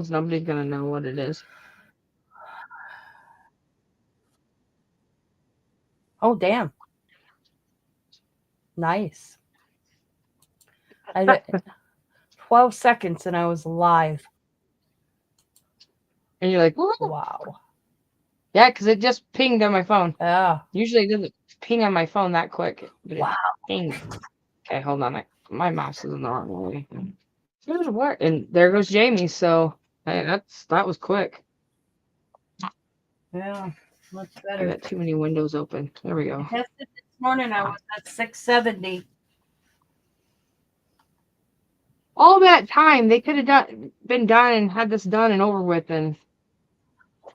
Nobody's gonna know what it is. Oh, damn. Nice. I did 12 seconds and I was live. And you're like, woo! Wow. Yeah, because it just pinged on my phone. Yeah. Usually it doesn't ping on my phone that quick, but it Wow. pinged. Okay, hold on. My mouse is in the wrong way. Here's what, and there goes Jamie. So hey, that was quick. Yeah. Much I better. got too many windows open. There we I go. tested this morning. I was at 670. All that time they could have been done and had this done and over with. And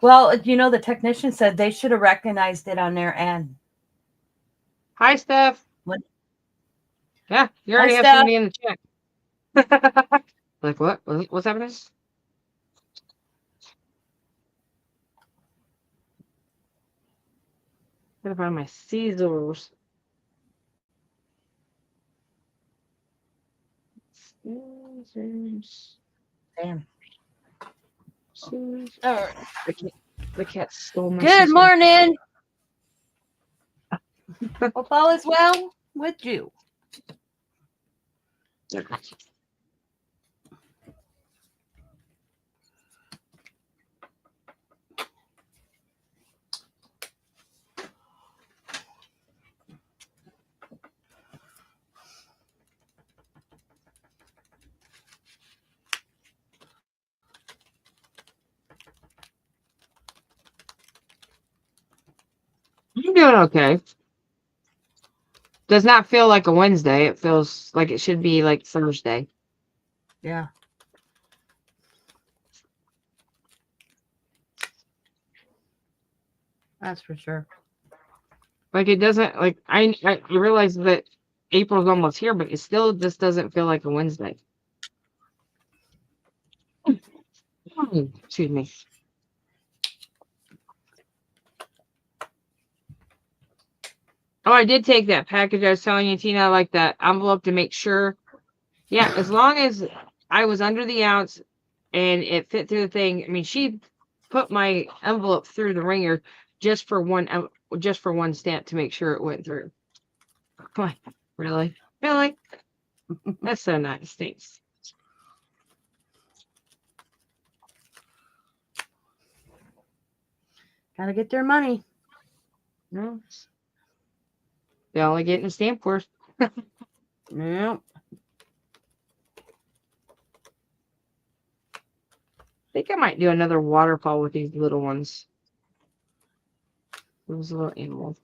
Well, the technician said they should have recognized it on their end. hi, Steph. What? Yeah, you Hi, already have Steph. somebody in the chat. Like what? What's happening? Gotta find my scissors. Scissors. Damn. Scissors. All right. The cat stole my Good scissors. morning. Hope all is well with you. I'm doing okay. Does not feel like a Wednesday. It feels like it should be like Thursday. Yeah. That's for sure. Like it doesn't like I realize that April's almost here, but it still just doesn't feel like a Wednesday. Excuse me. Oh, I did take that package I was telling you, Tina, like that envelope to make sure. Yeah, as long as I was under the ounce and it fit through the thing. I mean, she put my envelope through the ringer just for one stamp to make sure it went through. Like, really? Really? That's so nice. Thanks. Gotta get their money. No. They're only getting a stamp worth. Yep. I think I might do another waterfall with these little ones. Those little animals.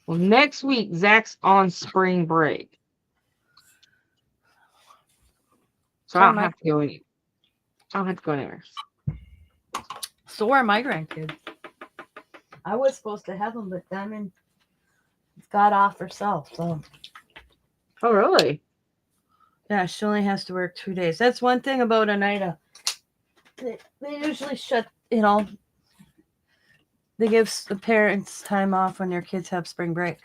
Well, next week, Zach's on spring break. So I don't have to go anywhere. I don't have to go anywhere. So are my grandkids. I was supposed to have them, but Diamond got off herself. So Oh, really? yeah, she only has to work 2 days. That's one thing about Oneida. They usually shut. They give the parents time off when their kids have spring break,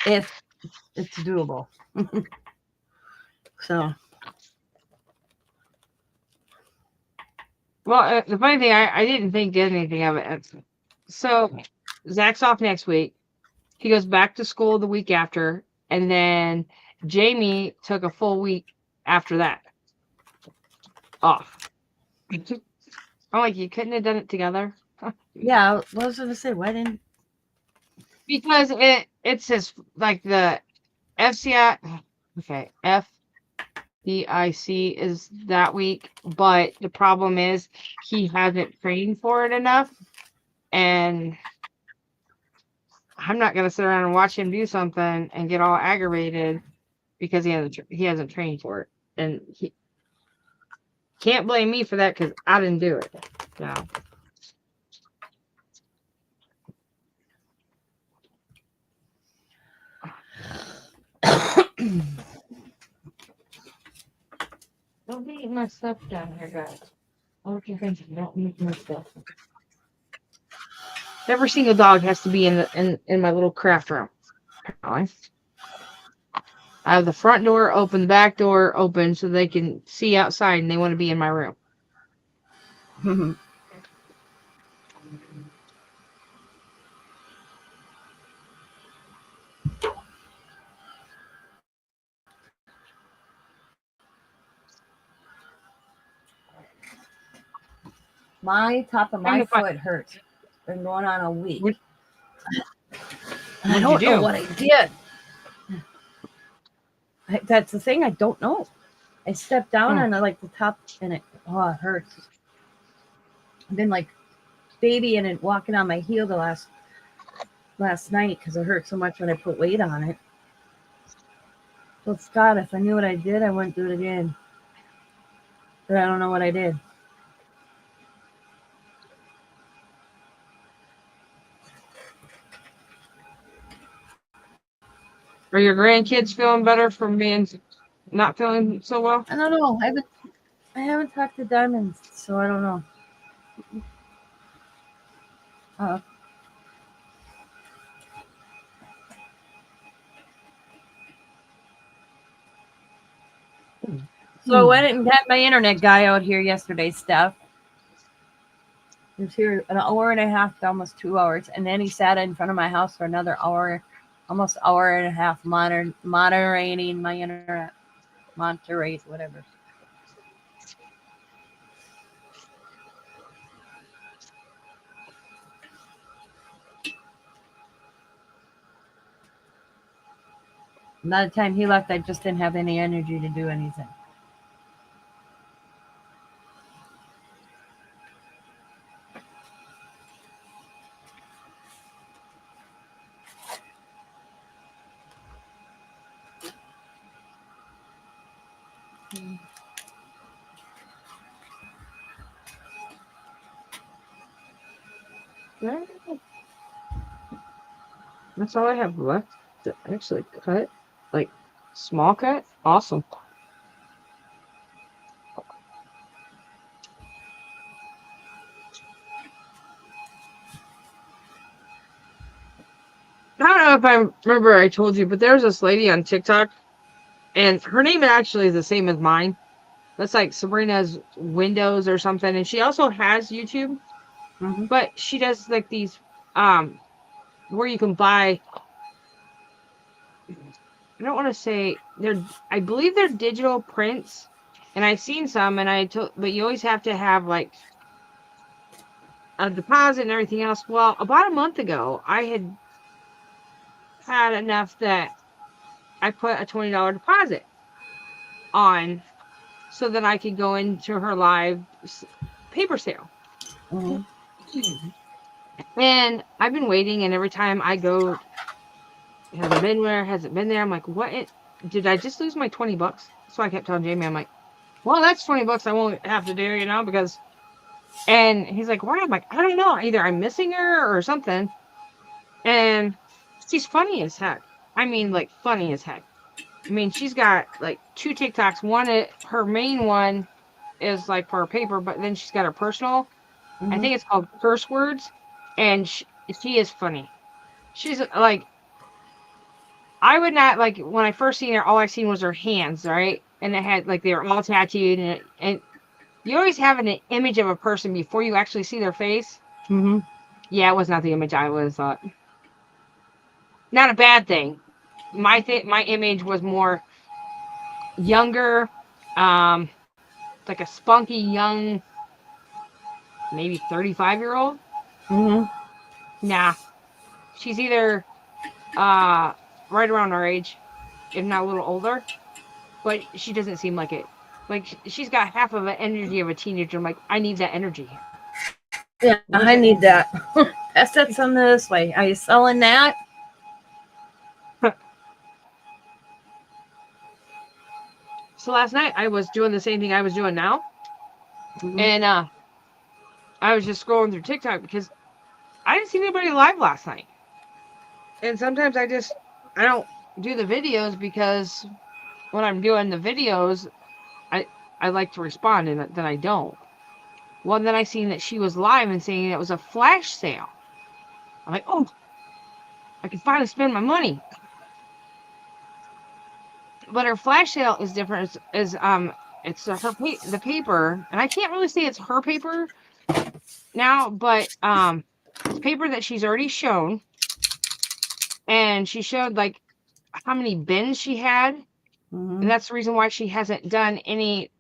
if it's doable. So. Well, the funny thing, I didn't think anything of it. So Zach's off next week. He goes back to school the week after, and then Jamie took a full week after that off. I'm like, you couldn't have done it together. Yeah, what was I gonna say? Why didn't? Because it's his like the FCI. Okay, FDIC is that week, but the problem is he hasn't trained for it enough, and I'm not gonna sit around and watch him do something and get all aggravated because he hasn't trained for it, and he can't blame me for that because I didn't do it. So. Don't be eating my stuff down here, guys. All you think don't eat my stuff. Every single dog has to be in my little craft room. I have the front door open, the back door open, so they can see outside, and they want to be in my room. My top of my Time to find- foot hurts. It's been going on a week. What- I What'd don't you know do? what I did. That's the thing. I don't know. I stepped down on like the top, and it hurts. I've been like babying and walking on my heel the last night because it hurt so much when I put weight on it. So Scott, if I knew what I did, I wouldn't do it again. But I don't know what I did. Are your grandkids feeling better from being not feeling so well? I don't know. I haven't talked to Diamond, so I don't know. So I went and had my internet guy out here yesterday, Steph. He was here an hour and a half to almost 2 hours, and then he sat in front of my house for another hour, almost hour and a half, moderating my internet, moderate, whatever. And by the time he left, I just didn't have any energy to do anything. That's all I have left to actually cut. Like, small cut? Awesome. I don't know if I remember I told you, but there's this lady on TikTok, and her name actually is the same as mine. That's like Sabrina's Windows or something, and she also has YouTube, but she does like these where you can buy. I don't want to say I believe they're digital prints, and I've seen some, and but you always have to have like a deposit and everything else. Well, about a month ago, I had enough that I put a $20 deposit on so that I could go into her live paper sale. And I've been waiting, and every time I go, hasn't been there, hasn't been there. I'm like, what? Did I just lose my $20? So I kept telling Jamie, I'm like, well, that's $20 I won't have to do, because. And he's like, why? I'm like, I don't know. Either I'm missing her or something. And she's funny as heck. I mean, like, funny as heck. I mean, she's got like 2 TikToks. Her main one is like for her paper, but then she's got her personal. I think it's called Curse Words. And she is funny. She's like, I would not, like, when I first seen her, all I seen was her hands, right? And it had, like, they were all tattooed. And you always have an image of a person before you actually see their face. Yeah, it was not the image I would have thought. Not a bad thing. My image was more younger, like a spunky young, maybe 35-year-old. Nah, she's either right around our age, if not a little older, but she doesn't seem like it. Like, she's got half of the energy of a teenager. I'm like, I need that energy. Yeah, I need that. Pass that some this way. Are you selling that? So last night I was doing the same thing I was doing now. And I was just scrolling through TikTok because I didn't see anybody live last night. And sometimes I don't do the videos because when I'm doing the videos, I I like to respond, and then I don't. Well, then I seen that she was live and saying it was a flash sale. I'm like, oh, I can finally spend my money. But her flash sale is different. It's the paper, and I can't really say it's her paper now, but it's paper that she's already shown, and she showed like how many bins she had, and that's the reason why she hasn't done any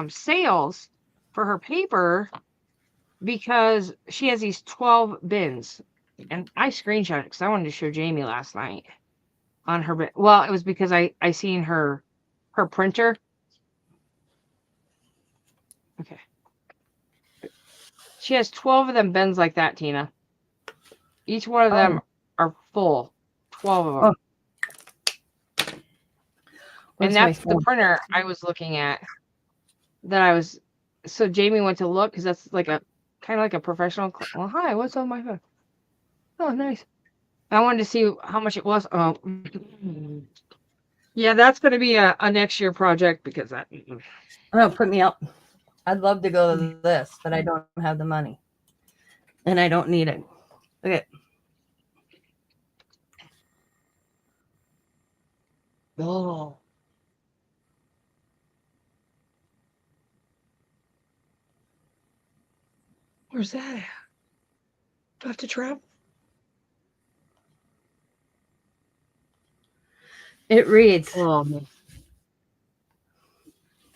sales for her paper, because she has these 12 bins, and I screenshot it because I wanted to show Jamie last night on her bin. Well, it was because I seen her printer. Okay. She has 12 of them bins like that, Tina. Each one of them are full. 12 of them. And that's the printer I was looking at. So Jamie went to look, because that's like kind of like a professional. Well, hi, what's on my phone? Oh, nice. I wanted to see how much it was. Oh, yeah, that's going to be a next year project, because that. Oh, put me up. I'd love to go to this, but I don't have the money, and I don't need it. Okay. Oh. Where's that at? Do I have to travel? It reads. Oh, man.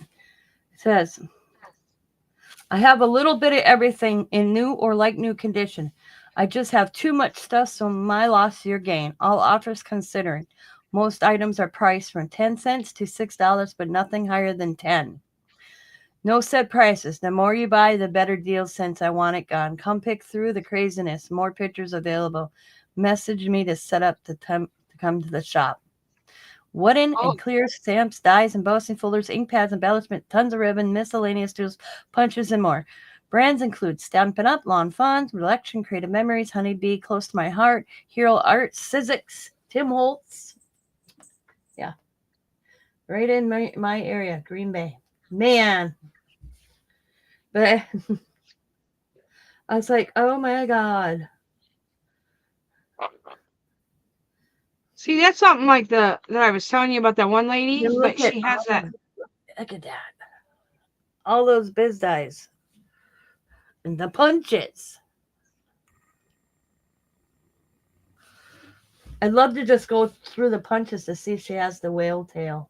It says, I have a little bit of everything in new or like new condition. I just have too much stuff, so my loss, your gain. All offers considered. Most items are priced from 10 cents to $6, but nothing higher than 10. No set prices. The more you buy, the better deals, since I want it gone. Come pick through the craziness. More pictures available. Message me to set up to come to the shop. Wooden and clear stamps, dies, embossing folders, ink pads, embellishment, tons of ribbon, miscellaneous tools, punches, and more. Brands include Stampin' Up, Lawn Fawn, Relaxation, Creative Memories, Honeybee, Close to My Heart, Hero Art, Sizzix, Tim Holtz. Yeah. Right in my area, Green Bay. Man. But I was like, oh my God. See, that's something like that I was telling you about, that one lady, but she has that. Look at that. All those biz dies. And the punches. I'd love to just go through the punches to see if she has the whale tail.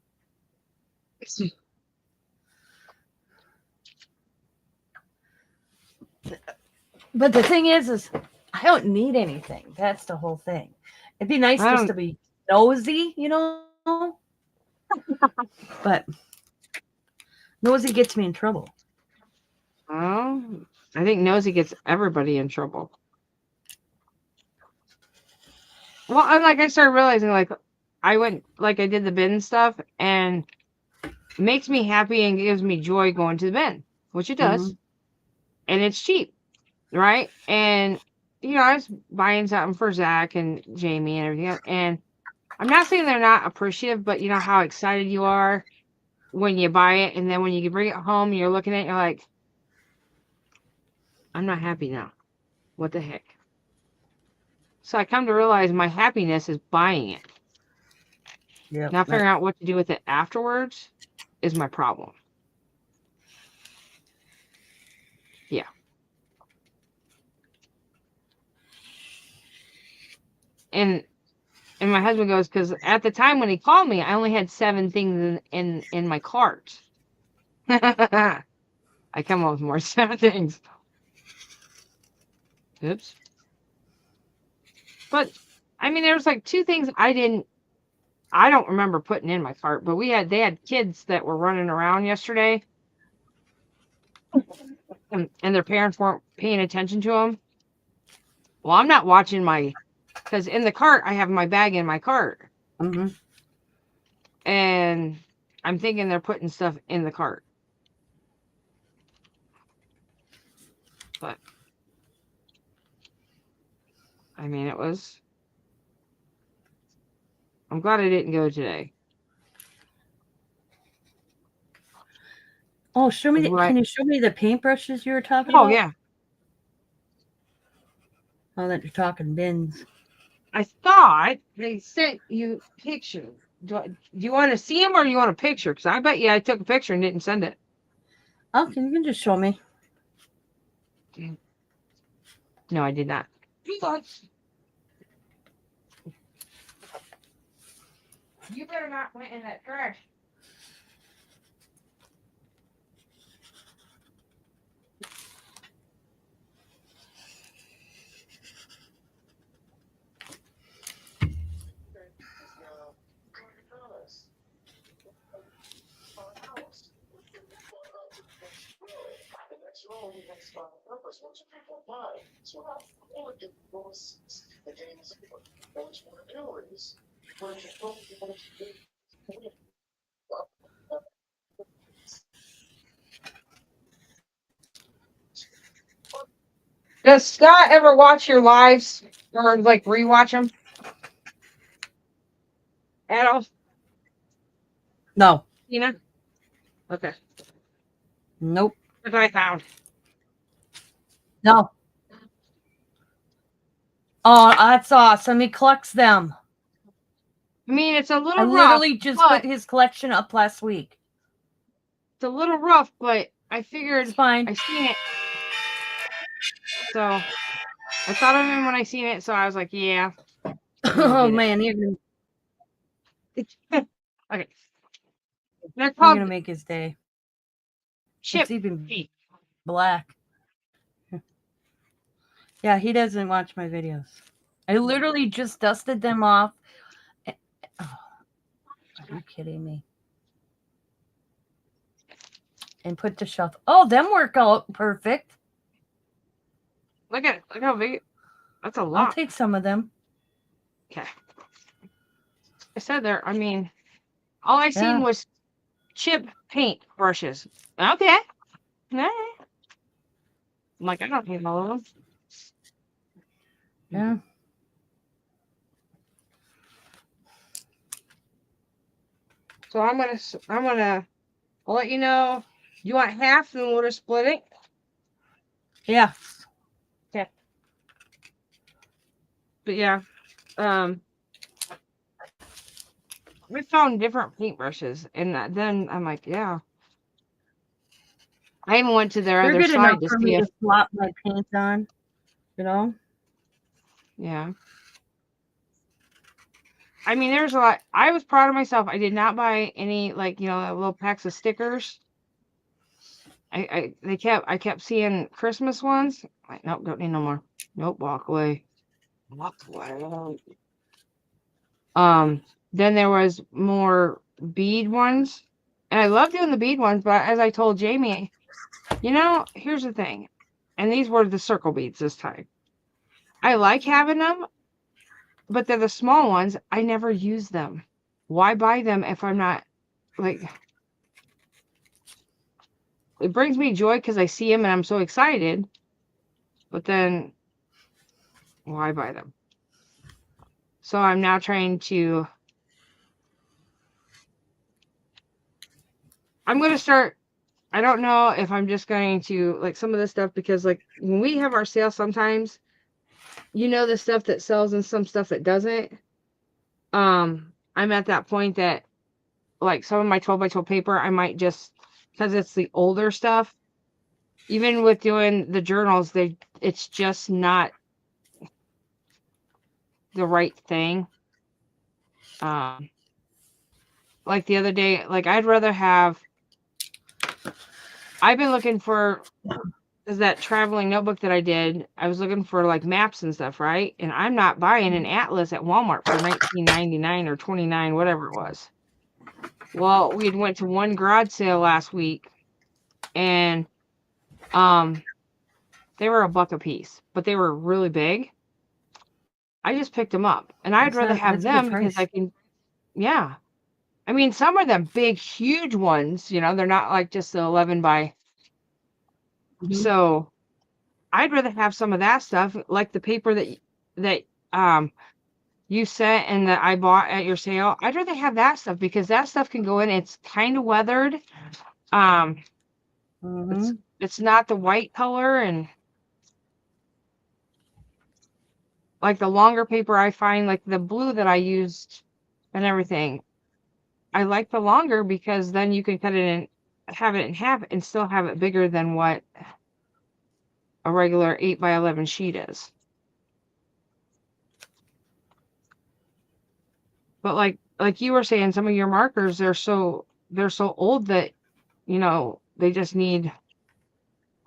But the thing is I don't need anything. That's the whole thing. It'd be nice just to be nosy, But nosy gets me in trouble. Oh, I think nosy gets everybody in trouble. Well, and like I started realizing, like I did the bin stuff, and it makes me happy and gives me joy going to the bin, which it does, and it's cheap, right? And I was buying something for Zach and Jamie and everything else, and I'm not saying they're not appreciative, but you know how excited you are when you buy it, and then when you bring it home, you're looking at it, you're like, I'm not happy now. What the heck? So I come to realize my happiness is buying it. Yep, now figuring out what to do with it afterwards is my problem. Yeah. And my husband goes, because at the time when he called me, I only had 7 things in my cart. I come up with more 7 things. Oops. But I mean, there was like 2 things I don't remember putting in my cart, but they had kids that were running around yesterday, and their parents weren't paying attention to them. Well, I'm not watching because in the cart I have my bag in my cart, and I'm thinking they're putting stuff in the cart, but I mean, I'm glad I didn't go today. Oh, show me. Right. Can you show me the paintbrushes you were talking Oh about? yeah. Oh, that you're talking bins. I thought they sent you picture. Do you want to see them or you want a picture? Because I bet you I took a picture and didn't send it. Oh, you can just show me. No, I did not. You better not went in that trash. Does Scott ever watch your lives or like rewatch them at all? No. Tina? Okay. Nope. What I found. No. Oh, that's awesome. He collects them. I mean, it's a I little rough. literally just But put his collection up last week. it's a little rough, but I figured It's fine. I seen it. So I thought of him when I seen it, so I was like, yeah. Oh man, you're Okay. They're gonna called make his day. chip It's even feet. black. Yeah, he doesn't watch my videos. I literally just dusted them off. Oh, are you kidding me? And put the shelf. Oh, them work out perfect. Look how big. That's a I'll lot. take some of them. Okay. I said there. I mean, all I seen was chip paint brushes. Okay. Nah. I'm like, I don't need all of them. Yeah. So I'll let you know. You want half, and we'll just split it. Yeah. Okay. But yeah, we found different paintbrushes, and then I'm like, yeah. I even went to their They're other good enough side to for see me if, to swap my paint on. You know? yeah. I mean, there's a lot. I was proud of myself. I did not buy any, like, little packs of stickers. I kept seeing Christmas ones. Like, nope, don't need no more. Nope, walk away. Walk away. Then there was more bead ones. And I love doing the bead ones, but as I told Jamie, here's the thing. And these were the circle beads this time. I like having them, but they're the small ones. I never use them. Why buy them if I'm not, like, it brings me joy because I see them and I'm so excited. But then, why buy them? So I'm now trying to, I'm going to start, I don't know if I'm just going to, like, some of this stuff, because, like, when we have our sale sometimes, the stuff that sells and some stuff that doesn't. I'm at that point that, like, some of my 12 by 12 paper, I might just, because it's the older stuff, even with doing the journals, it's just not the right thing. Like the other day, like, I've been looking for, is that traveling notebook that I did. I was looking for, like, maps and stuff, right? And I'm not buying an atlas at Walmart for $19.99 or $29, whatever it was. Well, we had went to one garage sale last week, and they were $1 a piece, but they were really big. I just picked them up, and I'd rather have them because I can, yeah. I mean, some of them big, huge ones, they're not like just the 11 by. So I'd rather have some of that stuff, like the paper that you sent and that I bought at your sale. I'd rather have that stuff because that stuff can go in. It's kind of weathered. It's not the white color, and like the longer paper I find, like the blue that I used and everything, I like the longer because then you can cut it in, have it in half and still have it bigger than what a regular 8x11 sheet is. But like you were saying, some of your markers, they're so old that, you know, they just need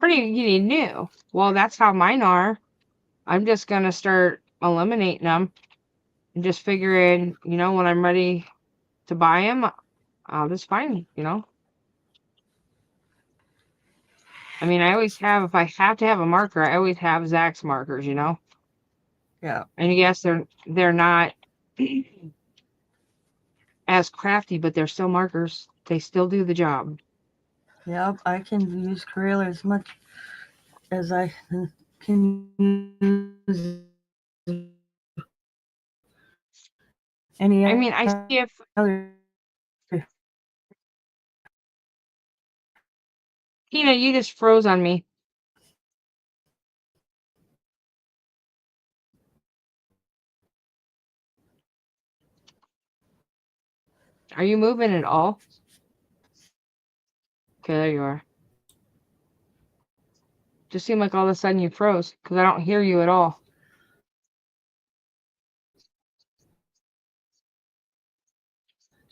you need new. Well, that's how mine are. I'm just gonna start eliminating them and just figuring, you know, when I'm ready to buy them, I'll just find them, you know. I mean, I always have, if I have to have a marker, I always have Zach's markers, you know. Yeah. And yes, they're not as crafty, but they're still markers. They still do the job. Yep, I can use Crayola as much as I can use any I mean, I see if other. Tina, you just froze on me. Are you moving at all? Okay, there you are. Just seemed like all of a sudden you froze because I don't hear you at all.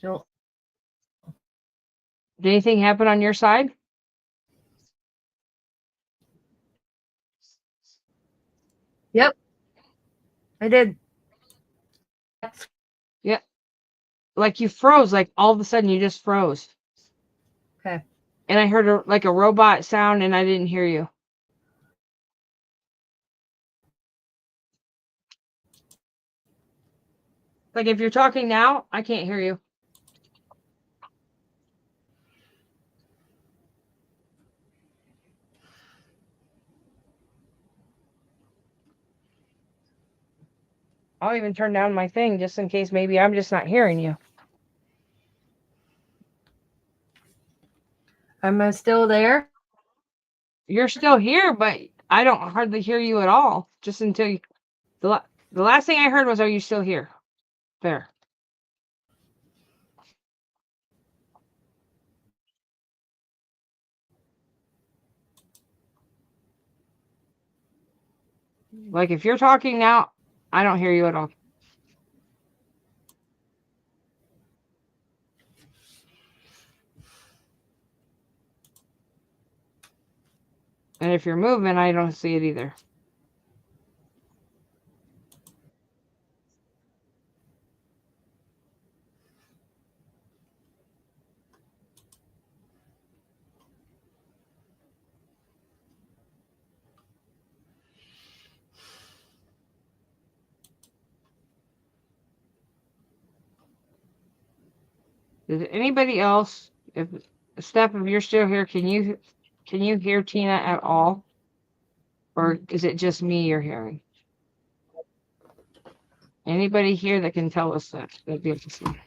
So, Did anything happen on your side? yep, I did. Yeah. Like you froze, like all of a sudden you just froze. Okay. And I heard like a robot sound and I didn't hear you. Like if you're talking now, I can't hear you. I'll even turn down my thing just in case maybe I'm just not hearing you. Am I still there? You're still here, but I don't hardly hear you at all. Just until you, the last thing I heard was, "Are you still here?" There. Like if you're talking now, I don't hear you at all. And if you're moving, I don't see it either. Does anybody else, if Steph, if you're still here, can you hear Tina at all? Or is it just me you're hearing? Anybody here that can tell us that? That'd be interesting.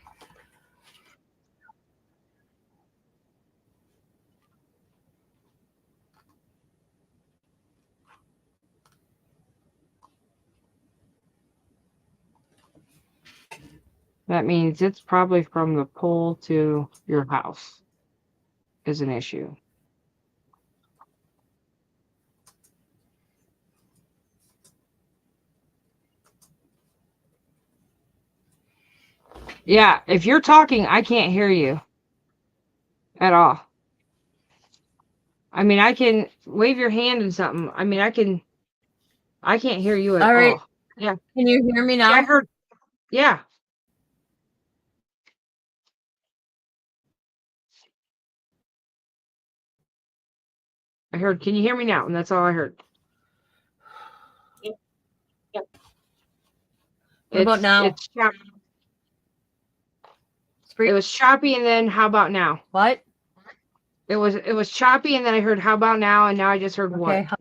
That means it's probably from the pole to your house is an issue. Yeah, if you're talking, I can't hear you at all. I mean, I can wave your hand and something. I mean, I can't hear you at All right. all. Yeah. Can you hear me now? Yeah, I heard. Yeah. I heard. Can you hear me now? And that's all I heard. What about now? It's choppy. It was choppy, and then how about now? What? It was choppy, and then I heard how about now, and now I just heard Okay. what?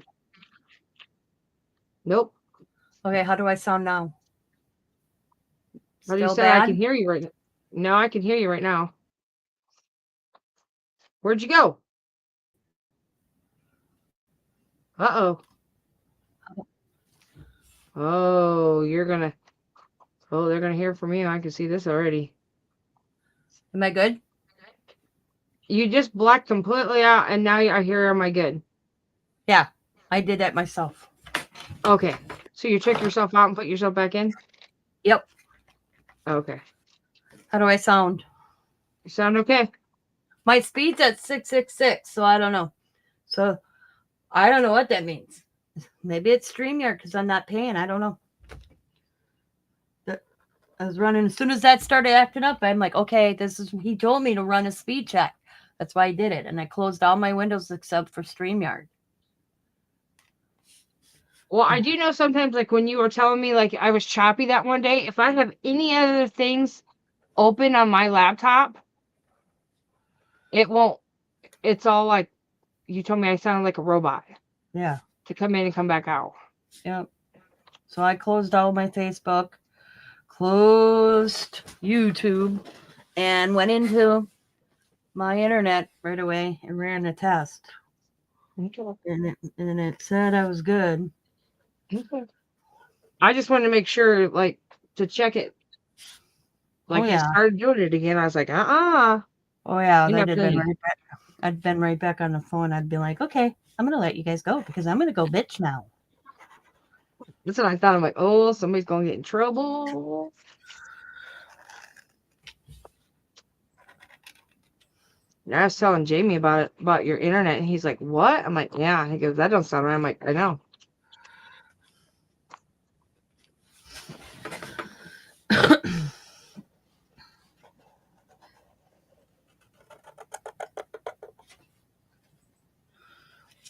Nope. Okay, how do I sound now? How do you Still say I bad? can hear you right now? No, I can hear you right now. Where'd you go? Uh-oh. Oh, you're gonna. Oh, they're gonna hear from you. I can see this already. Am I good? You just blacked completely out, and now I hear, am I good? Yeah, I did that myself. Okay. So you took yourself out and put yourself back in? Yep. Okay. How do I sound? You sound okay. My speed's at 666, so I don't know. So I don't know what that means. Maybe it's StreamYard because I'm not paying. I don't know. I was running as soon as that started acting up. I'm like, okay, he told me to run a speed check. That's why I did it. And I closed all my windows except for StreamYard. Well, I do know sometimes, like when you were telling me, like I was choppy that one day, if I have any other things open on my laptop, it won't. It's all like you told me I sounded like a robot. Yeah. To come in and come back out. Yep. So I closed all my Facebook, closed YouTube, and went into my internet right away and ran a test. Okay. And it said I was good. Okay. I just wanted to make sure, like, to check it. Like, yeah. I started doing it again. I was like, Oh yeah, You know, that'd been right back. I'd been right back on the phone. I'd be like, okay, I'm gonna let you guys go because I'm gonna go bitch now. That's what I thought. I'm like, oh, somebody's gonna get in trouble. And I was telling Jamie about your internet, and he's like, what? I'm like, yeah. He goes, that don't sound right. I'm like, I know.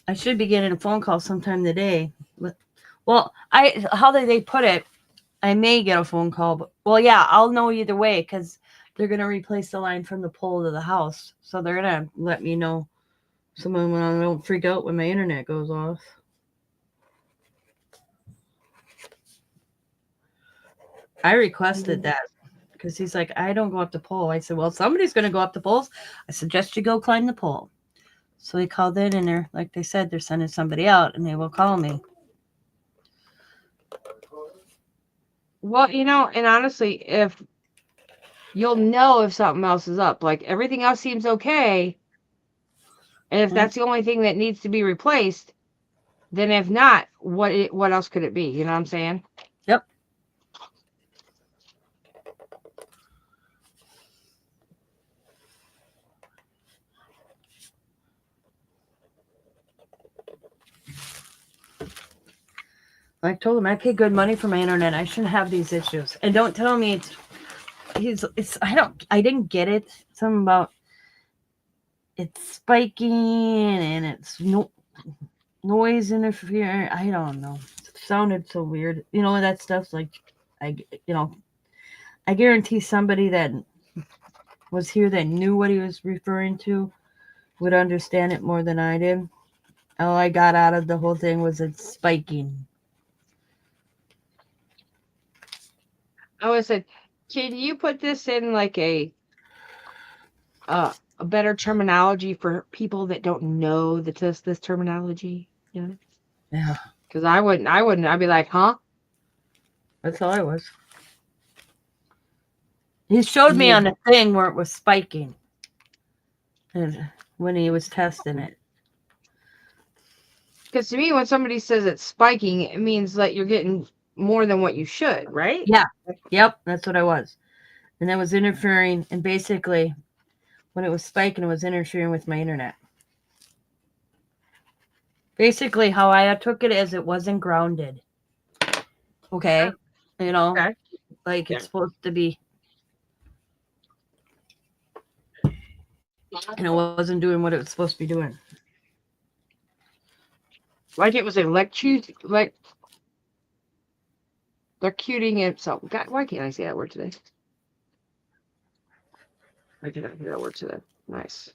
I should be getting a phone call sometime today. Well, how did they put it? I may get a phone call, but yeah, I'll know either way because they're gonna replace the line from the pole to the house, so they're gonna let me know. Someone when I don't freak out when my internet goes off. I requested that because he's like, I don't go up the pole. I said, well, somebody's gonna go up the poles. I suggest you go climb the pole. So he called in, and they're like they said, they're sending somebody out, and they will call me. Well, and honestly, if you'll know if something else is up, like everything else seems okay, and if that's the only thing that needs to be replaced, then if not, what else could it be? You know what I'm saying? Yep. I told him I pay good money for my internet. I shouldn't have these issues. And don't tell me I didn't get it. Something about it's spiking and it's noise interfering. I don't know. It sounded so weird. That stuff's like I guarantee somebody that was here that knew what he was referring to would understand it more than I did. All I got out of the whole thing was it's spiking. I always said, can you put this in like a better terminology for people that don't know this terminology? Yeah. Because I wouldn't. I'd be like, huh? That's all I was. He showed me on the thing where it was spiking. And when he was testing it. Because to me, when somebody says it's spiking, it means that you're getting more than what you should, right? Yeah. Yep. That's what I was. And that was interfering. And basically, when it was spiking, it was interfering with my internet. Basically, how I took it is it wasn't grounded. Okay. Okay. Like it's supposed to be. And it wasn't doing what it was supposed to be doing. Like it was electrocuting itself. God, why can't I say that word today? I cannot hear that word today. Nice.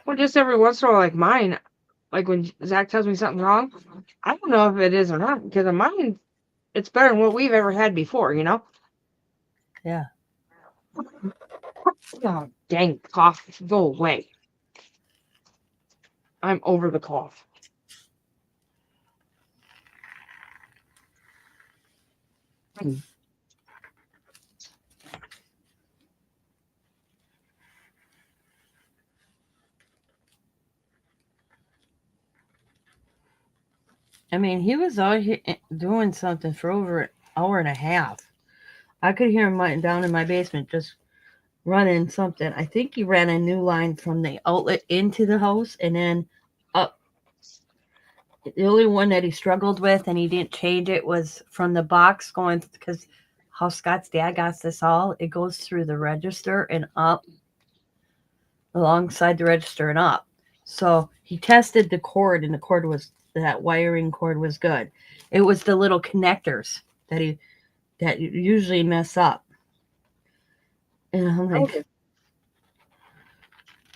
Well, just every once in a while, like mine, like when Zach tells me something's wrong, I don't know if it is or not, because of mine, it's better than what we've ever had before, Yeah. Oh, dang cough, go away. I'm over the cough. I mean, he was out here doing something for over an hour and a half. I could hear him down in my basement just running something. I think he ran a new line from the outlet into the house and then up. The only one that he struggled with and he didn't change it was from the box going, because how Scott's dad got this all, it goes through the register and up, alongside the register and up. So he tested the cord, and that wiring cord was good. It was the little connectors that usually mess up. And I'm like, Okay.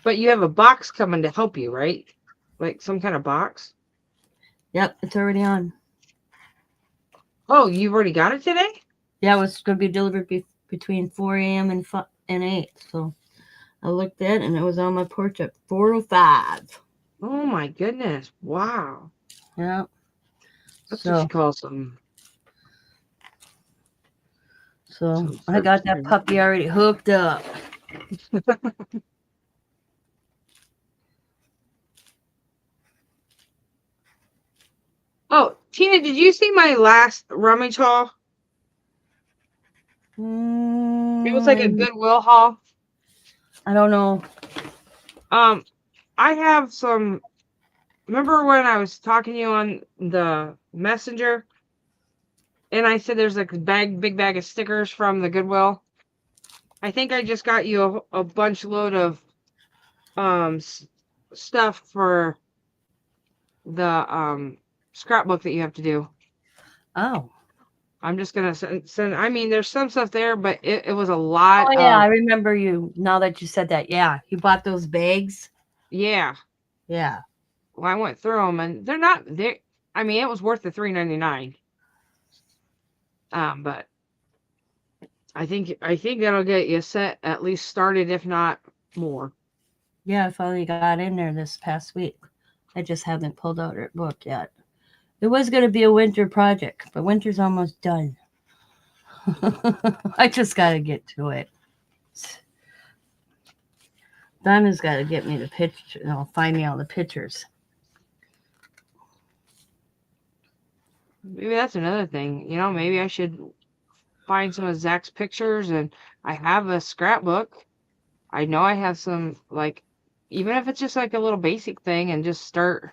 But you have a box coming to help you, right? Like some kind of box? yep, it's already on. Oh, you've already got it today? Yeah, it was going to be delivered between 4 a.m. and 8. So I looked at it, and it was on my porch at 4:05. Oh my goodness. Wow. Yeah. That's what you call some. So I got that puppy already hooked up. Oh, Tina, did you see my last rummage haul? It was like a Goodwill haul. I don't know. I have some. Remember when I was talking to you on the messenger, and I said there's like a big bag of stickers from the Goodwill? I think I just got you a bunch load of stuff for the scrapbook that you have to do. Oh. I'm just gonna send. I mean, there's some stuff there, but it was a lot. Oh yeah, I remember you. Now that you said that, yeah, you bought those bags. Yeah. Yeah. Well, I went through them, and they're not there. I mean, it was worth the $3.99. But I think that'll get you set, at least started, if not more. Yeah, I finally got in there this past week. I just haven't pulled out her book yet. It was going to be a winter project, but winter's almost done. I just got to get to it. Diamond's got to get me the picture, find me all the pictures. Maybe that's another thing. Maybe I should find some of Zach's pictures, and I have a scrapbook. I know I have some, like, even if it's just like a little basic thing, and just start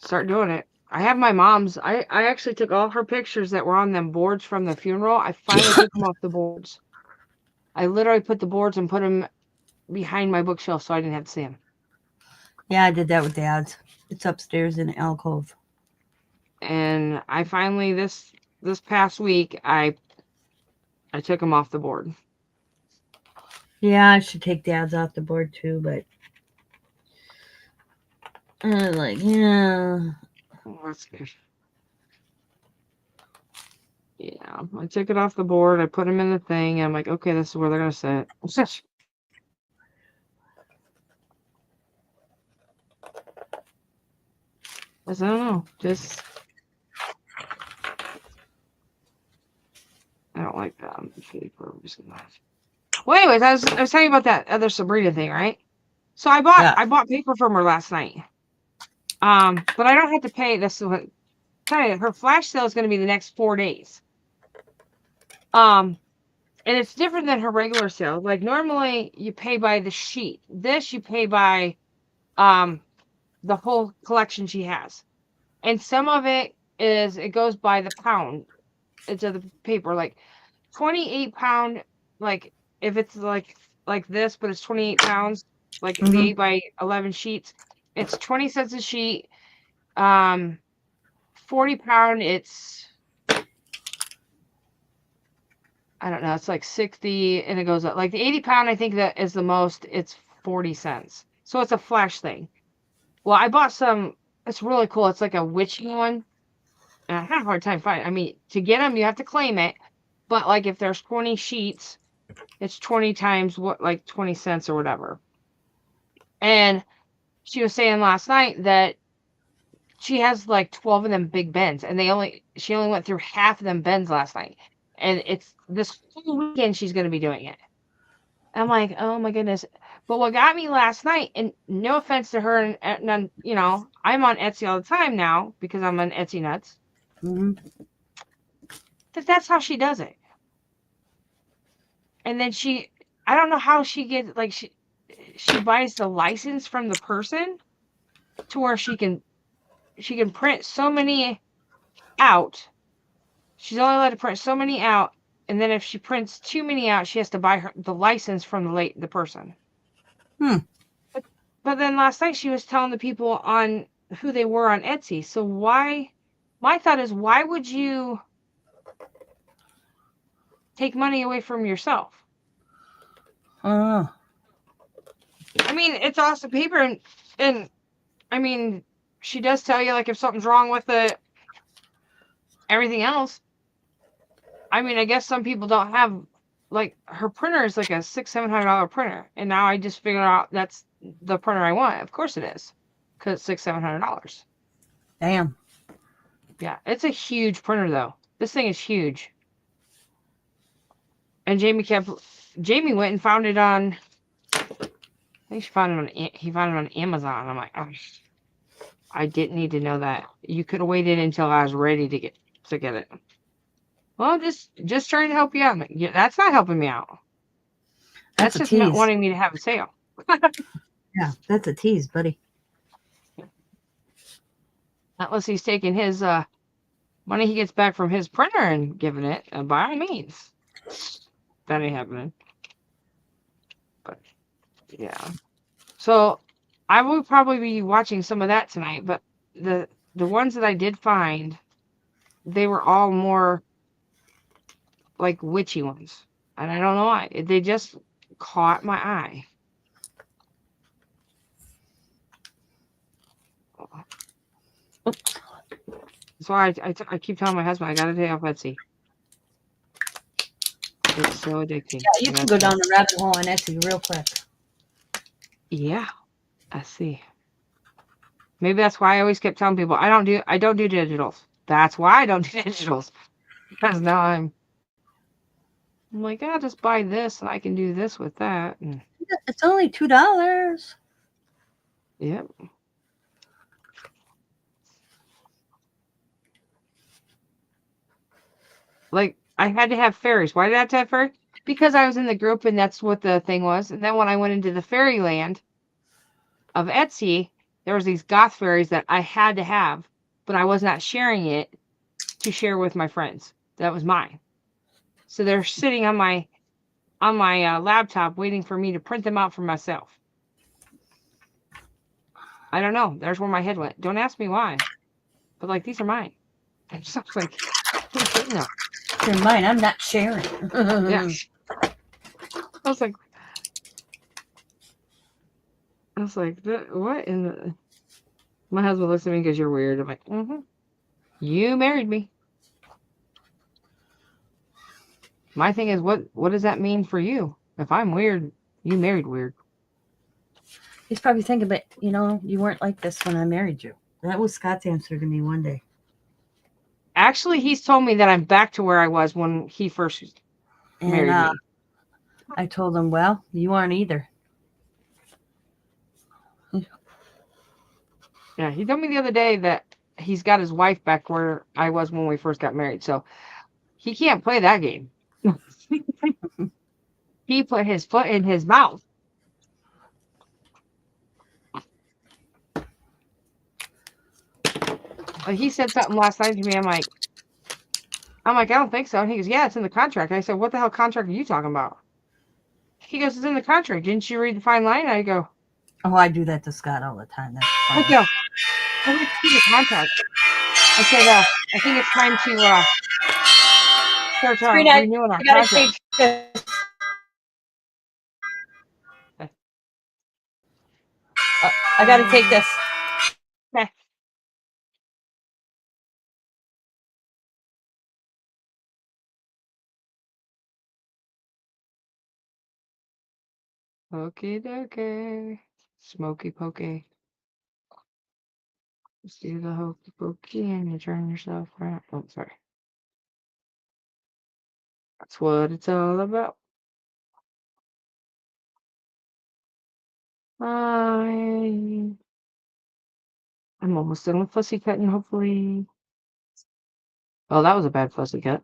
doing it. I have my mom's. I actually took all her pictures that were on them boards from the funeral. I finally took them off the boards. I literally put the boards and put them behind my bookshelf so I didn't have to see them. Yeah, I did that with Dad's. It's upstairs in the alcove. And I finally, this past week, I took them off the board. Yeah, I should take Dad's off the board too, but yeah. Oh, that's good. Yeah, I took it off the board. I put them in the thing. And I'm like, okay, this is where they're gonna sit. I don't know. Just I don't like that. Well, anyways, I was telling you about that other Sabrina thing, right? So I bought paper from her last night. But I don't have to pay this. Her flash sale is going to be the next 4 days. And it's different than her regular sale. Like normally you pay by the sheet. This you pay by the whole collection she has. And some of it goes by the pound. It's of the paper, like 28 pound, like if it's like this, but it's 28 pounds, like the 8 by 11 sheets, it's 20 cents a sheet. 40 pound, it's, I don't know, it's like 60, and it goes up. Like the 80 pound, I think that is the most, it's 40 cents. So it's a flash thing. Well, I bought some, it's really cool. It's like a witching one. And I had a hard time finding. I mean, to get them, you have to claim it. But like if there's 20 sheets, it's 20 times what, like 20 cents or whatever. And she was saying last night that she has like 12 of them big bends, and she only went through half of them bends last night, and it's this whole weekend she's going to be doing it. I'm like, oh my goodness. But what got me last night, and no offense to her, and none, I'm on Etsy all the time now because I'm on Etsy nuts. Mhm. That's how she does it. And then I don't know how she gets, like, she buys the license from the person to where she can print so many out. She's only allowed to print so many out, and then if she prints too many out, she has to buy the license from the person. Hmm. But then last night she was telling the people on who they were on Etsy. So my thought is, why would you take money away from yourself? Oh. I mean, it's awesome paper, and I mean, she does tell you, like, if something's wrong with it, everything else. I mean, I guess some people don't have, like, her printer is like a $600-700 printer, and now I just figured out that's the printer I want. Of course it is, because it's $600-700. Damn. Yeah, it's a huge printer though. This thing is huge. And Jamie went and found it on, I think he found it on Amazon. I'm like, oh, I didn't need to know that. You could have waited until I was ready to get it. Well, just trying to help you out. Yeah, that's not helping me out. That's a just not tease. wanting me to have a sale. Yeah, that's a tease, buddy. Unless he's taking his money he gets back from his printer and giving it, by all means. That ain't happening. But yeah. So I will probably be watching some of that tonight, but the ones that I did find, they were all more like witchy ones. And I don't know why. They just caught my eye. That's why I keep telling my husband I gotta take off Etsy. It's so addicting. Yeah, you can go down the rabbit hole on Etsy real quick. Yeah, I see. Maybe that's why I always kept telling people I don't do digitals. That's why I don't do digitals. Because now I'm like, I'll just buy this and I can do this with that. And It's only $2. yep. Like, I had to have fairies. Why did I have to have fairies? Because I was in the group and that's what the thing was. And then when I went into the fairyland of Etsy, there was these goth fairies that I had to have, but I was not sharing it to share with my friends. That was mine. So they're sitting on my laptop waiting for me to print them out for myself. I don't know. There's where my head went. Don't ask me why. But, like, these are mine. I was like, no. They're mine. I'm not sharing. Yeah. I was like, what in the... My husband looks at me because you're weird. I'm like, mm-hmm. You married me. My thing is, what does that mean for you? If I'm weird, you married weird. He's probably thinking, but you weren't like this when I married you. That was Scott's answer to me one day. Actually, he's told me that I'm back to where I was when he first married me. I told him, well, you aren't either. Yeah, he told me the other day that he's got his wife back where I was when we first got married. So he can't play that game. He put his foot in his mouth. He said something last night to me. I'm like, I don't think so. And he goes, yeah, it's in the contract. I said, what the hell contract are you talking about? He goes, it's in the contract. Didn't you read the fine line? I go, oh, I do that to Scott all the time. That's I go, I read the contract. I said, I think it's time to start renewing our contract. I gotta take this. Okay. Okay, okay. Smoky pokey. Just do the hokey pokey and you turn yourself around. Oh, sorry. That's what it's all about. I'm almost done with fussy cutting, hopefully. Oh, that was a bad fussy cut.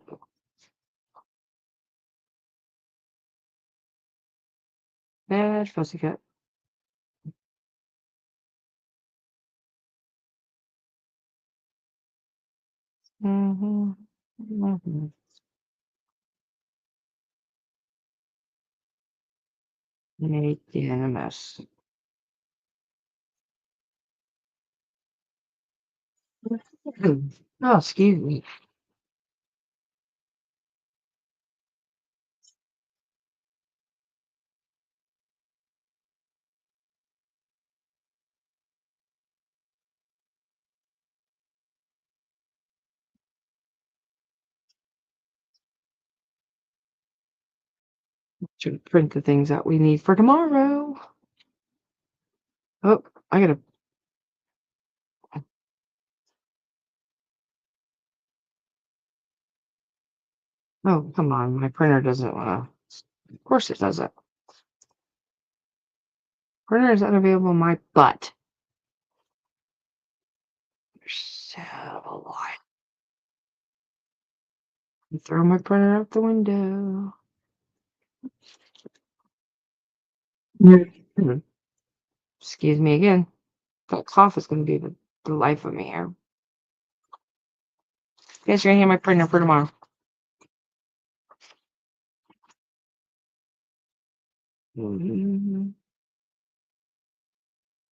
Bad fussy cut. Mm-hmm. Mm-hmm. Making a mess. Oh, excuse me. Should print the things that we need for tomorrow. Oh, I gotta. Oh, come on. My printer doesn't want to. Of course it doesn't. Printer is unavailable. My butt. So a lot. Throw my printer out the window. Excuse me again. That cough is going to be the life of me here. Guess you're going to have my printer for tomorrow.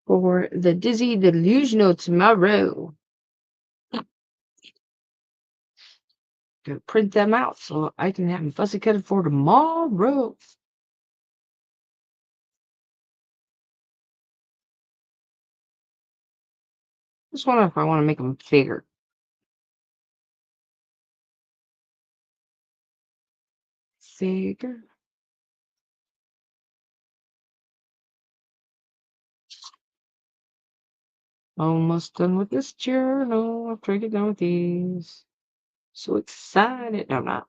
For the Dizzy Delusional tomorrow. To print them out so I can have them fussy cut for tomorrow. Just wonder if I want to make them bigger. Bigger. Almost done with this journal. After I get done with these. So excited. No, I'm not.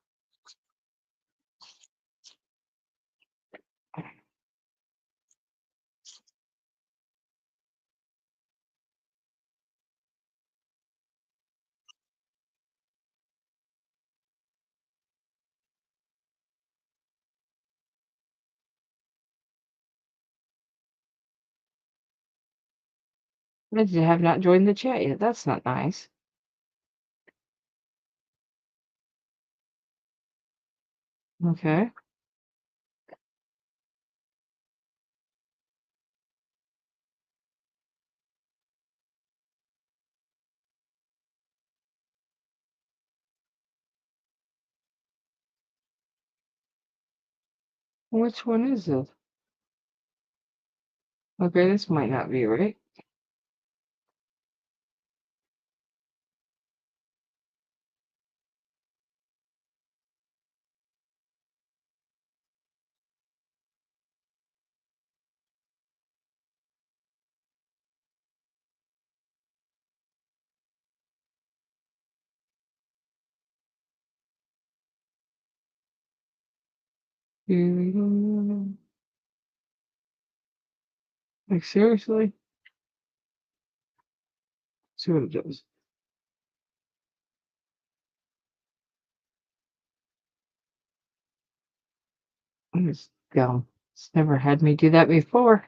I have not joined the chat yet. That's not nice. Okay. Which one is it? Okay, this might not be right. Like, seriously? See what it does. It's dumb. It's never had me do that before.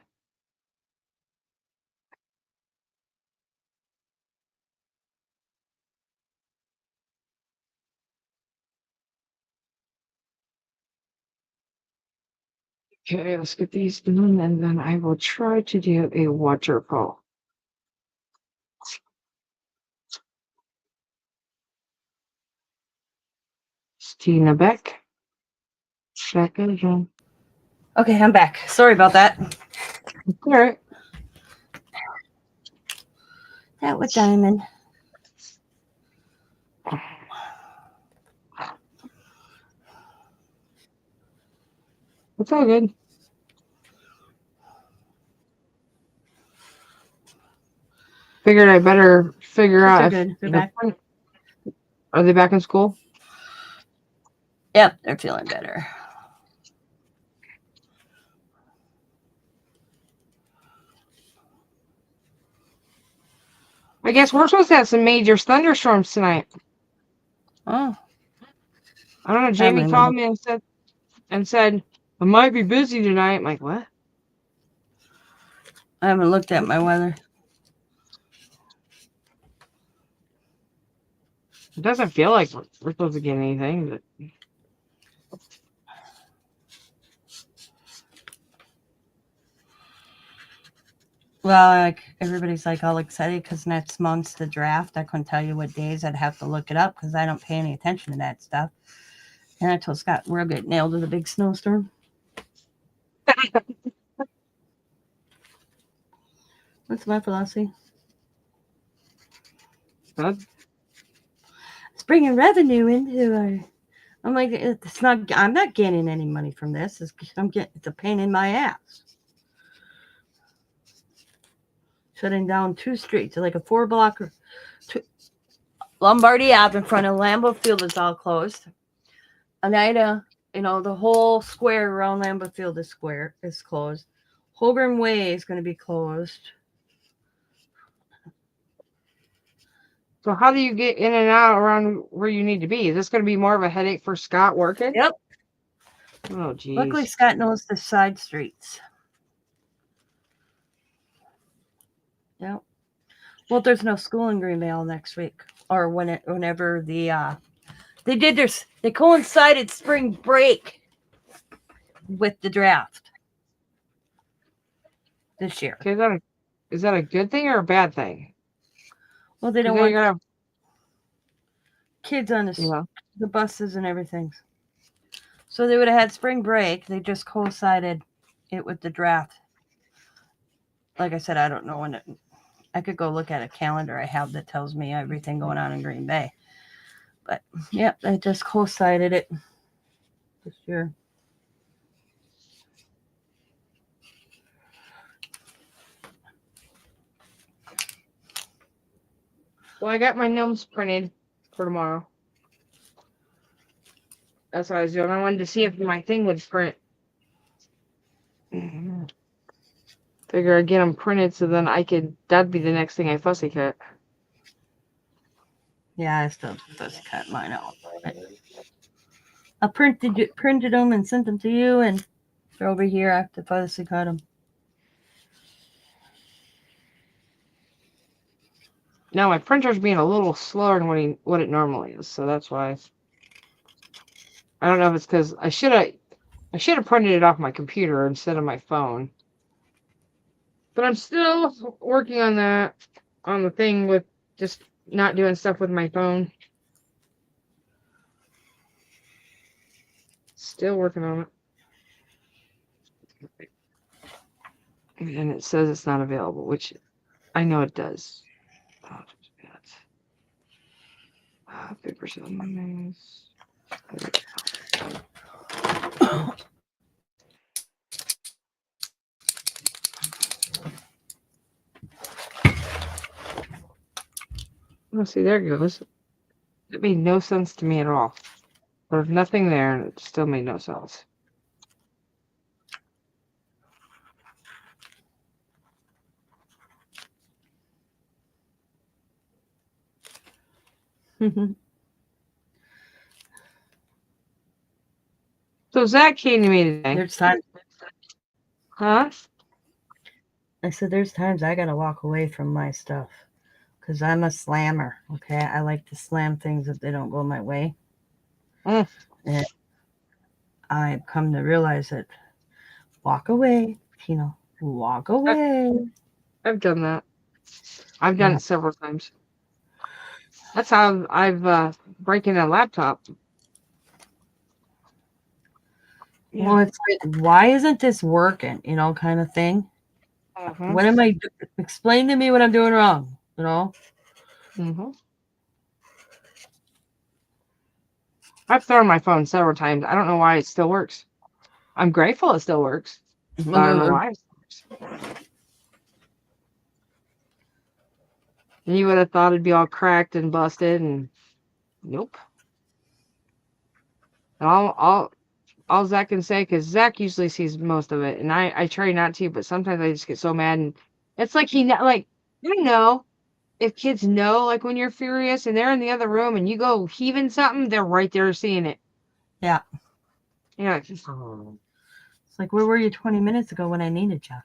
Okay, let's get these done, and then I will try to do a waterfall. Tina back. Back again. Okay, I'm back. Sorry about that. All right. That was Diamond. It's all good. figured I better figure Kids out are if good. They're back. Are they back in school? Yep, they're feeling better. I guess we're supposed to have some major thunderstorms tonight. Oh, I don't know. Jamie called me and said I might be busy tonight. I'm like, what? I haven't looked at my weather. It doesn't feel like we're supposed to get anything, but Well, like everybody's like all excited because next month's the draft. I couldn't tell you what days. I'd have to look it up because I don't pay any attention to that stuff. And I told Scott we'll get nailed with a big snowstorm. That's my philosophy. that's It's bringing revenue into our. I'm like, it's not. I'm not gaining any money from this. It's a pain in my ass. Shutting down 2 streets, like a 4-block. Lombardi Ave in front of Lambeau Field is all closed. Oneida, the whole square around Lambeau Field is closed. Holgram Way is going to be closed. So how do you get in and out around where you need to be? Is this going to be more of a headache for Scott working? Yep. Oh, geez. Luckily, Scott knows the side streets. Yep. Well, there's no school in Greenville next week, or whenever they coincided spring break with the draft this year. Okay, is that a good thing or a bad thing? Well, they don't want kids on the buses and everything. So they would have had spring break. They just coincided it with the draft. Like I said, I don't know when I could go look at a calendar I have that tells me everything going on in Green Bay. But, yeah, they just coincided it this year. Well, I got my gnomes printed for tomorrow. That's what I was doing. I wanted to see if my thing would print. Figure I'd get them printed so then that'd be the next thing I fussy cut. Yeah, I still fussy cut mine out. I printed them and sent them to you, and they're over here. I have to fussy cut them. Now my printer's being a little slower than what it normally is, so that's why. I don't know if it's because I should have printed it off my computer instead of my phone. But I'm still working on that, on the thing with just not doing stuff with my phone. Still working on it. And it says it's not available, which I know it does. Paper Mondays. Oh, see, there it goes. It made no sense to me at all. There's nothing there, and it still made no sense. So Zach came to me today. There's times. Huh? I said there's times I gotta walk away from my stuff because I'm a slammer. Okay, I like to slam things if they don't go my way. And I've come to realize that walk away, walk away. I've done that. I've done it several times. That's how I've breaking a laptop. Yeah. Well, it's like, why isn't this working? Kind of thing. What am I? Explain to me what I'm doing wrong. I've thrown my phone several times. I don't know why it still works. I'm grateful it still works. But I don't know why it still works. And you would have thought it'd be all cracked and busted, and nope. And all Zach can say, because Zach usually sees most of it, and I try not to, but sometimes I just get so mad, and it's like you know, if kids know, like when you're furious and they're in the other room and you go heaving something, they're right there seeing it. Yeah. Yeah. It's like, where were you 20 minutes ago when I needed you?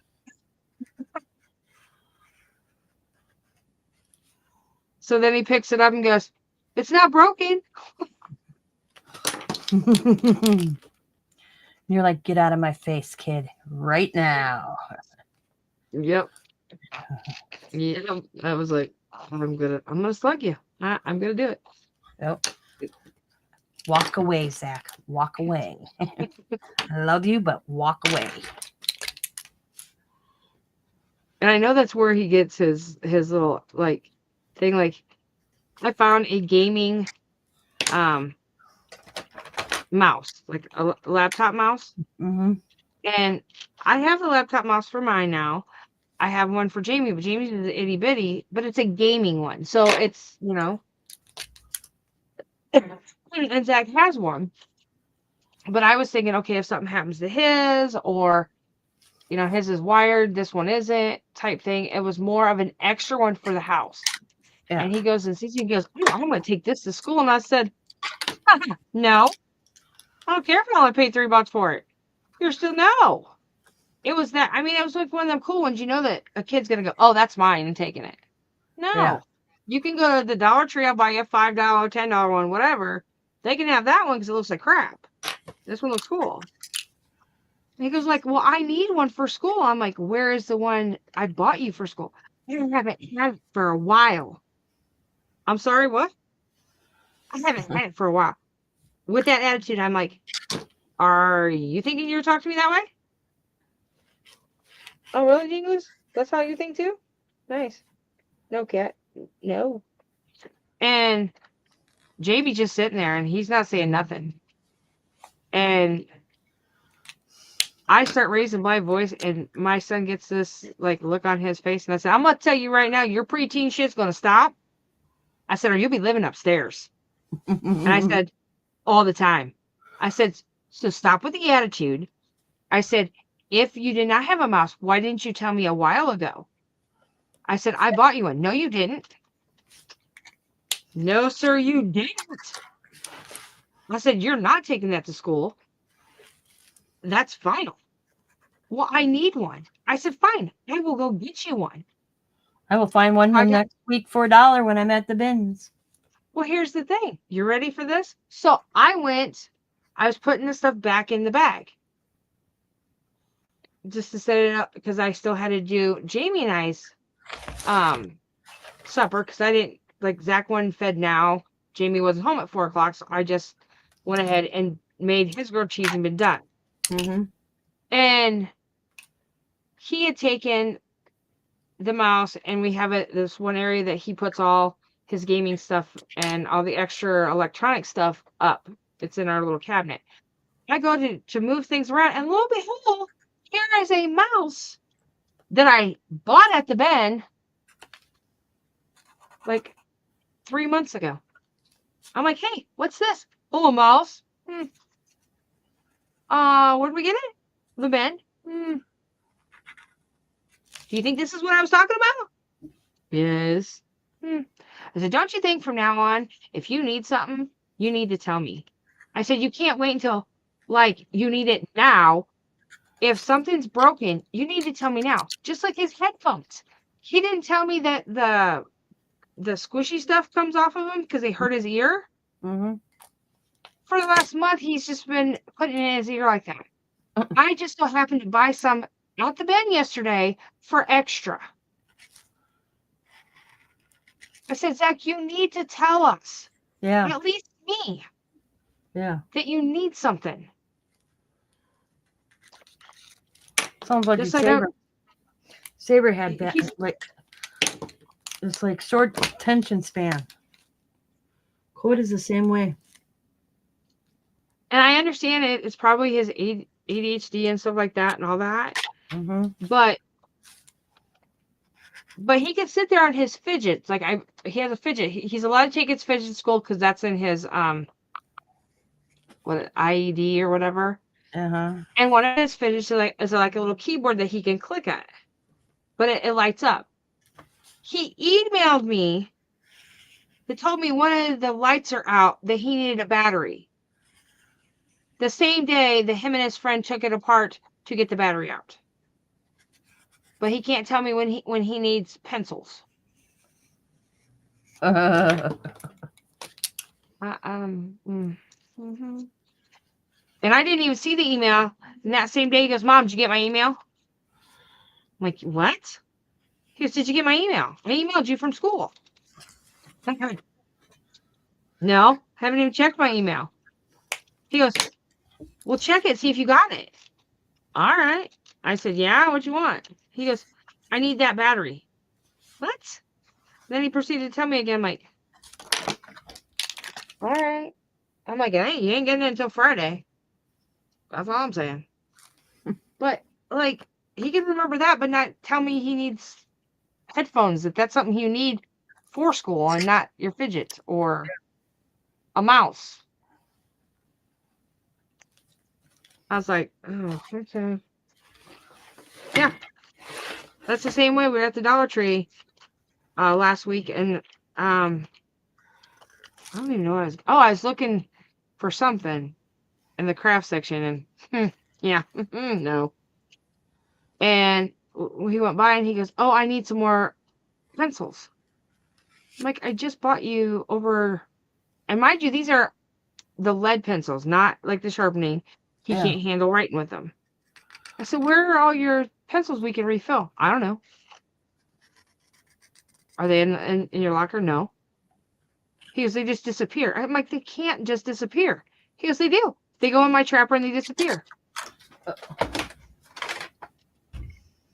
So then he picks it up and goes, "It's not broken." You're like, get out of my face, kid, right now. Yep. Yeah. I was like, I'm gonna slug you. I'm gonna do it. Yep. Walk away, Zach. Walk away. I love you, but walk away. And I know that's where he gets his little like thing. Like, I found a gaming mouse, like a laptop mouse. Mm-hmm. And I have the laptop mouse for mine now. I have one for Jamie, but Jamie's is itty bitty, but it's a gaming one. So it's, and Zach has one. But I was thinking, okay, if something happens to his, or, his is wired, this one isn't, type thing. It was more of an extra one for the house. Yeah. And he goes and sees, he goes, "Oh, I'm going to take this to school." And I said, "No, I don't care if I only paid $3 for it. You're still no." It was that. I mean, it was like one of them cool ones. You know that a kid's gonna go, "Oh, that's mine," and taking it. No, Yeah. You can go to the Dollar Tree. I'll buy you a $5, $10 one, whatever. They can have that one because it looks like crap. This one looks cool. And he goes like, "Well, I need one for school." I'm like, "Where is the one I bought you for school?" "I haven't had it for a while." "I'm sorry, what?" "I haven't had it for a while." With that attitude, I'm like, "Are you thinking you're talking to me that way?" "Oh, really, Jingles? That's how you think too? Nice." "No, cat. No." And JB just sitting there and he's not saying nothing. And I start raising my voice and my son gets this like look on his face. And I said, "I'm going to tell you right now, your preteen shit's going to stop." I said, "Or you'll be living upstairs." And I said, "All the time." I said, "So stop with the attitude." I said, "If you did not have a mouse, why didn't you tell me a while ago?" I said, "I bought you one." "No, you didn't." "No, sir, you didn't." I said, "You're not taking that to school. That's final." "Well, I need one." I said, "Fine, I will go get you one." I will find one next week for $1 when I'm at the bins. Well, here's the thing. You ready for this? So I was putting the stuff back in the bag just to set it up because I still had to do Jamie and I's supper because I didn't, like, Zach wasn't fed now. Jamie wasn't home at 4 o'clock, so I just went ahead and made his grilled cheese and been done. Mm-hmm. And he had taken the mouse, and we have this one area that he puts all his gaming stuff and all the extra electronic stuff up. It's in our little cabinet. I go to move things around, and lo and behold, here is a mouse that I bought at the bin like 3 months ago. I'm like, "Hey, what's this?" "Oh, a mouse." Where'd we get it?" "The bin." "Do you think this is what I was talking about?" "Yes." I said, "Don't you think from now on, if you need something, you need to tell me?" I said, "You can't wait until, like, you need it now. If something's broken, you need to tell me now." Just like his headphones. He didn't tell me that the squishy stuff comes off of him because they hurt his ear. Mm-hmm. For the last month, he's just been putting it in his ear like that. I just so happened to buy some at the bin yesterday for extra. I said, "Zach, you need to tell us." Yeah. At least me. Yeah. That you need something. Sounds like Just your like Saber. Saber had that. he's- It's like short attention span. Code is the same way. And I understand it. It's probably his ADHD and stuff like that and all that. Mm-hmm. But But he can sit there on his fidgets. Like he has a fidget. He's allowed to take his fidget to school because that's in his what IED or whatever. Uh-huh. And one of his fidgets is like a little keyboard that he can click at, but it lights up. He emailed me that told me one of the lights are out, that he needed a battery. The same day that him and his friend took it apart to get the battery out. But he can't tell me when he needs pencils. Mm-hmm. And I didn't even see the email. And that same day he goes, Mom, did you get my email? I'm like, what? He goes, did you get my email? I emailed you from school. No, haven't even checked my email. He goes, well, check it, see if you got it. All right. I said, yeah, what you want? He goes, I need that battery. What? Then he proceeded to tell me again, like, all right. I'm like, hey, you ain't getting it until Friday. That's all I'm saying. But, like, he can remember that, but not tell me he needs headphones, if that's something you need for school and not your fidget or a mouse. I was like, oh, okay. Yeah. That's the same way. We were at the Dollar Tree last week, and I don't even know what I was looking for something in the craft section, and yeah, no. And he went by and he goes, oh, I need some more pencils. I'm like, I just bought you over, and mind you, these are the lead pencils, not like the sharpening. He can't handle writing with them. I said, where are all your pencils we can refill? I don't know. Are they in your locker? No. He goes, they just disappear. I'm like, they can't just disappear. He goes, they do. They go in my trapper and they disappear.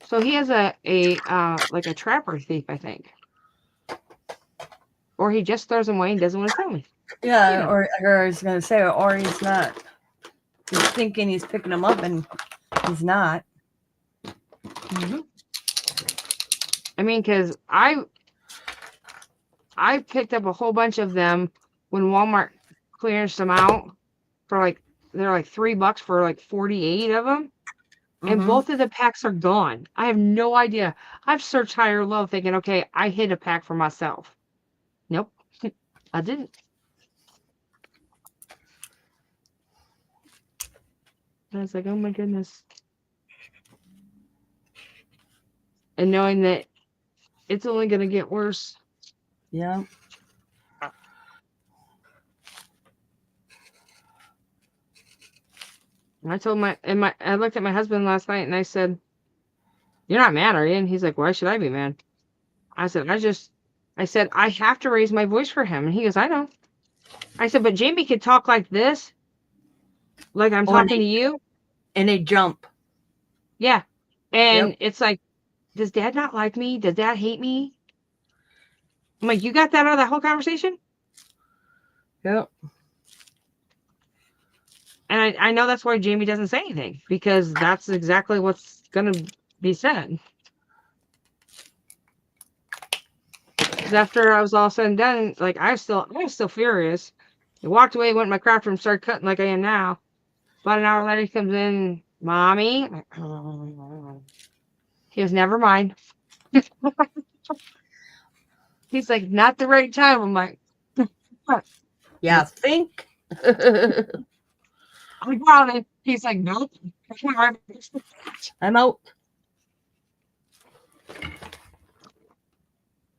So he has like a trapper thief, I think. Or he just throws them away and doesn't want to tell me. Yeah, you know. or I was going to say, or he's not. He's thinking he's picking them up and he's not. Mm-hmm. I mean, because I picked up a whole bunch of them when Walmart clears them out for they're like $3 for like 48 of them. And both of the packs are gone. I have no idea. I've searched high or low thinking, okay, I hid a pack for myself. Nope, I didn't. I was like, oh my goodness. And knowing that it's only going to get worse. Yeah. I told I looked at my husband last night and I said, you're not mad, are you? And he's like, why should I be mad? I said, I have to raise my voice for him. And he goes, I know. I said, but Jamie could talk like this, like I'm talking to you. And they jump. Yeah. And it's like, does Dad not like me? Does Dad hate me? I'm like, you got that out of that whole conversation? Yep. And I know that's why Jamie doesn't say anything, because that's exactly what's going to be said. Because after I was all said and done, like, I was still furious. I walked away, went in my craft room, started cutting like I am now. About an hour later, he comes in, Mommy. He goes, never mind. He's like, not the right time. I'm like, yeah, think. I got it. He's like, nope. I'm out.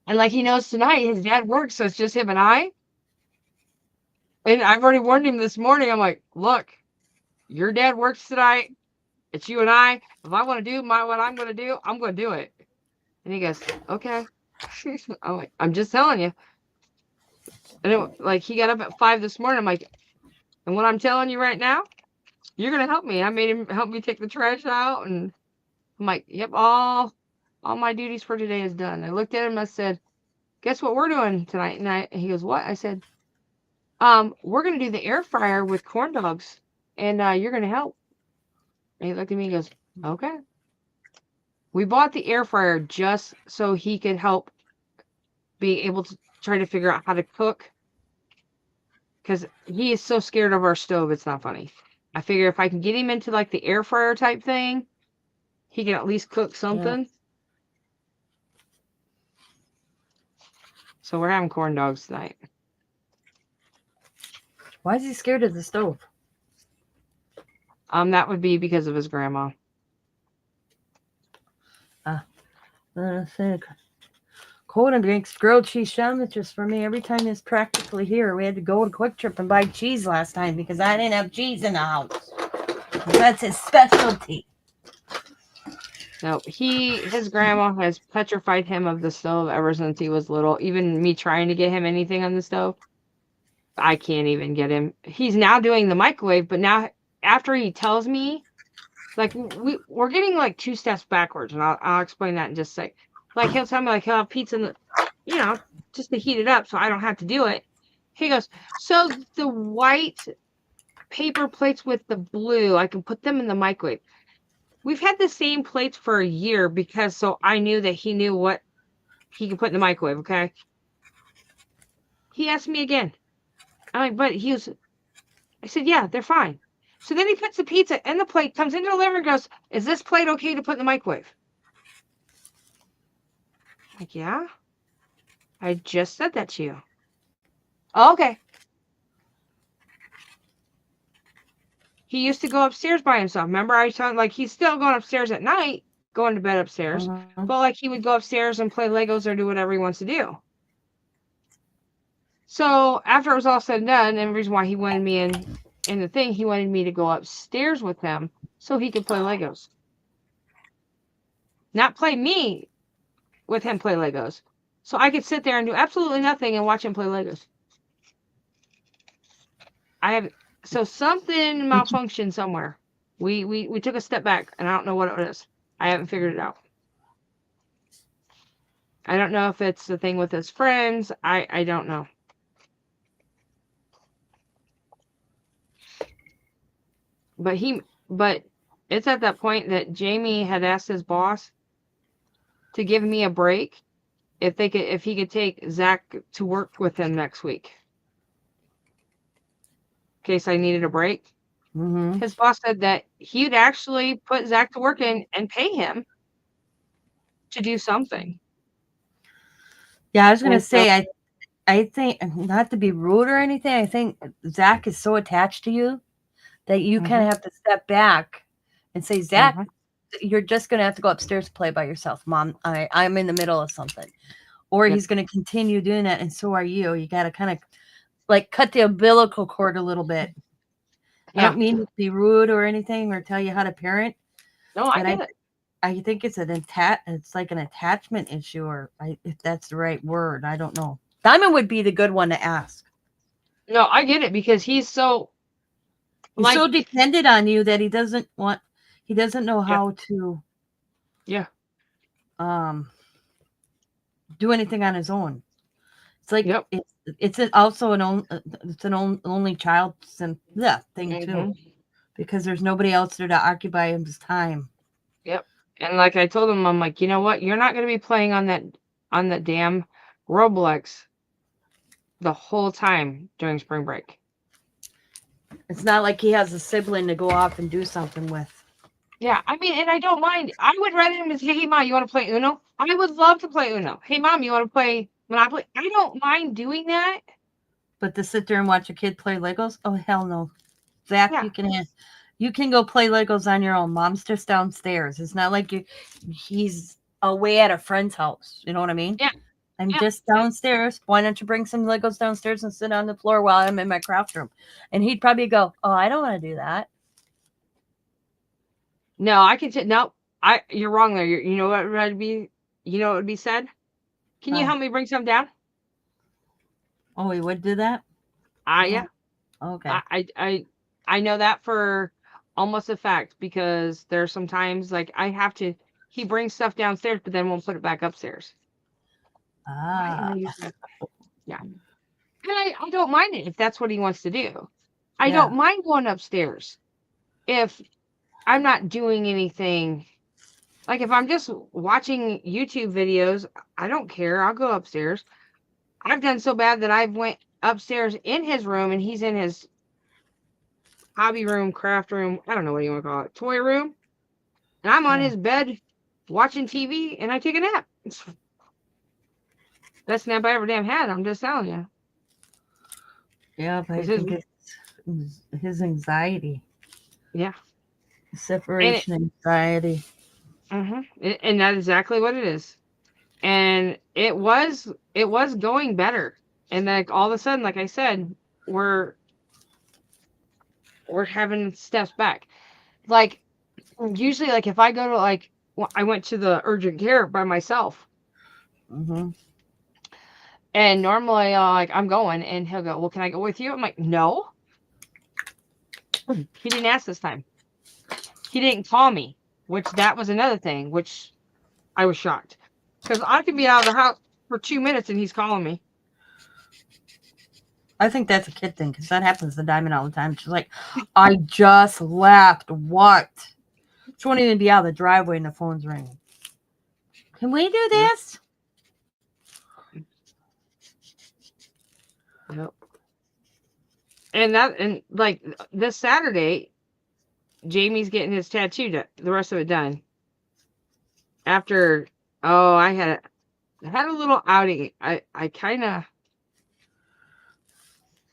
And like he knows tonight, his dad works, so it's just him and I. And I've already warned him this morning. I'm like, look, your dad works tonight. It's you and I. If I want to do what I'm going to do, I'm going to do it. And he goes, okay. I'm like, I'm just telling you. And he got up at 5 this morning. I'm like, and what I'm telling you right now, you're going to help me. I made him help me take the trash out. And I'm like, yep, all my duties for today is done. I looked at him and I said, guess what we're doing tonight? And he goes, what? I said, we're going to do the air fryer with corn dogs. And you're going to help. And he looked at me and goes, okay. We bought the air fryer just so he could help be able to try to figure out how to cook. Because he is so scared of our stove, it's not funny. I figure if I can get him into like the air fryer type thing, he can at least cook something. Yeah. So we're having corn dogs tonight. Why is he scared of the stove? That would be because of his grandma. I think Coda makes grilled cheese sandwiches for me every time he's practically here. We had to go to Quick Trip and buy cheese last time because I didn't have cheese in the house. That's his specialty. No, his grandma has petrified him of the stove ever since he was little. Even me trying to get him anything on the stove, I can't even get him. He's now doing the microwave, but now after he tells me, like we're getting like 2 steps backwards, and I'll explain that in just a sec. Like he'll tell me like he'll have pizza in the, just to heat it up so I don't have to do it. He goes, so the white paper plates with the blue, I can put them in the microwave. We've had the same plates for a year because so I knew that he knew what he could put in the microwave, okay? He asked me again. I'm like, I said, yeah, they're fine. So then he puts the pizza in the plate, comes into the living room and goes, is this plate okay to put in the microwave? I'm like, yeah. I just said that to you. Oh, okay. He used to go upstairs by himself. Remember I was talking, like, he's still going upstairs at night, going to bed upstairs. But, like, he would go upstairs and play Legos or do whatever he wants to do. So, after it was all said and done, and the reason why he wanted me in the thing, he wanted me to go upstairs with him so he could play Legos. Not play me with him play Legos. So I could sit there and do absolutely nothing and watch him play Legos. So something malfunctioned somewhere. We took a step back, and I don't know what it is. I haven't figured it out. I don't know if it's the thing with his friends. I don't know. But it's at that point that Jamie had asked his boss to give me a break if he could take Zach to work with him next week. In case I needed a break. Mm-hmm. His boss said that he'd actually put Zach to work and pay him to do something. Yeah, I was going to say, I think, not to be rude or anything, I think Zach is so attached to you that you kind of have to step back and say, Zach, you're just going to have to go upstairs and play by yourself. Mom, I'm in the middle of something. Or he's going to continue doing that, and so are you. You got to kind of like cut the umbilical cord a little bit. I don't mean to be rude or anything or tell you how to parent. No, I get it. I think it's it's like an attachment issue, or if that's the right word. I don't know. Diamond would be the good one to ask. No, I get it because he's so dependent on you that he doesn't know how to do anything on his own. It's like it's also an only child thing too, because there's nobody else there to occupy his time. Yep. And like I told him, I'm like, you know what? You're not going to be playing on that damn Roblox the whole time during spring break. It's not like he has a sibling to go off and do something with. Yeah, I mean, and I don't mind. I would rather him say, hey, Mom, you want to play Uno? I would love to play Uno. Hey, Mom, you want to play Monopoly? I don't mind doing that. But to sit there and watch a kid play Legos? Oh, hell no. Zach, you can go play Legos on your own. Mom's just downstairs. It's not like he's away at a friend's house. You know what I mean? Yeah. I'm just downstairs. Why don't you bring some Legos downstairs and sit on the floor while I'm in my craft room? And he'd probably go, oh, I don't want to do that. No, I can say no. You're wrong there. You know what would be? You know what would be said? Can you help me bring some down? Oh, he would do that? Yeah. Okay. I know that for almost a fact because there's sometimes like he brings stuff downstairs, but then won't put it back upstairs. Yeah. And I don't mind it if that's what he wants to do. I don't mind going upstairs if I'm not doing anything Like if I'm just watching YouTube videos, I don't care. I'll go upstairs. I've done so bad that I went upstairs in his room and he's in his hobby room, craft room. I don't know what you want to call it, toy room. And I'm on Yeah. his bed watching TV and I take a nap. It's best nap I ever damn had. I'm just telling you. Yeah, but I 'Cause his, think it's his anxiety, yeah. separation anxiety. And that's exactly what it is. And it was going better. And like all of a sudden, like I said, we're having steps back. Like usually, like if I go to I went to the urgent care by myself, Mm-hmm. and normally like I'm going, and he'll go, "Well, can I go with you?" I'm like, "No." He didn't ask this time. He didn't call me, which that was another thing, which I was shocked because I could be out of the house for 2 minutes and he's calling me. I think that's a kid thing because that happens to Diamond all the time. She's like, I just left. What? She won't even be out of the driveway and the phone's ringing. Can we do this? Yep. And like this Saturday, Jamie's getting his tattoo, the rest of it done. After, oh, I had a little outing. I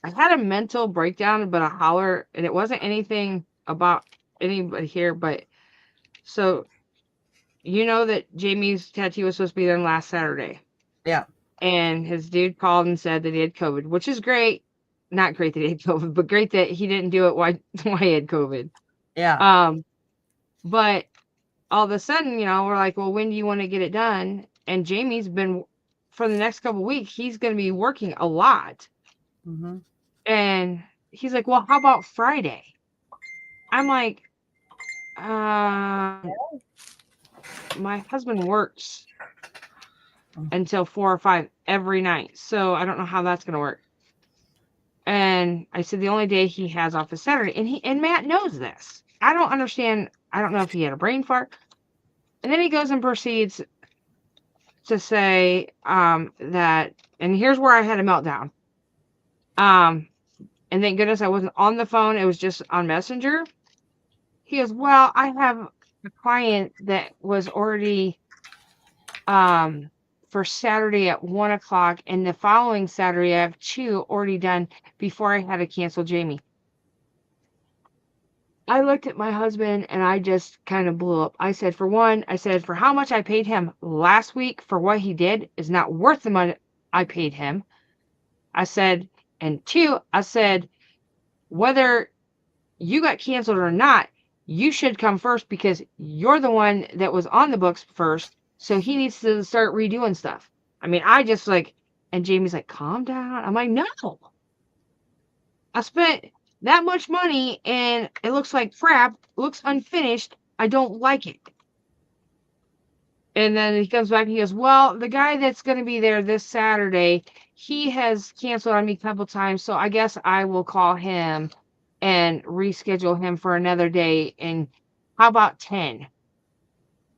had a mental breakdown about a holler, and it wasn't anything about anybody here, but so you know that Jamie's tattoo was supposed to be done last Saturday. Yeah. And his dude called and said that he had COVID, which is great. Not great that he had COVID, but great that he didn't do it why he had COVID. Yeah. But all of a sudden, we're like, well, when do you want to get it done? And Jamie's been, for the next couple of weeks, he's going to be working a lot. Mm-hmm. And he's like, well, how about Friday? I'm like, my husband works until 4 or 5 every night. So I don't know how that's going to work. And I said, the only day he has off is Saturday. And Matt knows this. I don't understand. I don't know if he had a brain fart. And then he goes and proceeds to say that, and here's where I had a meltdown. And thank goodness I wasn't on the phone. It was just on Messenger. He goes, well, I have a client that was already for Saturday at 1 o'clock, and the following Saturday I have 2 already done before I had to cancel Jamie. I looked at my husband and I just kind of blew up. I said, for one, for how much I paid him last week for what he did is not worth the money I paid him. I said, and 2, I said, whether you got canceled or not, you should come first because you're the one that was on the books first. So he needs to start redoing stuff. I mean, I just and Jamie's like, calm down. I'm like, no. I spent that much money and it looks like crap, looks unfinished. I don't like it. And then he comes back and he goes, well, the guy that's going to be there this Saturday, he has canceled on me a couple times. So I guess I will call him and reschedule him for another day. And how about 10?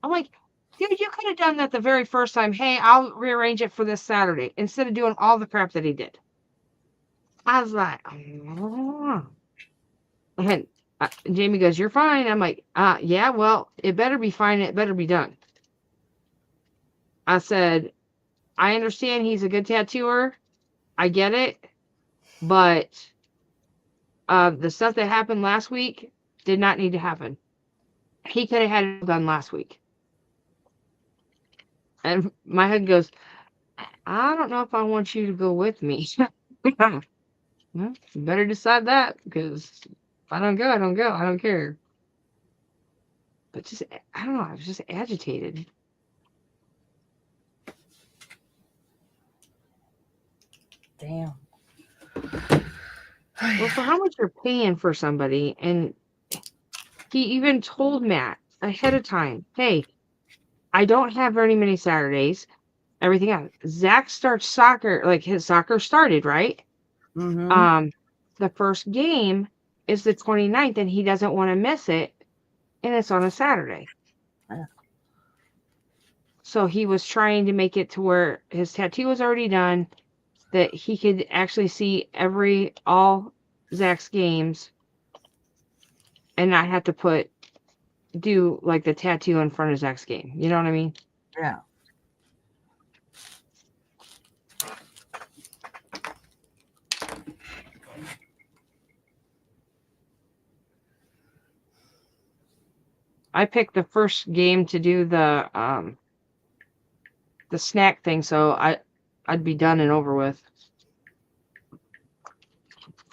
I'm like, dude, you could have done that the very first time. Hey, I'll rearrange it for this Saturday instead of doing all the crap that he did. I was like, oh. And Jamie goes, you're fine. I'm like, yeah, well, it better be fine. It better be done. I said, I understand he's a good tattooer. I get it. But the stuff that happened last week did not need to happen. He could have had it done last week. And my husband goes, I don't know if I want you to go with me. Well, you better decide that because if I don't go, I don't go. I don't care. But just, I don't know. I was just agitated. Damn. Well, for how much you're paying for somebody, and he even told Matt ahead of time, hey, I don't have very many Saturdays. Everything else. Zach starts soccer, like his soccer started, right? Mm-hmm. The first game is the 29th, and he doesn't want to miss it, and it's on a Saturday. Yeah. So he was trying to make it to where his tattoo was already done, that he could actually see all Zach's games and not have to do like the tattoo in front of Zach's game. You know what I mean? Yeah. I picked the first game to do the snack thing, so I'd be done and over with.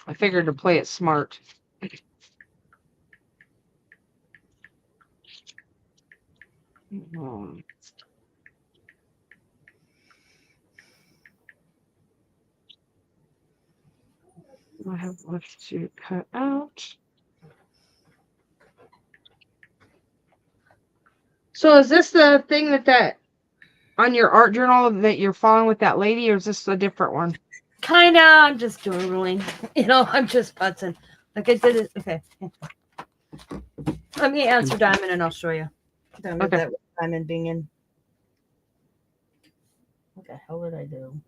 I figured to play it smart. I have left to cut out. So is this the thing that on your art journal that you're following with that lady, or is this a different one? Kinda. I'm just doodling. I'm just putzing. Like I did it. Okay. Let me answer Diamond and I'll show you. Diamond, that Diamond being in. What the hell did I do?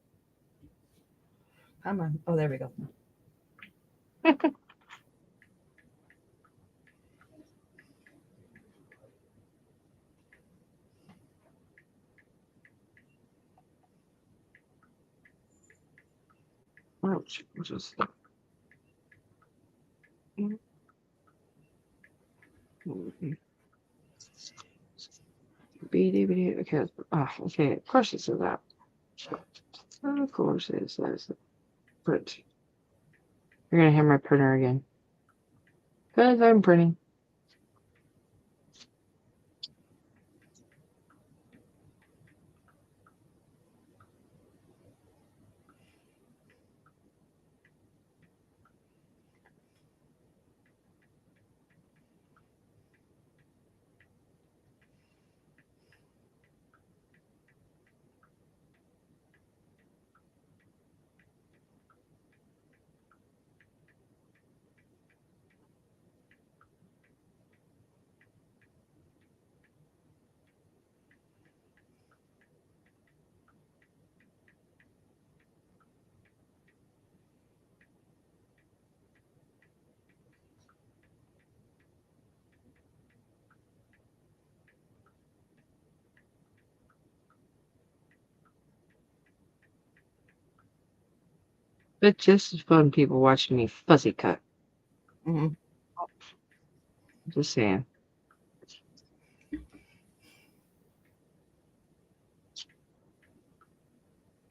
Come on. Oh, there we go. Ouch. Just... Okay. Oh, okay. Of course it says that. Of course it says print. You're gonna hear my printer again. Because I'm printing. It's just as fun people watching me fuzzy cut. Mm-hmm. Just saying.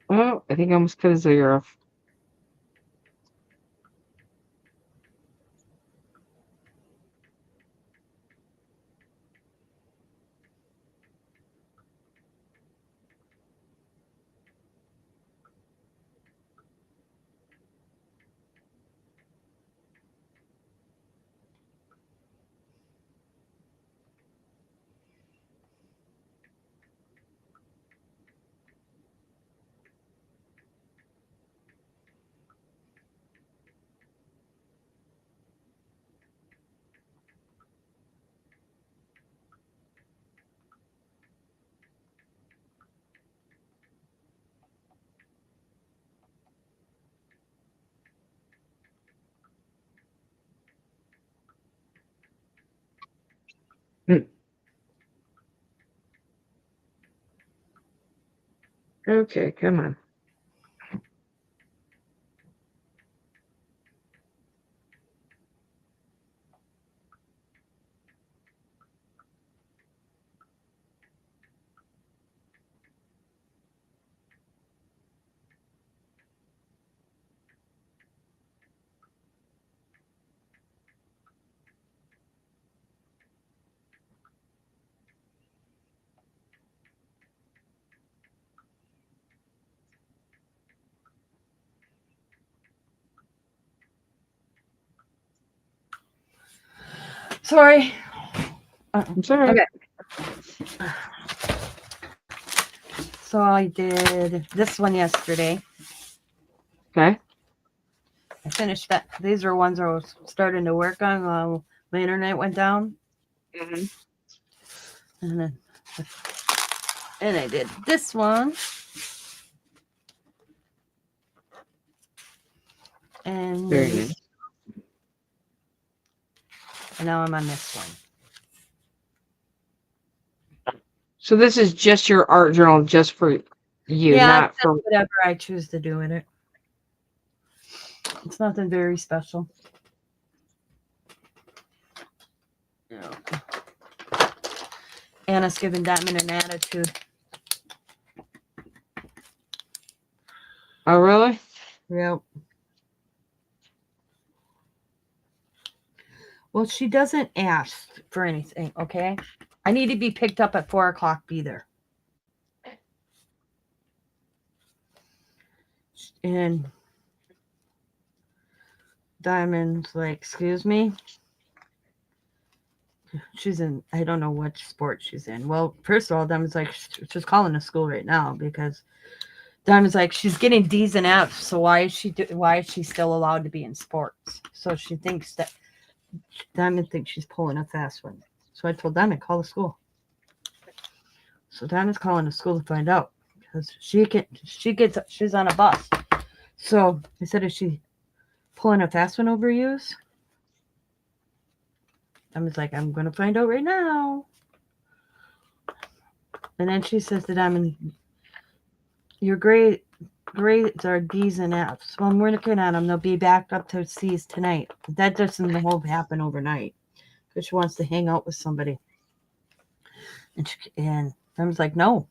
Oh, I think I almost cut his ear off. Okay, come on. Sorry. I'm sorry. Okay. So I did this one yesterday. Okay. I finished that. These are ones I was starting to work on while my internet went down. Mm-hmm. And then And I did this one. And Very nice. And now I'm on this one. So this is just your art journal, just for you, Yeah, not just for. whatever I choose to do in it. It's nothing very special. Yeah. Anna's giving Diamond an attitude. Oh, really? Yep. Well, she doesn't ask for anything, okay? I need to be picked up at 4 o'clock, be there. And Diamond's like, excuse me? She's in, I don't know what sport she's in. Well, first of all, Diamond's like, she's calling the school right now because Diamond's like, she's getting D's and F's, so why is she still allowed to be in sports? So she thinks that Diamond thinks she's pulling a fast one. So I told Diamond, call the school. So Diamond's calling the school to find out because she's on a bus. So I said, is she pulling a fast one over use? Diamond's like, I'm going to find out right now. And then she says to Diamond, your grades are D's and F's. Well, I'm working on them. They'll be back up to C's tonight. That doesn't happen overnight because she wants to hang out with somebody. And Diamond's like, no.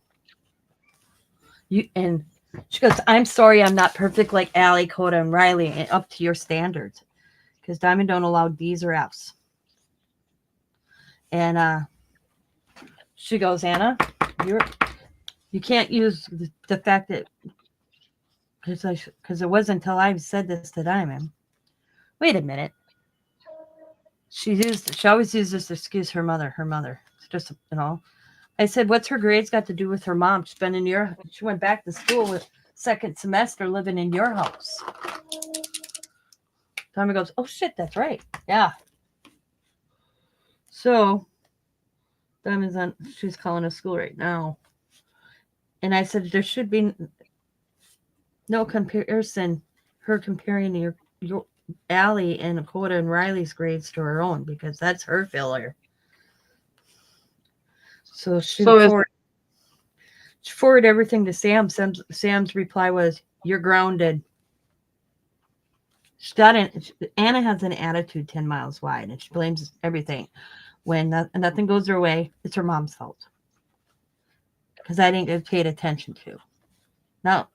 And she goes, I'm sorry, I'm not perfect like Allie, Coda, and Riley, and up to your standards. Because Diamond don't allow D's or F's. And she goes, Anna, you can't use the fact that because it wasn't until I said this to Diamond. Wait a minute. She always uses this to excuse her mother. It's just, I said, what's her grades got to do with her mom? She went back to school with second semester living in your house. Diamond goes, oh shit, that's right. Yeah. So Diamond's she's calling a school right now. And I said, there should be no comparison, her comparing your Allie and Dakota and Riley's grades to her own, because that's her failure. So she forwarded everything to Sam. Sam's reply was, you're grounded. Anna has an attitude 10 miles wide, and she blames everything. When nothing goes her way, it's her mom's fault. Because I didn't get paid attention to. No,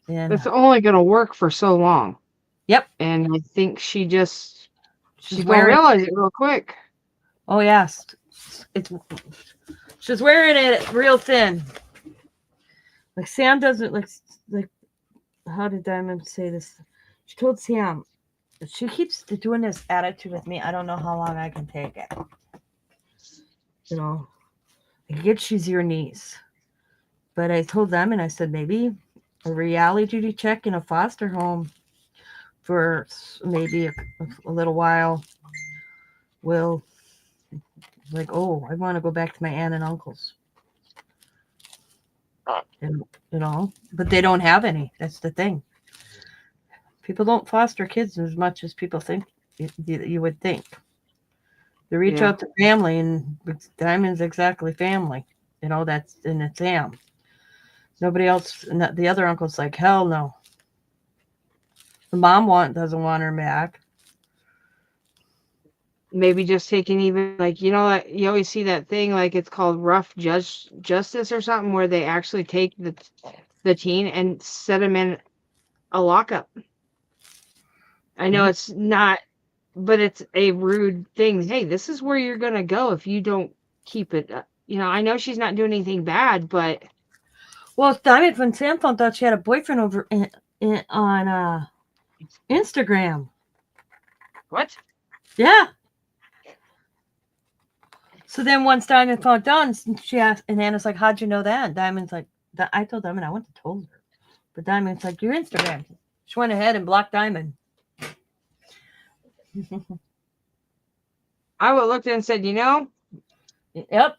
It's only going to work for so long. Yep. And I think she's going to wearing realize it real quick. Oh, yes. She's wearing it real thin. Like Sam doesn't like how did Diamond say this? She told Sam, she keeps doing this attitude with me. I don't know how long I can take it. I get she's your niece. But I told them, and I said, maybe a reality check in a foster home for maybe a little while will, like, oh, I want to go back to my aunt and uncles. And, but they don't have any. That's the thing. People don't foster kids as much as people think you would think. They reach out to family, and Diamond's exactly family. That's, and it's Sam. Nobody else, the other uncle's like, hell no. The mom doesn't want her back. Maybe just taking even, like, you always see that thing, like it's called rough justice or something, where they actually take the teen and set him in a lockup. I know it's not, but it's a rude thing. Hey, this is where you're going to go if you don't keep it. I know she's not doing anything bad, but. Well, Diamond, when Sam found out she had a boyfriend over on Instagram. What? Yeah. So then once Diamond found out, she asked, and Anna's like, how'd you know that? And Diamond's like, I told Diamond I went to told her. But Diamond's like, your Instagram. She went ahead and blocked Diamond. I would have looked and said, Yep.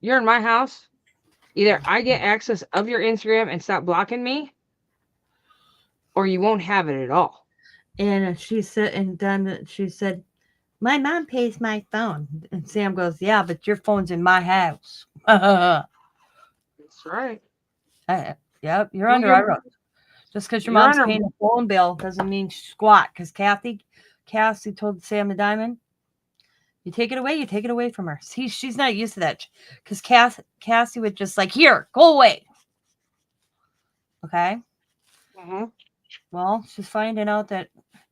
You're in my house. Either I get access of your Instagram and stop blocking me, or you won't have it at all. And she said, and then she said, my mom pays my phone. And Sam goes, yeah, but your phone's in my house. That's right. Yep, you're Well, under our. Just because your you're mom's under. paying a phone bill doesn't mean squat. Because Cassie told Sam the Diamond, you take it away, you take it away from her. See, she's not used to that. Because Cassie would just like, here, go away. Okay. Mhm. Well, she's finding out that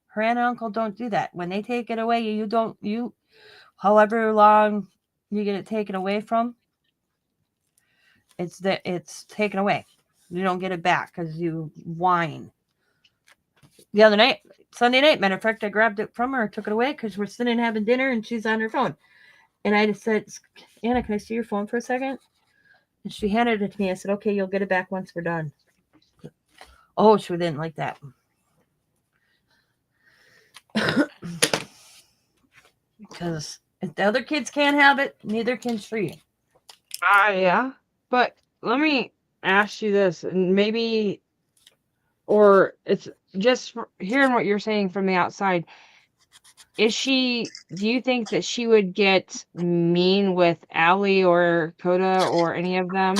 her aunt and uncle don't do that. When they take it away, however long you get it taken away from, it's taken away. You don't get it back because you whine. The other night, Sunday night, matter of fact, I grabbed it from her, took it away because we're sitting having dinner and she's on her phone. And I just said, Anna, can I see your phone for a second? And she handed it to me. I said, okay, you'll get it back once we're done. Oh, she didn't like that. Because if the other kids can't have it, neither can she. Yeah. But let me ask you this, and maybe, or it's just hearing what you're saying from the outside. Do you think that she would get mean with Allie or Coda or any of them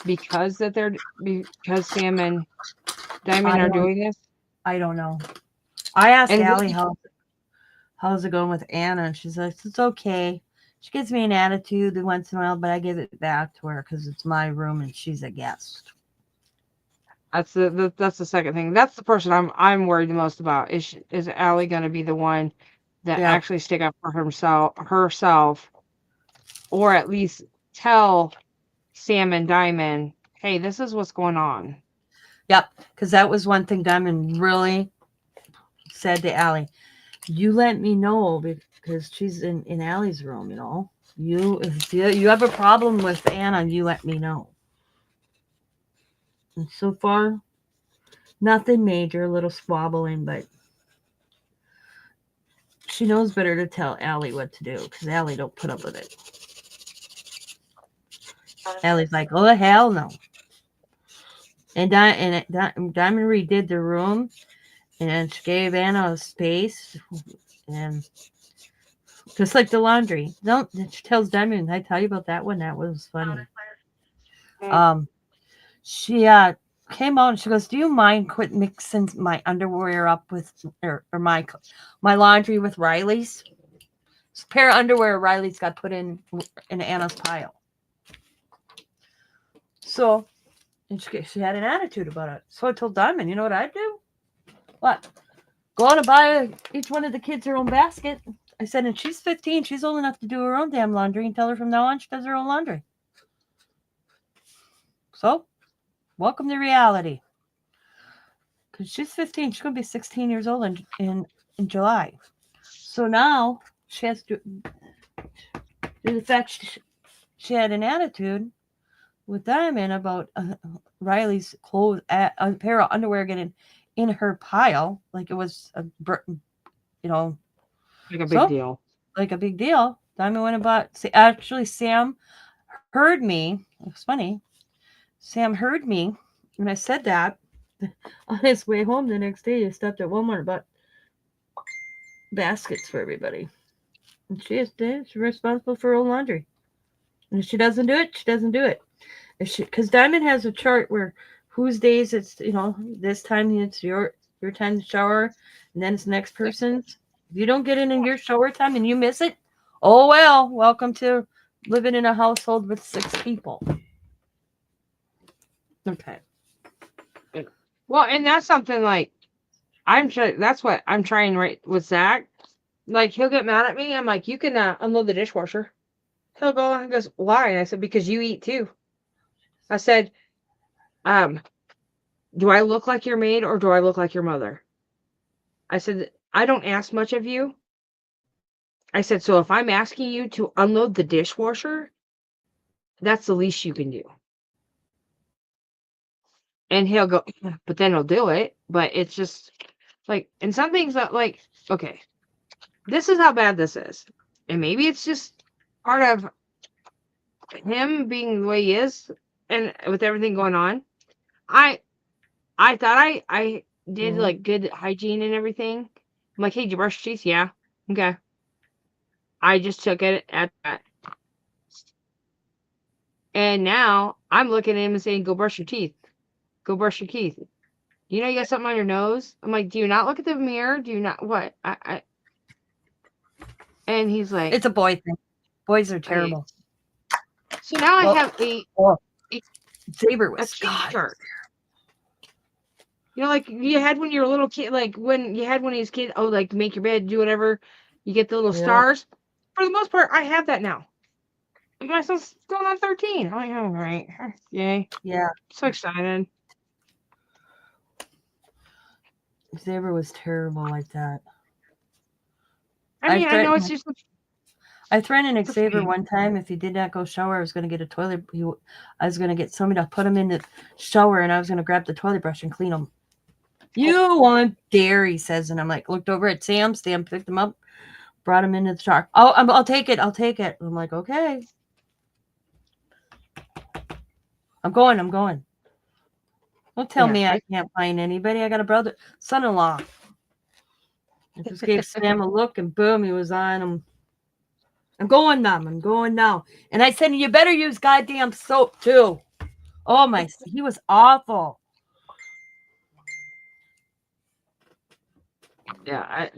because because Sam and Diamond are doing this? I don't know. I asked And Allie how's it going with Anna, and she's like, it's okay. She gives me an attitude once in a while, but I give it back to her because it's my room and she's a guest. that's the second thing. That's the person I'm worried the most about. Is Allie going to be the one that actually stick up for herself, or at least tell Sam and Diamond, hey, this is what's going on. Yep, because that was one thing Diamond really said to Allie. You let me know because she's in Allie's room, you know. If you have a problem with Anna, you let me know. And so far, nothing major, a little squabbling, but she knows better to tell Allie what to do because Allie don't put up with it. Allie's like, oh, hell no. And Diamond redid the room, and she gave Anna a space, and just like the laundry. Don't she tells Diamond, I tell you about that one? That was funny. She came out and she goes, do you mind quit mixing my underwear up with or my laundry with Riley's? It's a pair of underwear Riley's got put in Anna's pile. So, and she had an attitude about it. So I told Diamond, you know what I'd do? What? Go on and buy each one of the kids their own basket. I said, and she's 15. She's old enough to do her own damn laundry, and tell her from now on she does her own laundry. So, welcome to reality. Because she's 15. She's going to be 16 years old in July. So now she has to, due to the fact she had an attitude with Diamond about Riley's clothes, a pair of underwear getting in her pile, like it was like a big deal. Like a big deal. Diamond went and bought. Actually, Sam heard me. It's funny. Sam heard me when I said that. On his way home the next day, he stopped at Walmart and bought baskets for everybody. And she's responsible for her own laundry. And if she doesn't do it, she doesn't do it. Because Diamond has a chart where whose days it's this time it's your time to shower, and then it's the next person's. If you don't get in your shower time and you miss it, oh well, welcome to living in a household with 6 people. Okay. Well, and that's something like that's what I'm trying right with Zach. Like he'll get mad at me. I'm like, you can unload the dishwasher. He'll go and goes, why? And I said, because you eat too. I said, do I look like your maid or do I look like your mother? I said, I don't ask much of you. I said, so if I'm asking you to unload the dishwasher, that's the least you can do. And he'll go, but then he'll do it. But it's just like, and some things that like, okay, this is how bad this is. And maybe it's just part of him being the way he is, and with everything going on, I thought I did Mhm. like good hygiene and everything. I'm like, hey, did you brush your teeth? Yeah. Okay. I just took it at that. And now I'm looking at him and saying, go brush your teeth. Go brush your teeth. You know you got something on your nose? I'm like, do you not look at the mirror? Do you not what? And he's like, It's a boy thing. Boys are okay. terrible. So now I Well, have a oh, a, Saber a was cheat God. chart. You know, like you had when you were a little kid, like when you had when he was a kid, oh, like make your bed, do whatever. You get the little Yeah. stars. For the most part, I have that now. My son's going on 13. I'm like, all right. Yay. Yeah. So excited. Saber was terrible like that. I mean, I know it's just I threatened a Xavier phase. one time if he did not go shower, I was going to get a toilet. I was going to get somebody to put him in the shower, and I was going to grab the toilet brush and clean him. You won't dare, he says, and I'm like, looked over at Sam. Sam picked him up, brought him into the shower. Oh, I'll take it. I'll take it. I'm like, okay. I'm going. Don't tell me I can't find anybody. I got a brother, son-in-law. I just gave Sam a look, and boom, he was on him. I'm going now. And I said, you better use goddamn soap too. Oh my, he was awful. Yeah,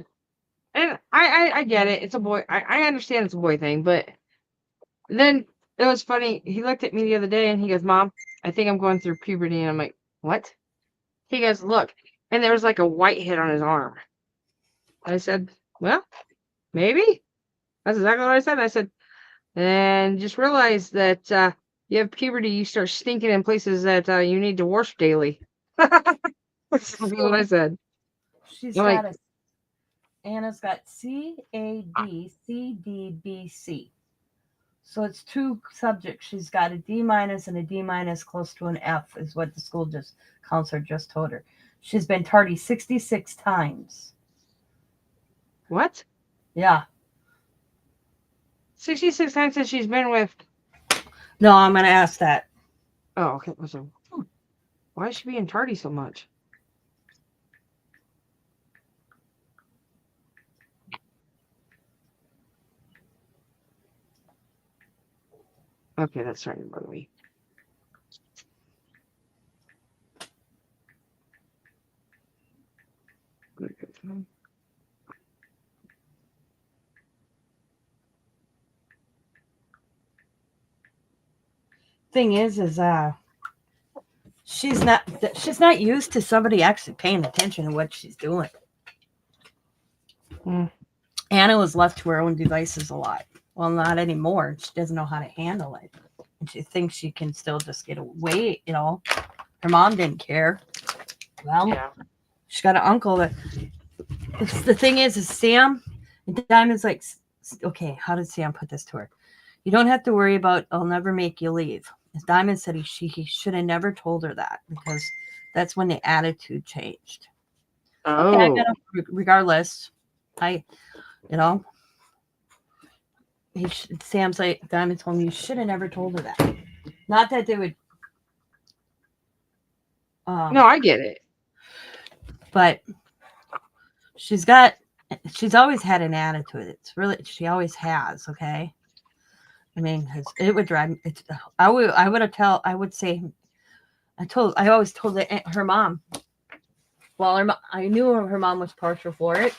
I get it. It's a boy. I understand it's a boy thing, but then it was funny. He looked at me the other day and he goes, "Mom, I think I'm going through puberty." And I'm like, "What?" He goes, "Look," and there was like a white hit on his arm. I said, "Well, maybe." That's exactly what I said. I said, and just realize that you have puberty. You start stinking in places that you need to wash daily. That's what I said. She's I'm like, got Anna's got CAD, CDBC. So it's 2 subjects. She's got a D minus and a D minus close to an F is what the school counselor just told her. She's been tardy 66 times. what? Yeah. 66 times since she's been with. No, I'm going to ask that. Oh, okay. So, why is she being tardy so much? Okay, that's starting to bug me. Thing is she's not used to somebody actually paying attention to what she's doing. Anna was left to her own devices a lot. Well, not anymore. She doesn't know how to handle it. And she thinks she can still just get away, Her mom didn't care. Well, Yeah. she got an uncle that. The thing is Sam, and Diamond's like, okay, how did Sam put this to her? You don't have to worry about, I'll never make you leave. As Diamond said, he should have never told her that because that's when the attitude changed. Oh. Okay, I got regardless. Sam's like, Diamond told me you should have never told her that. Not that they would. No, I get it. But she's always had an attitude. She always has. Okay. I mean, it would drive me. I always told her mom. Well, I knew her mom was partial for it.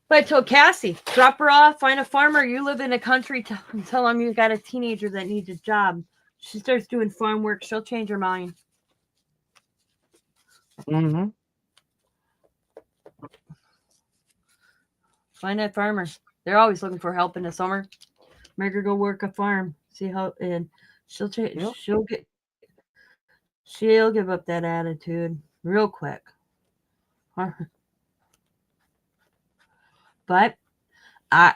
But I told Cassie, drop her off, find a farmer. You live in a country, tell them you got a teenager that needs a job. She starts doing farm work. She'll change her mind. Mm-hmm. Find that farmer. They're always looking for help in the summer. Make her go work a farm. See how, and she'll change. Yep. She'll give up that attitude real quick. But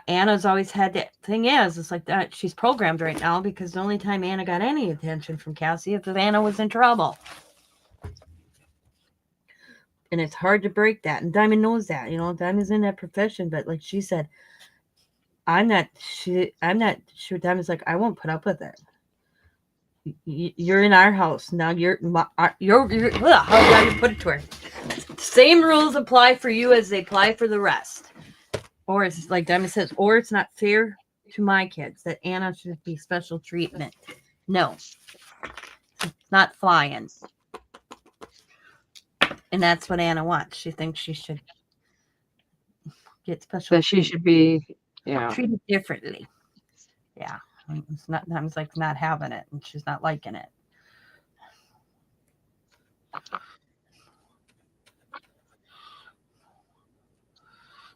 Anna's always had that. Thing is, it's like that. She's programmed right now because the only time Anna got any attention from Cassie is if Anna was in trouble. And it's hard to break that. And Diamond knows that. Diamond's in that profession. But like she said, I'm not sure. Diamond's like, I won't put up with it. You're in our house now. You're how do you put it to her? Same rules apply for you as they apply for the rest. Or it's like Diamond says, or it's not fair to my kids that Anna should be special treatment. No, it's not flying. And that's what Anna wants. She thinks she should get special That she should be, yeah. treated differently. Yeah. It's not Diamond's like not having it and she's not liking it.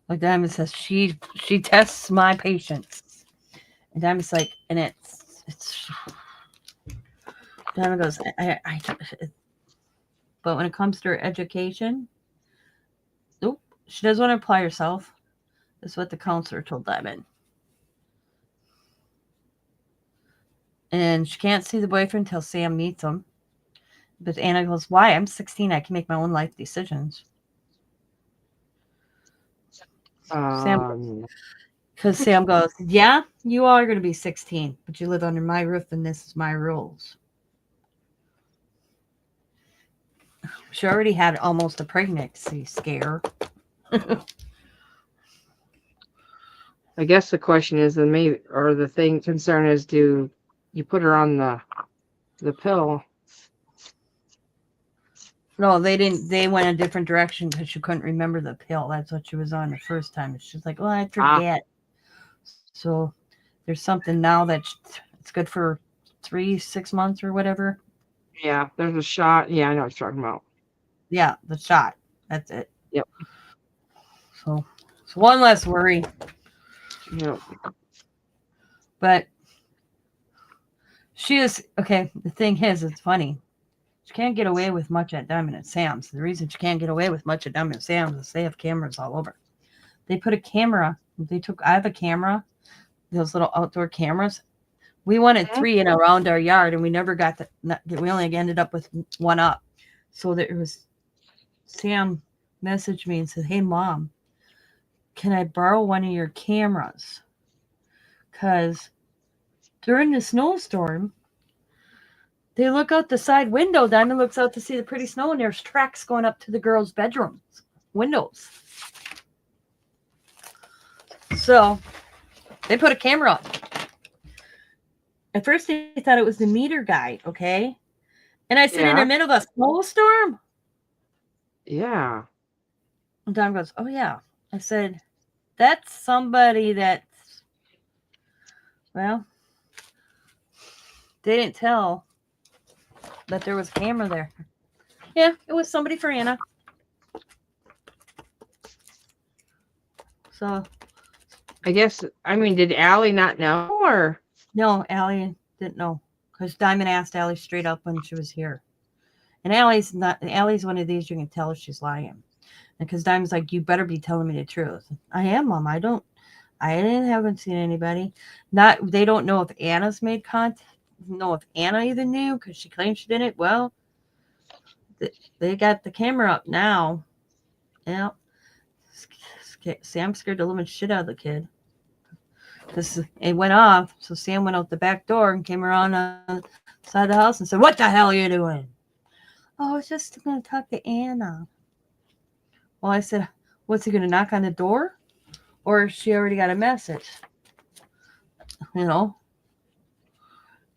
Like Diamond says, she tests my patience. And Diamond's like, and it's Diamond goes, but when it comes to her education, nope, she doesn't want to apply herself. That's what the counselor told Diamond. And she can't see the boyfriend until Sam meets him. But Anna goes, why? I'm 16. I can make my own life decisions. Sam, because Sam goes, yeah, you are going to be 16, but you live under my roof and this is my rules. She already had almost a pregnancy scare. I guess the question is, and maybe, or the concern is, do you put her on the pill? No, they didn't. They went a different direction because she couldn't remember the pill. That's what she was on the first time. She's like, well, I forget. So there's something now that it's good for 3-6 months or whatever. Yeah, there's a shot. Yeah, I know what you're talking about. Yeah, the shot. That's it. Yep. So one less worry. Yep. But she is, okay, the thing is, it's funny. She can't get away with much at Diamond and Sam's. The reason she can't get away with much at Diamond and Sam's is they have cameras all over. They put a camera. I have a camera, those little outdoor cameras. We wanted 3 in around our yard, and we never got we only ended up with 1 up. So there was, Sam messaged me and said, hey, Mom, can I borrow one of your cameras? Because during the snowstorm, they look out the side window. Diamond looks out to see the pretty snow, and there's tracks going up to the girls' bedrooms windows. So they put a camera up. At first, they thought it was the meter guy, okay? And I said, in the middle of a snowstorm? Yeah. And Diamond goes, oh, yeah. I said, that's somebody that's, well, they didn't tell that there was a camera there. Yeah, it was somebody for Anna. So I guess, I mean, did Allie not know, or? No, Allie didn't know. Because Diamond asked Allie straight up when she was here. And Allie's one of these you can tell she's lying. Because Diamond's like, you better be telling me the truth. I am, Mom. haven't seen anybody. They don't know if Anna's made contact. Know if Anna even knew because she claims she didn't. Well, they got the camera up now. Yeah. Sam scared the living shit out of the kid. Because it went off. So Sam went out the back door and came around the side of the house and said, what the hell are you doing? Oh, I was just going to talk to Anna. Well, I said, what's he going to knock on the door? Or she already got a message? You know?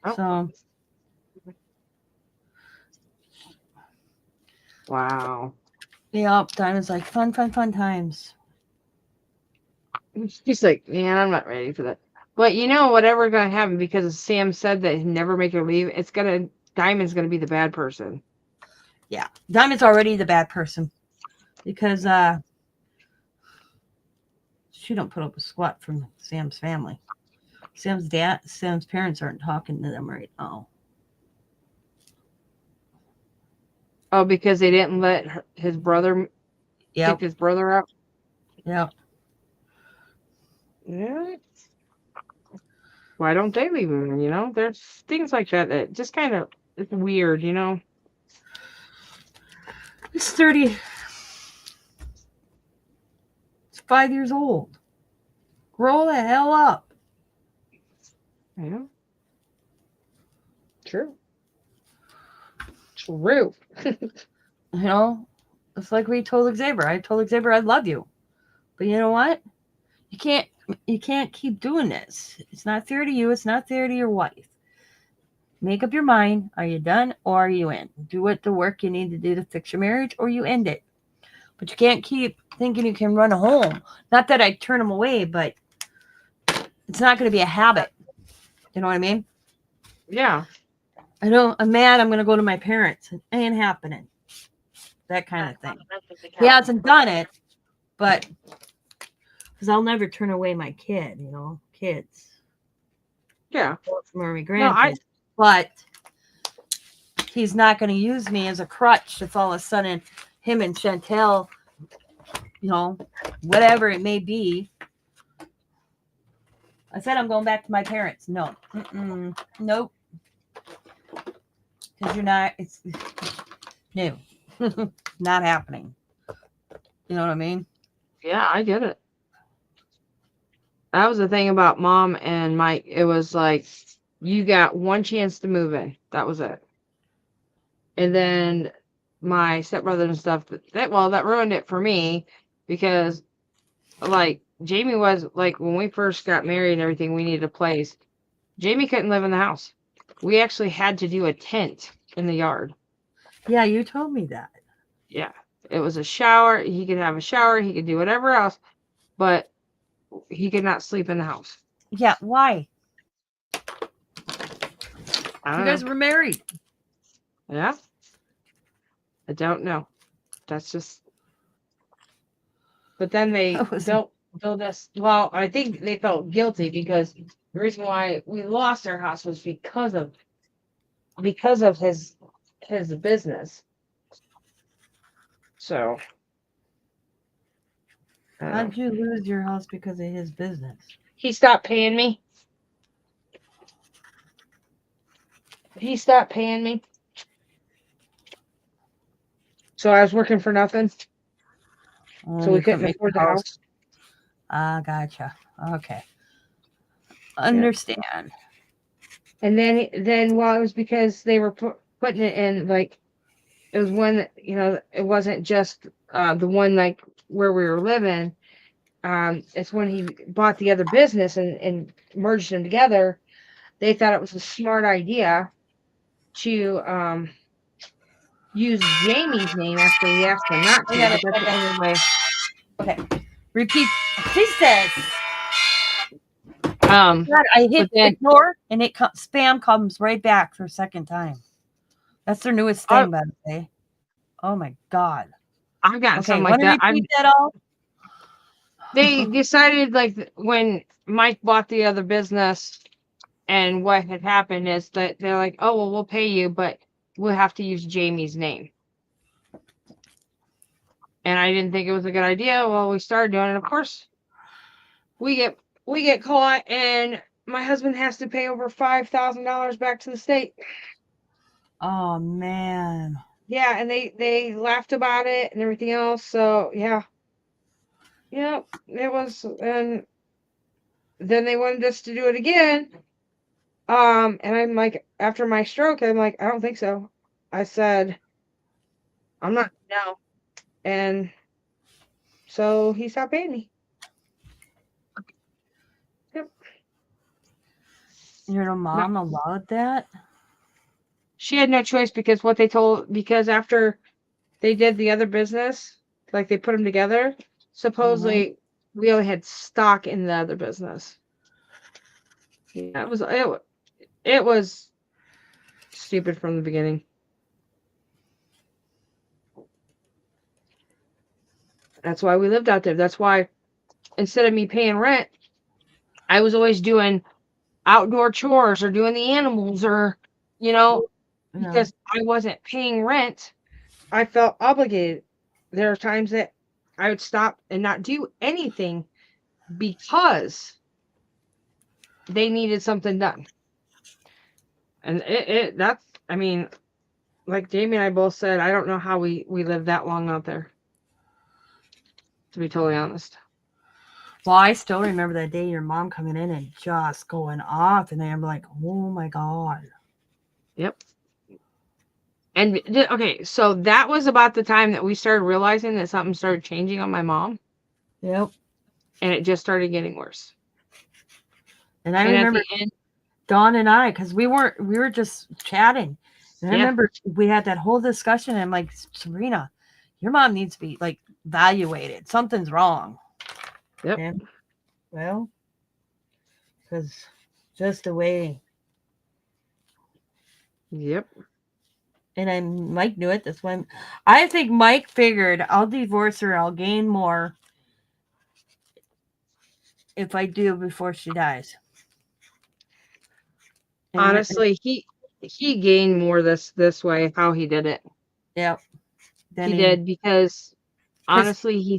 Oh. So. Wow. Yeah, Diamond's like, fun times. She's like, man, I'm not ready for that. But you know, whatever's going to happen, because Sam said that he'd never make her leave, Diamond's going to be the bad person. Yeah, Diamond's already the bad person. Because she don't put up a squat from Sam's family. Sam's parents aren't talking to them right now. Oh, because they didn't let his brother kick his brother out? Yeah. Yeah. Why don't they leave him? You know, there's things like that just kind of, it's weird, you know? He's 30. He's 5 years old. Grow the hell up. Yeah. True. True. You know, it's like we told Xavier. I told Xavier I love you, but you know what? You can't keep doing this. It's not fair to you. It's not fair to your wife. Make up your mind. Are you done or are you in? Do what the work you need to do to fix your marriage, or you end it. But you can't keep thinking you can run home. Not that I turn him away, but it's not going to be a habit. You know what I mean? Yeah. I know I'm mad. I'm going to go to my parents. It ain't happening. That kind of thing. He hasn't done it, but because I'll never turn away my kid, kids. Yeah. Or my grandkids. No, But he's not going to use me as a crutch if all of a sudden him and Chantel, whatever it may be. I said I'm going back to my parents. No. Nope. Because you're not, it's no. Not happening. You know what I mean? Yeah, I get it. That was the thing about Mom and Mike. It was like, you got one chance to move in. That was it. And then my stepbrother and stuff, that ruined it for me because, like, Jamie was, like, when we first got married and everything, we needed a place. Jamie couldn't live in the house. We actually had to do a tent in the yard. Yeah, you told me that. Yeah. It was a shower. He could have a shower. He could do whatever else, but he could not sleep in the house. Yeah, why? I You don't guys know. were married. Yeah. I don't know. That's just. But then they built us. Well, I think they felt guilty because the reason why we lost our house was because of his business. So. How did you lose your house because of his business? He stopped paying me. So I was working for nothing. Oh, So we you couldn't make afford the house. Gotcha. Okay. Understand. Yeah. And then well, it was because they were putting it in, like, it was one, it wasn't just the one, like, where we were living. It's when he bought the other business and merged them together. They thought it was a smart idea to use Jamie's name after we asked them not to. But that's the only way. Okay. Repeat. Jesus. God, I hit ignore and spam comes right back for a second time. That's their newest thing, by the way. Oh my God. I've got something like that. Repeat that all? They decided, like, when Mike bought the other business, and what had happened is that they're like, oh, well, we'll pay you, but we'll have to use Jamie's name. And I didn't think it was a good idea. Well, we started doing it. Of course, we get caught, and my husband has to pay over $5,000 back to the state. Oh man. Yeah, and they laughed about it and everything else. So yeah, it was. And then they wanted us to do it again. And I'm like, after my stroke, I'm like, I don't think so. I said, I'm not. No. And so he stopped paying me. Yep. Your mom allowed that? She had no choice because after they did the other business, like they put them together, supposedly we only had stock in the other business. Yeah, it was stupid from the beginning. That's why we lived out there. That's why instead of me paying rent, I was always doing outdoor chores or doing the animals or, because I wasn't paying rent, I felt obligated. There are times that I would stop and not do anything because they needed something done. And that's, I mean, like Jamie and I both said, I don't know how we lived that long out there, to be totally honest. Well, I still remember that day your mom coming in and just going off, and I'm like, oh my God. Yep. And okay, so that was about the time that we started realizing that something started changing on my mom, Yep. and it just started getting worse. And I And at remember the end, Dawn and I, because we were just chatting. And I yeah, remember we had that whole discussion, and I'm like, Sabrina, your mom needs to be like evaluated. Something's wrong. yep, And well, because just the way, yep. and Mike knew it. That's why I think Mike figured I'll divorce her. I'll gain more if I do before she dies. And Honestly, he gained more this way. How he did it, yeah, then he did because because honestly, he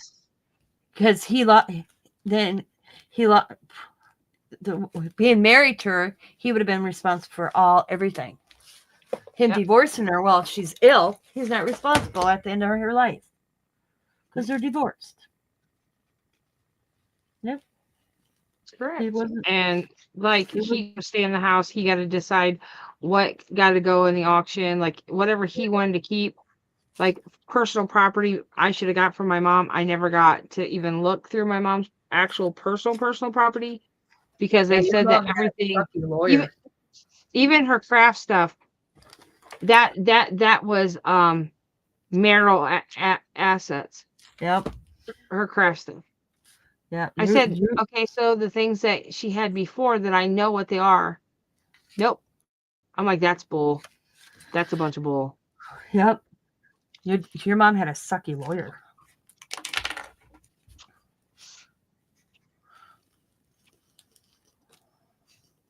lost. Then he lost. Being married to her, he would have been responsible for everything. Him yep, divorcing her while she's ill, he's not responsible at the end of her life because they're divorced. Yep, correct. he wasn't. And like He was, he stay in the house, he got to decide what got to go in the auction, like whatever he wanted to keep. Like personal property, I should have got from my mom. I never got to even look through my mom's actual personal property because yeah, they your said that mom had a everything, sucky even lawyer. even her craft stuff, that was marital assets. Yep. Her craft stuff. Yeah. I said, okay, so the things that she had before that I know what they are. Nope. I'm like, that's bull. That's a bunch of bull. Yep. Your mom had a sucky lawyer.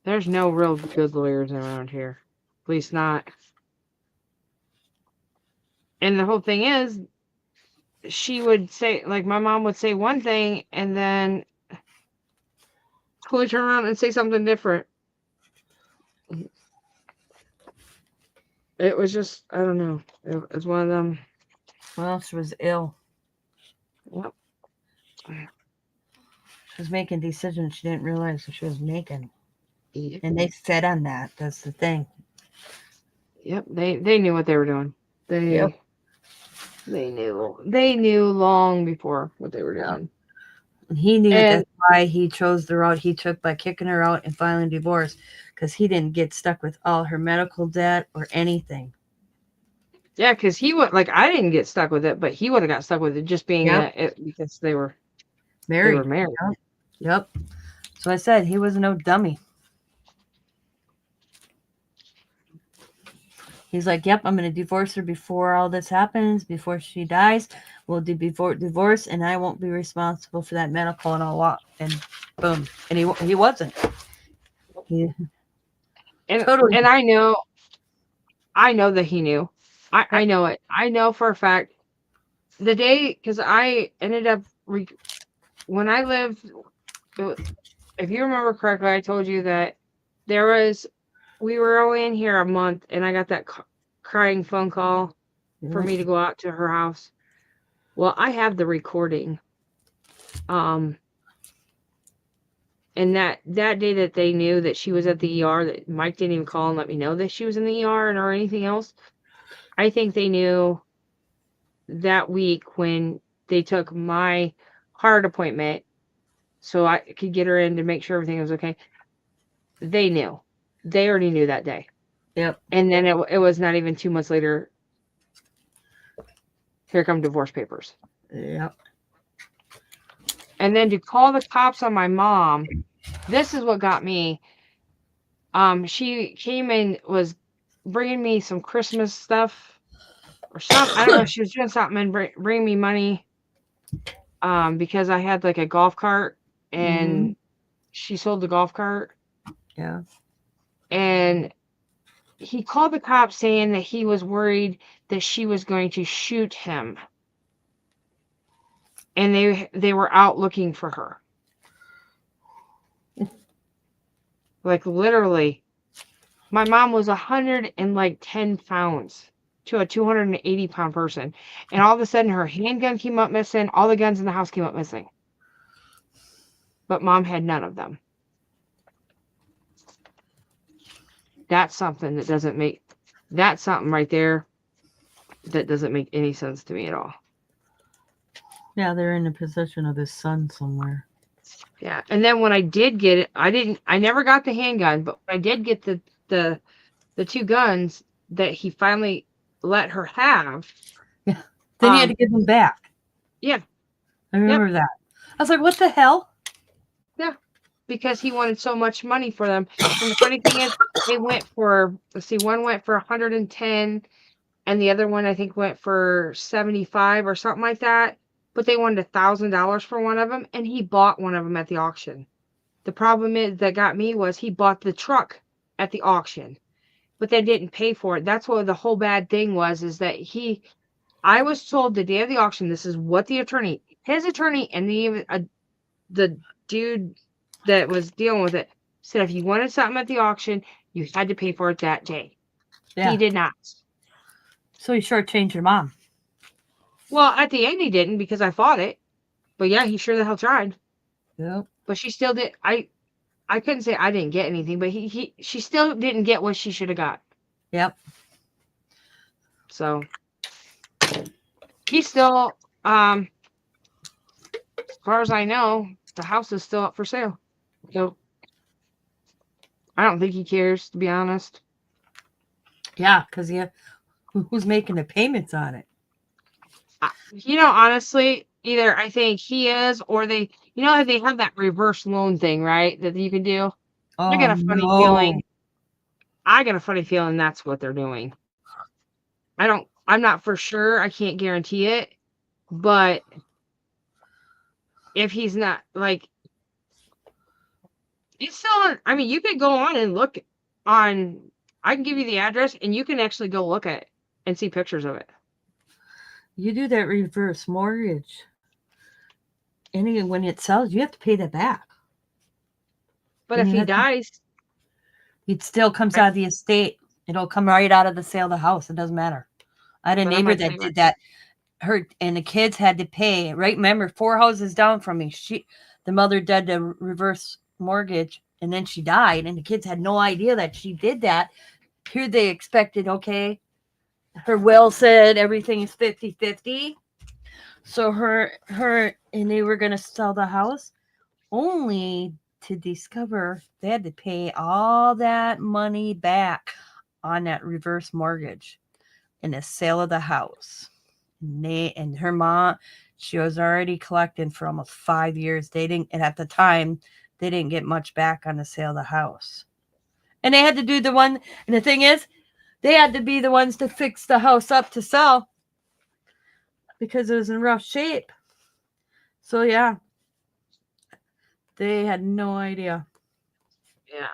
There's no real good lawyers around here. At least not. And the whole thing is, she would say, like, my mom would say one thing and then totally turn around and say something different. It was just, I don't know. It was one of them. Well, she was ill. Yep. She was making decisions she didn't realize she was making. Yep. And they said on that. That's the thing. Yep. They knew what they were doing. Yep. They knew long before what they were doing. And he knew And that's why he chose the route he took by kicking her out and filing divorce, because he didn't get stuck with all her medical debt or anything. yeah, because he would, like, I didn't get stuck with it, but he would have got stuck with it just being because they were Married. married. Yep. So I said he was no dummy. He's like, yep, I'm going to divorce her before all this happens, before she dies. We'll do divorce, and I won't be responsible for that medical and all that. And boom. And he wasn't. He And totally. and I know that he knew. I know it. I know for a fact. The day, because I ended up when I lived. If you remember correctly, I told you that we were only in here a month, and I got that crying phone call for me to go out to her house. Well, I have the recording. And that day that they knew that she was at the ER, that Mike didn't even call and let me know that she was in the ER or anything else. I think they knew that week when they took my heart appointment so I could get her in to make sure everything was okay. They knew. They already knew that day. Yep. And then it was not even 2 months later. Here come divorce papers. Yep. And then to call the cops on my mom, this is what got me. She came and was bringing me some Christmas stuff or something. I don't know. She was doing something and bring me money. Because I had like a golf cart and she sold the golf cart. Yeah. And he called the cops saying that he was worried that she was going to shoot him. And they were out looking for her. Like literally. My mom was 110 pounds to a 280-pound person. And all of a sudden her handgun came up missing. All the guns in the house came up missing. but mom had none of them. That's something that doesn't make, that's something right there that doesn't make any sense to me at all. Yeah, they're in the possession of his son somewhere. Yeah. And then when I did get it, I never got the handgun, but when I did get the 2 guns that he finally let her have. Yeah. Then he had to give them back. Yeah. I remember that. I was like, what the hell? Yeah. Because he wanted so much money for them. And the funny thing is, they went for, let's see, one went for 110 and the other one I think went for 75 or something like that. But they wanted $1,000 for one of them, and he bought one of them at the auction. The problem is that got me was he bought the truck at the auction, but they didn't pay for it. That's what the whole bad thing was, is that I was told the day of the auction, this is what his attorney and the dude that was dealing with it said, if you wanted something at the auction, you had to pay for it that day. Yeah. He did not. So he shortchanged your mom. Well, at the end he didn't, because I fought it. But yeah, he sure the hell tried. Yep. But she still did. I couldn't say I didn't get anything, but she still didn't get what she should have got. Yep. So he's still, as far as I know, the house is still up for sale. So I don't think he cares, to be honest. Yeah, because who's making the payments on it? Honestly, either I think he is, or they, they have that reverse loan thing, right? That you can do. Oh, I got a funny no. feeling. I got a funny feeling that's what they're doing. I'm not for sure. I can't guarantee it. But if he's not, like, it's still, I mean, you could go on and look on, I can give you the address and you can actually go look at it and see pictures of it. You do that reverse mortgage. And when it sells, you have to pay that back. But if he dies, it still comes out of the estate. It'll come right out of the sale of the house. It doesn't matter. I had a neighbor that did that. And the kids had to pay. Right? Remember, 4 houses down from me. The mother did the reverse mortgage, and then she died, and the kids had no idea that she did that. Here they expected, okay, her will said everything is 50-50. So her and they were going to sell the house, only to discover they had to pay all that money back on that reverse mortgage in the sale of the house. And her mom, she was already collecting for almost 5 years. And at the time, they didn't get much back on the sale of the house. And they had to do the one, and the thing is, they had to be the ones to fix the house up to sell because it was in rough shape. So yeah, they had no idea. Yeah,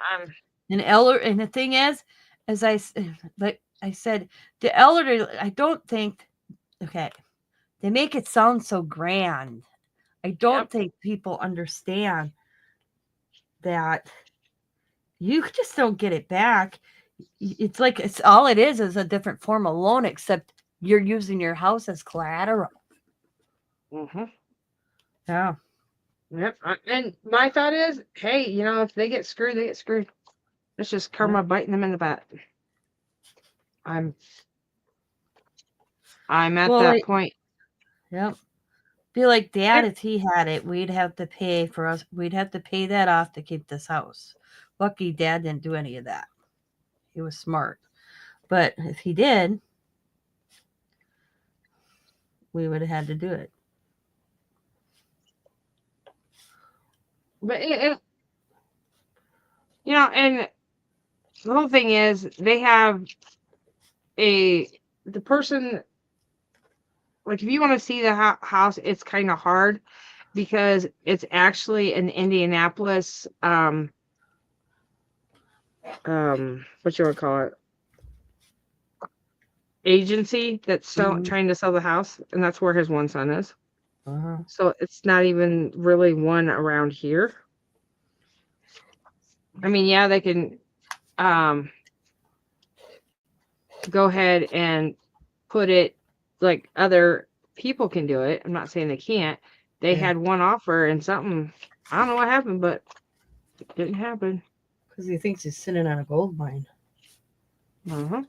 And the thing is, as I said, the elderly, I don't think, okay, they make it sound so grand. I don't think people understand that you just don't get it back. It's like all it is a different form of loan, except you're using your house as collateral. Mm-hmm. Yeah. Yep. And my thought is, hey, if they get screwed, they get screwed. It's just karma biting them in the butt. I'm at that point. Yep. Be like Dad, if he had it, we'd have to pay that off to keep this house. Lucky Dad didn't do any of that. He was smart. But if he did, we would have had to do it. But and the whole thing is, they have the person, like, if you want to see the house, it's kind of hard because it's actually an Indianapolis, what you would call it, agency that's trying to sell the house, and that's where his one son is. So it's not even really one around here. I mean, yeah, they can go ahead and put it, like, other people can do it. I'm not saying they can't, they had one offer and something. I don't know what happened, but it didn't happen. Because he thinks he's sitting on a gold mine. Uh-huh.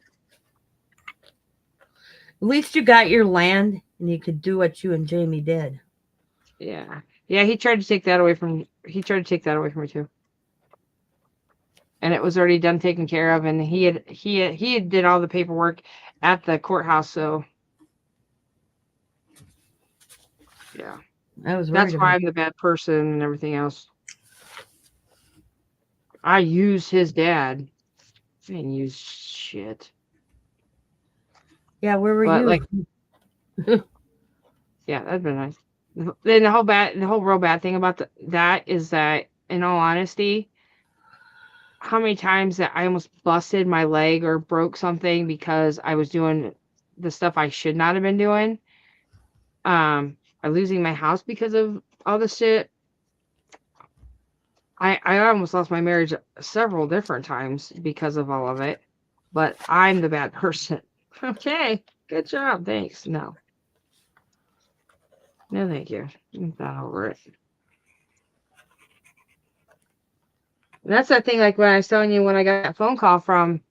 At least you got your land and you could do what you and Jamie did. Yeah. Yeah, he tried to take that away from me too. And it was already done, taken care of, and he had did all the paperwork at the courthouse, so yeah. I was worried That's why about I'm the bad person and everything else. I used his dad. I didn't use shit. Yeah, where were But you? like, yeah, that'd been nice. Then the whole real bad thing about that is that, in all honesty, how many times that I almost busted my leg or broke something because I was doing the stuff I should not have been doing. I'm losing my house because of all this shit. I almost lost my marriage several different times because of all of it. But I'm the bad person. Okay, good job. Thanks. No. No, thank you. I'm not over it. And that's that thing, like when I was telling you when I got that phone call from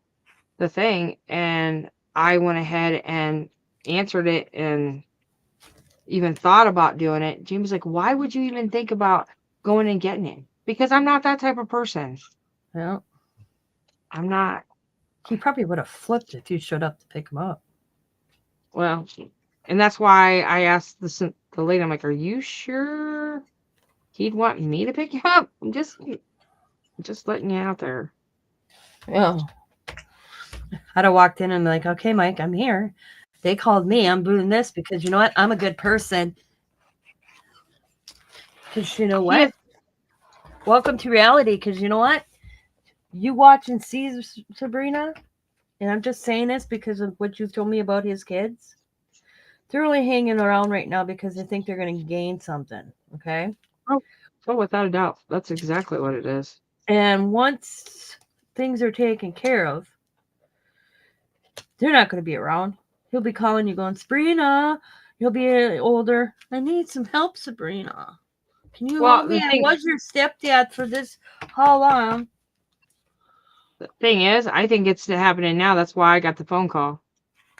the thing, and I went ahead and answered it and even thought about doing it. Jamie's like, why would you even think about going and getting it? Because I'm not that type of person. Well, I'm not. he probably would have flipped if you showed up to pick him up. Well, and that's why I asked the lady, I'm like, are you sure he'd want me to pick you up? I'm just letting you out there. Yeah. I'd have walked in and be like, okay, Mike, I'm here. They called me. I'm doing this because you know what? I'm a good person. Because you know what? Welcome to reality. Because you know what? You watch and see Sabrina, and I'm just saying this because of what you've told me about his kids. They're only hanging around right now because they think they're going to gain something. Okay? Oh, without a doubt. That's exactly what it is. And once things are taken care of, they're not going to be around. He'll be calling you going, Sabrina, you'll be older. I need some help, Sabrina. Can you help me? I was your stepdad for this, how long? The thing is, I think it's happening now. That's why I got the phone call.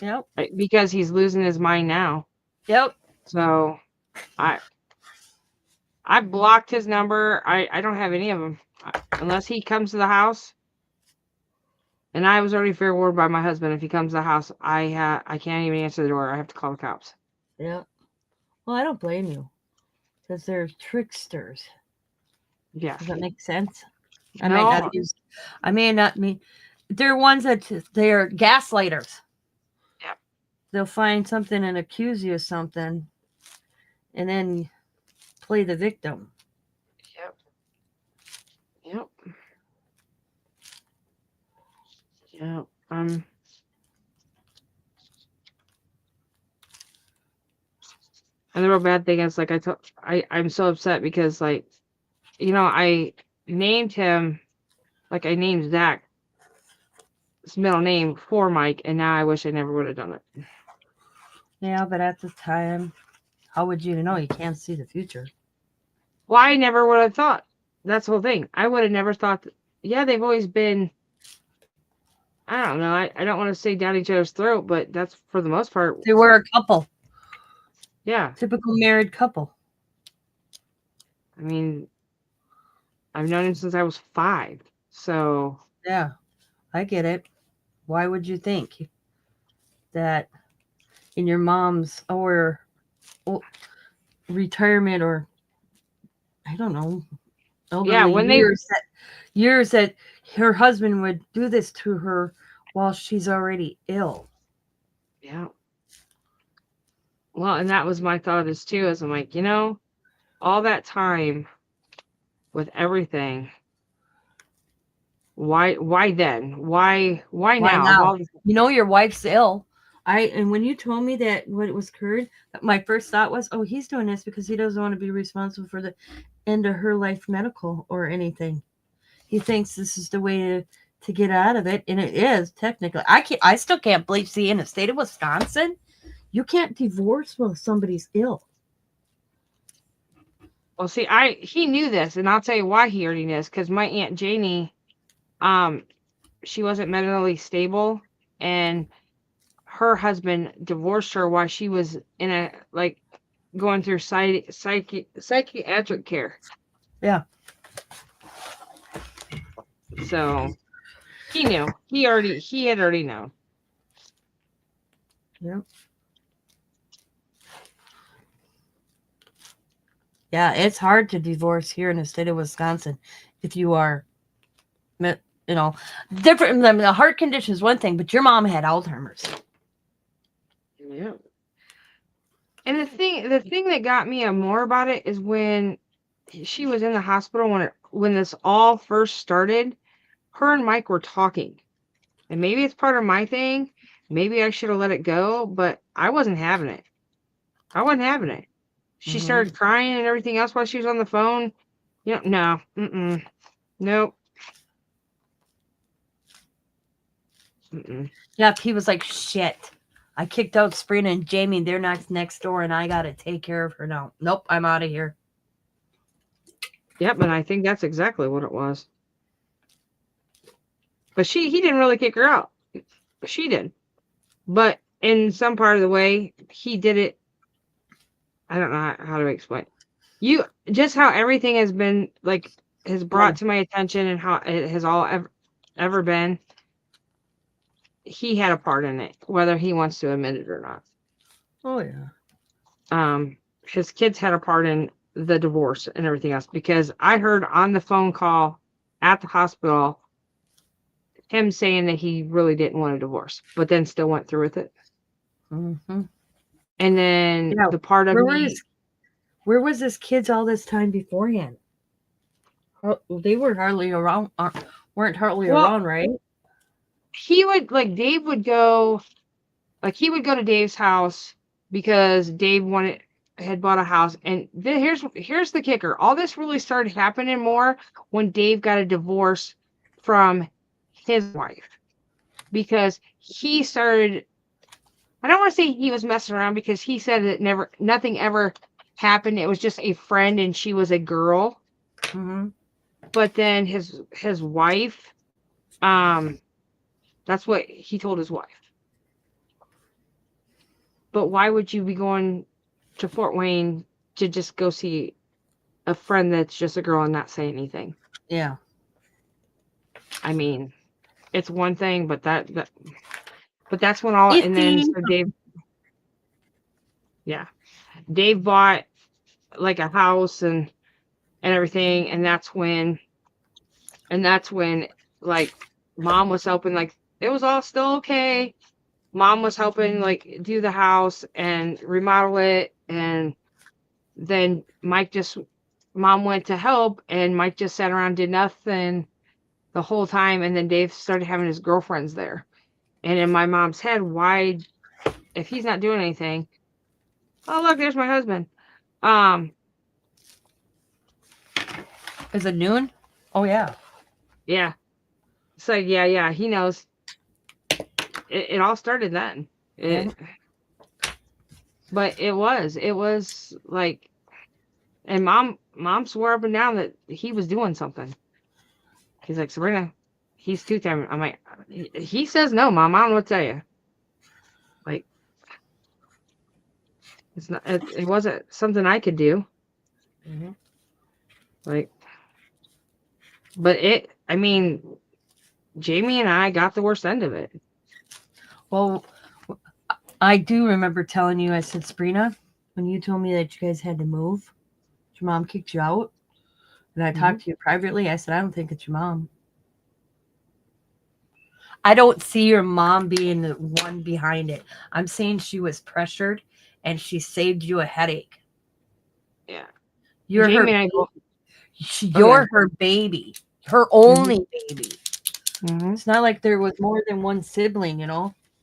Yep. Because he's losing his mind now. Yep. So I blocked his number. I don't have any of them. Unless he comes to the house. And I was already fair warned by my husband. If he comes to the house, I can't even answer the door. I have to call the cops. Yeah. Well, I don't blame you. Because they're tricksters. Yeah. Does that make sense? No. I may not mean. They're ones that they're gaslighters. Yep. They'll find something and accuse you of something. And then play the victim. Yep. Yep. Yep. And the real bad thing is, like I'm so upset because, like, you know, I named him, like I named Zach his middle name for Mike, and now I wish I never would have done it. Yeah, but at the time, how would you know? You can't see the future. Well, I never would have thought. That's the whole thing. I would have never thought that, yeah, they've always been, I don't know, I don't want to say down each other's throat, but that's for the most part. They were a couple. Yeah. Typical married couple. I mean, I've known him since I was 5. So. Yeah, I get it. Why would you think that in your mom's or retirement or I don't know, Yeah, when years that her husband would do this to her while she's already ill. Yeah. Well, and that was my thought is too, is I'm like, you know, all that time with everything, why then? Why now? You know your wife's ill. And when you told me that what was occurred, my first thought was, oh, he's doing this because he doesn't want to be responsible for the end of her life medical or anything. He thinks this is the way to get out of it, and it is technically. I still can't believe, see, in the state of Wisconsin, you can't divorce while somebody's ill. Well, see, he knew this, and I'll tell you why he already knew this, because my Aunt Janie, she wasn't mentally stable, and her husband divorced her while she was in a going through psychiatric care. Yeah. So he knew. He had already known. Yep. Yeah, it's hard to divorce here in the state of Wisconsin if you are, different. I mean, the heart condition is one thing, but your mom had Alzheimer's. Yeah. And the thing that got me more about it is when she was in the hospital when this all first started, her and Mike were talking. And maybe it's part of my thing. Maybe I should have let it go, but I wasn't having it. I wasn't having it. She started crying and everything else while she was on the phone. No. Nope. Yeah, he was like, shit. I kicked out Sabrina and Jamie. They're next door, and I got to take care of her now. Nope, I'm out of here. Yep, and I think that's exactly what it was. But he didn't really kick her out. She did. But in some part of the way, he did it. I don't know how to explain. Just how everything has been has brought to my attention and how it has all ever been. He had a part in it, whether he wants to admit it or not. Oh yeah. His kids had a part in the divorce and everything else, because I heard on the phone call at the hospital him saying that he really didn't want a divorce, but then still went through with it. Mm-hmm. And then the part of where was this kids all this time beforehand? They were hardly around. Weren't hardly around, right? He would Dave would go, he would go to Dave's house because Dave had bought a house. And here's the kicker. All this really started happening more when Dave got a divorce from his wife, because he started, I don't want to say he was messing around, because he said that nothing ever happened. It was just a friend and she was a girl. Mm-hmm. But then his wife, that's what he told his wife. But why would you be going to Fort Wayne to just go see a friend that's just a girl and not say anything? Yeah. I mean, it's one thing, but that's when all, and then so Dave bought a house and everything, and that's when mom was helping, it was all still okay. Mom was helping do the house and remodel it, and then mom went to help, and Mike just sat around, did nothing the whole time, and then Dave started having his girlfriends there. And in my mom's head, why, if he's not doing anything, oh look, there's my husband. Is it noon? Oh yeah. Yeah. It's yeah, he knows. It all started then. But it was and mom swore up and down that he was doing something. He's like, Sabrina, he's two-timing. I'm like, he says no, Mom. I don't know what to tell you. It's not. It wasn't something I could do. Mm-hmm. But I mean, Jamie and I got the worst end of it. Well, I do remember telling you, I said, Sabrina, when you told me that you guys had to move, your mom kicked you out, and I talked to you privately, I said, I don't think it's your mom. I don't see your mom being the one behind it. I'm saying she was pressured, and she saved you a headache. Yeah. You're Jamie her baby. Her only baby. Mm-hmm. It's not like there was more than one sibling,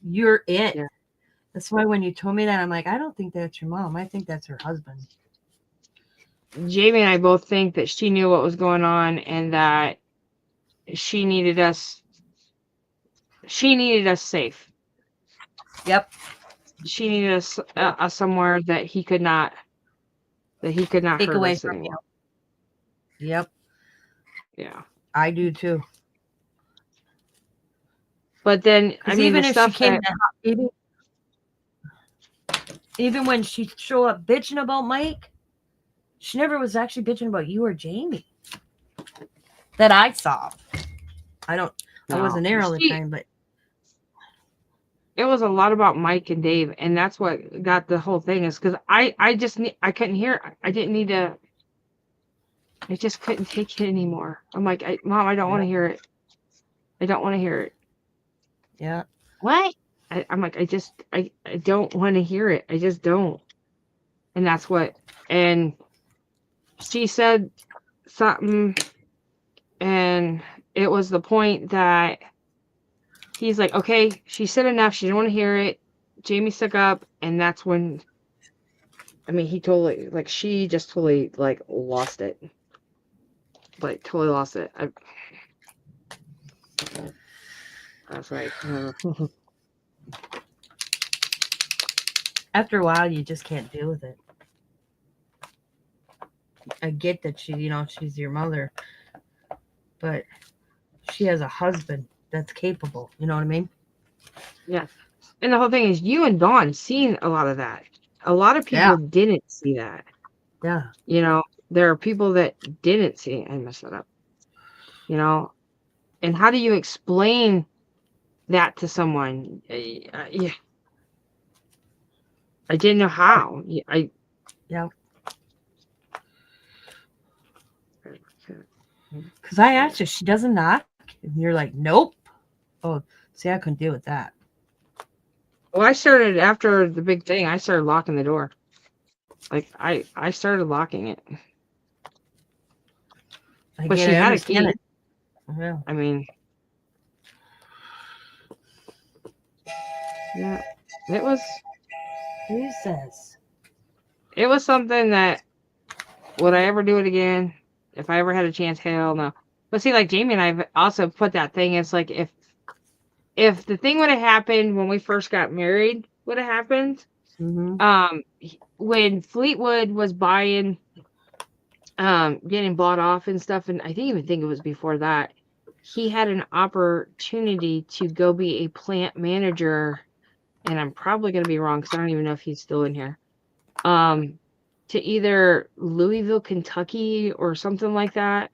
You're it. Yeah. That's why when you told me that, I'm like, I don't think that's your mom. I think that's her husband. Jamie and I both think that she knew what was going on, and that she needed us safe. Yep. She needed us somewhere that he could not take hurt away us from anymore. Yep. Yeah. I do too. But then, I Because mean, the even if she stuff came that, to even when she show up bitching about Mike, she never was actually bitching about you or Jamie. That I saw. I no, wasn't there all the time, but it was a lot about Mike and Dave, and that's what got the whole thing is because I couldn't hear it. I didn't need to. I just couldn't take it anymore. I'm like, Mom, I don't want to hear it. I don't want to hear it. yeah. What? I'm like, I don't want to hear it. I just don't. And that's what. And she said something, and it was the point that he's like, okay, she said enough. She didn't want to hear it. Jamie stuck up, and that's when. I mean, he totally like she just totally like lost it. Like totally lost it. I was like, After a while, you just can't deal with it. I get that she's your mother, but she has a husband that's capable. You know what I mean? yeah. And the whole thing is, you and Dawn seen a lot of that. A lot of people Yeah. didn't see that. Yeah. You know, there are people that didn't see it. I messed that up. You know, and how do you explain that to someone? Yeah, I didn't know how. Yeah. Because I asked her, she doesn't knock, and you're like, nope. Oh, see, I couldn't deal with that. Well, I started after the big thing. I started locking the door. Like I started locking it. But she I had a understand key. it. Yeah. I mean, yeah, it was Who says? something that would I ever do it again? If I ever had a chance, hell no. But see, like Jamie and I've also put that thing. It's like if the thing would have happened when we first got married, would have happened. Mm-hmm. When Fleetwood was buying, getting bought off and stuff, and I didn't even think it was before that. He had an opportunity to go be a plant manager, and I'm probably going to be wrong because I don't even know if he's still in here. To either Louisville, Kentucky, or something like that.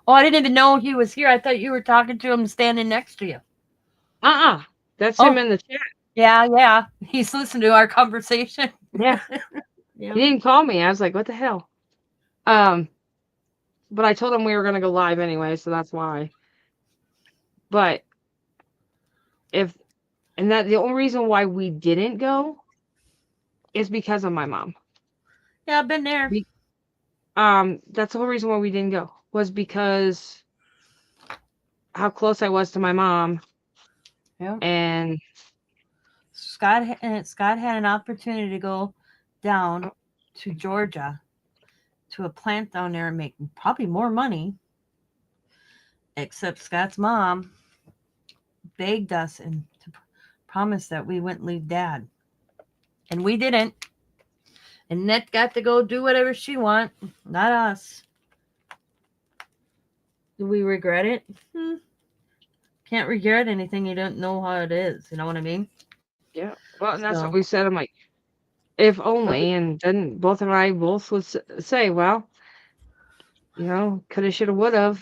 Oh, I didn't even know he was here. I thought you were talking to him standing next to you. That's him Oh, in the chat. yeah. He's listened to our conversation. Yeah, Yeah. he didn't call me. I was like, what the hell? But I told him we were going to go live anyway, so that's why. But the only reason why we didn't go is because of my mom. Yeah, I've been there. That's the whole reason why we didn't go was because how close I was to my mom. Yeah. And Scott had an opportunity to go down to Georgia to a plant down there and make probably more money. Except Scott's mom begged us and to promise that we wouldn't leave Dad, and we didn't. And Net got to go do whatever she want, not us. Do we regret it? Can't regret anything you don't know how it is. You know what I mean? yeah, well, and that's So, what we said. I'm like, if only, and then both of I both would say, well, coulda, shoulda, woulda.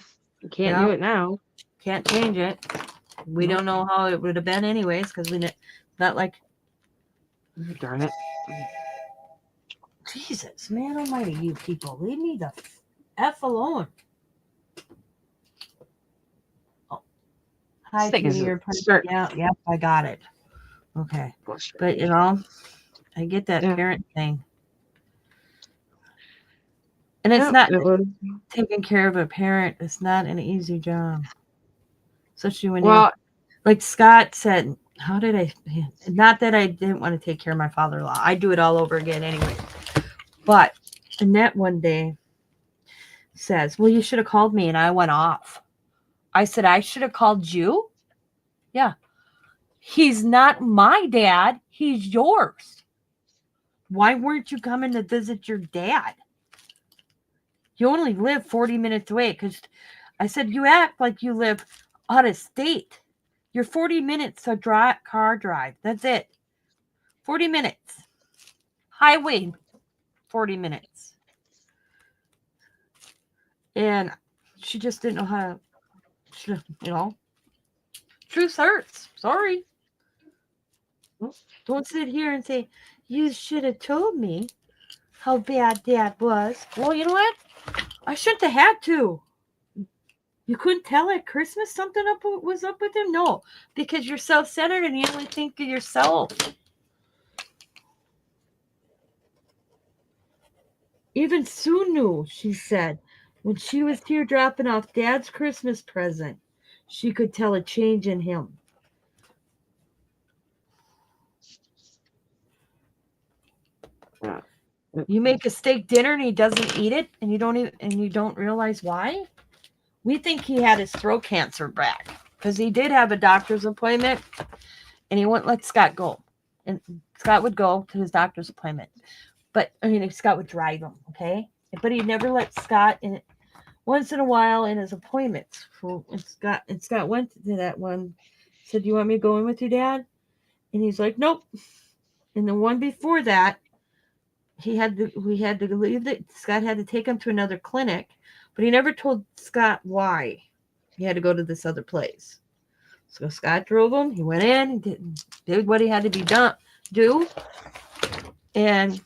Can't do yeah, it now. can't change it. We Nope. don't know how it would have been anyways, because not like Darn it. Jesus, man almighty, you people, leave me the F alone. Oh. Hi, Kitty, you're start. Yeah, I got it. Okay. But, I get that parent thing. And it's not taking care of a parent. It's not an easy job. Especially when you're, like Scott said, not that I didn't want to take care of my father-in-law. I do it all over again anyway. But Annette one day says, well, you should have called me, and I went off. I said, I should have called you? Yeah. He's not my dad. He's yours. Why weren't you coming to visit your dad? You only live 40 minutes away. Because I said, you act like you live out of state. You're 40 minutes a car drive. That's it. 40 minutes. Highway, 40 minutes. And she just didn't know how to, truth hurts. Sorry. Don't sit here and say, you should have told me how bad Dad was. Well, you know what? I shouldn't have had to. You couldn't tell at Christmas something was up with him? No, because you're self-centered and you only think of yourself. Even Sue knew, she said, when she was here dropping off Dad's Christmas present, she could tell a change in him. Yeah. You make a steak dinner and he doesn't eat it, and you don't realize why. We think he had his throat cancer back because he did have a doctor's appointment, and he wouldn't let Scott go. And Scott would go to his doctor's appointment, but Scott would drive him, okay? But he never let Scott in. Once in a while in his appointments. And Scott went to that one. Said, "Do you want me to go in with you, Dad?" And he's like, "Nope." And the one before that, we had to leave. Scott had to take him to another clinic, but he never told Scott why he had to go to this other place. So Scott drove him. He went in. He did what he had to do, and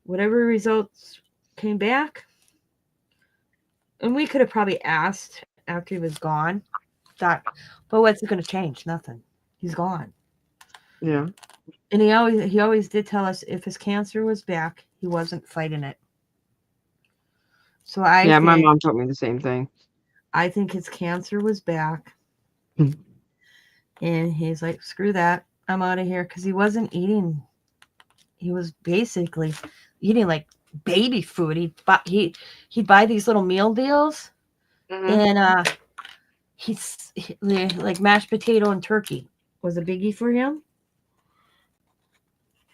whatever results came back. And we could have probably asked after he was gone, but what's it going to change? Nothing. He's gone. Yeah. And he always did tell us if his cancer was back, he wasn't fighting it. So my mom told me the same thing. I think his cancer was back. Hmm. And he's like, screw that. I'm out of here. Because he wasn't eating. He was basically eating like baby food. He'd buy these little meal deals. Mm-hmm. And he's like mashed potato and turkey was a biggie for him.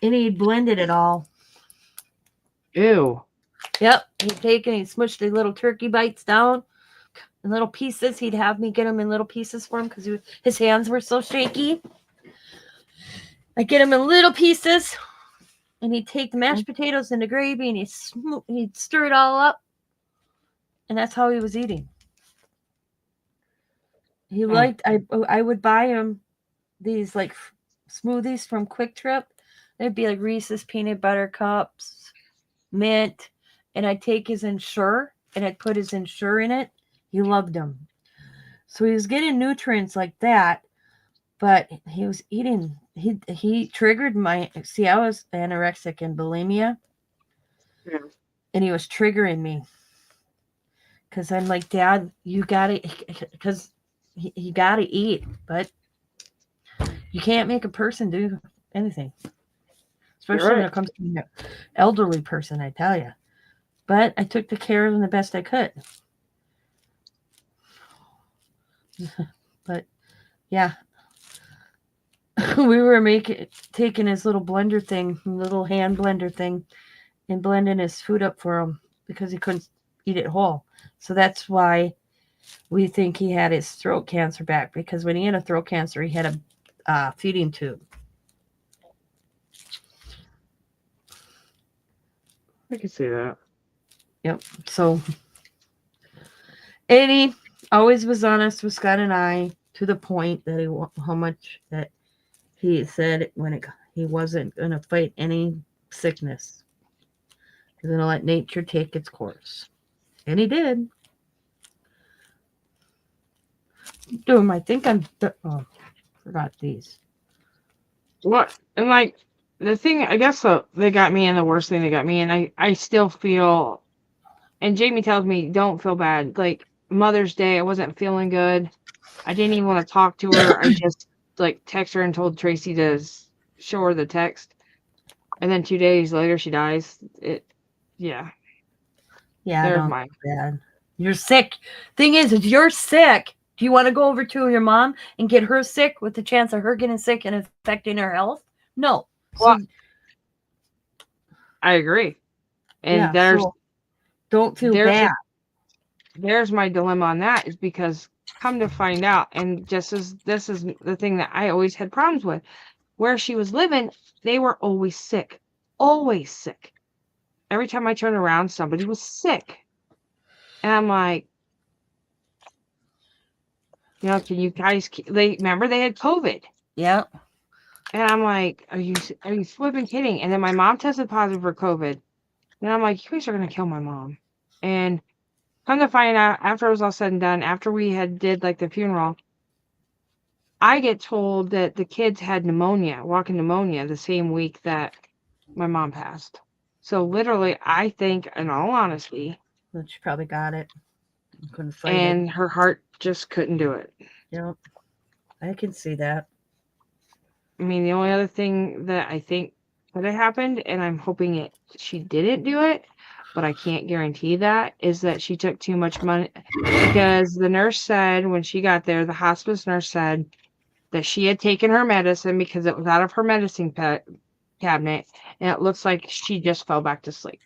And he blended it all. Ew. Yep. He'd smushed the little turkey bites down in little pieces. He'd have me get them in little pieces for him because his hands were so shaky. I'd get them in little pieces. And he'd take the mashed potatoes and the gravy and he'd stir it all up. And that's how he was eating. He liked, I would buy him these like smoothies from Quick Trip. They'd be like Reese's peanut butter cups, mint, and I'd take his Ensure and I'd put his Ensure in it. He loved them. So he was getting nutrients like that, but he was eating, he triggered I was anorexic and bulimia. Yeah. And he was triggering me. Because I'm like, Dad, you gotta, because he gotta eat, but you can't make a person do anything. Especially when it comes to an elderly person, I tell you. But I took the care of him the best I could. But yeah, we were taking his little blender thing, little hand blender thing, and blending his food up for him because he couldn't eat it whole. So that's why we think he had his throat cancer back, because when he had a throat cancer, he had a feeding tube. I can see that. Yep. So, Eddie always was honest with Scott and I to the point that how much that he said he wasn't going to fight any sickness. He's going to let nature take its course. And he did. Doing, I think forgot these. What? And like, the thing, I guess they got me, and the worst thing they got me, and I still feel, and Jamie tells me, don't feel bad. Like, Mother's Day, I wasn't feeling good. I didn't even want to talk to her. I just, like, text her and told Tracy to show her the text. And then 2 days later, she dies. Yeah. Yeah, There's mine. Bad. You're sick. Thing is, if you're sick, do you want to go over to your mom and get her sick with the chance of her getting sick and affecting her health? No. Well, I agree. And Don't feel there's bad. there's my dilemma on that, is because come to find out, and just as this is the thing that I always had problems with, where she was living, they were always sick. Always sick. Every time I turned around, somebody was sick. And I'm like, can you guys, they remember they had COVID. Yep. And I'm like, are you flipping kidding? And then my mom tested positive for COVID. And I'm like, you guys are going to kill my mom. And come to find out, after it was all said and done, after we had did like the funeral, I get told that the kids had pneumonia, walking pneumonia, the same week that my mom passed. So literally, I think, in all honesty, But she probably got it. Couldn't fight and it. her heart just couldn't do it. Yep. I can see that. I mean, the only other thing that I think could have happened, and I'm hoping she didn't do it, but I can't guarantee that, is that she took too much money, because the nurse said when she got there, the hospice nurse said that she had taken her medicine because it was out of her medicine cabinet, and it looks like she just fell back to sleep.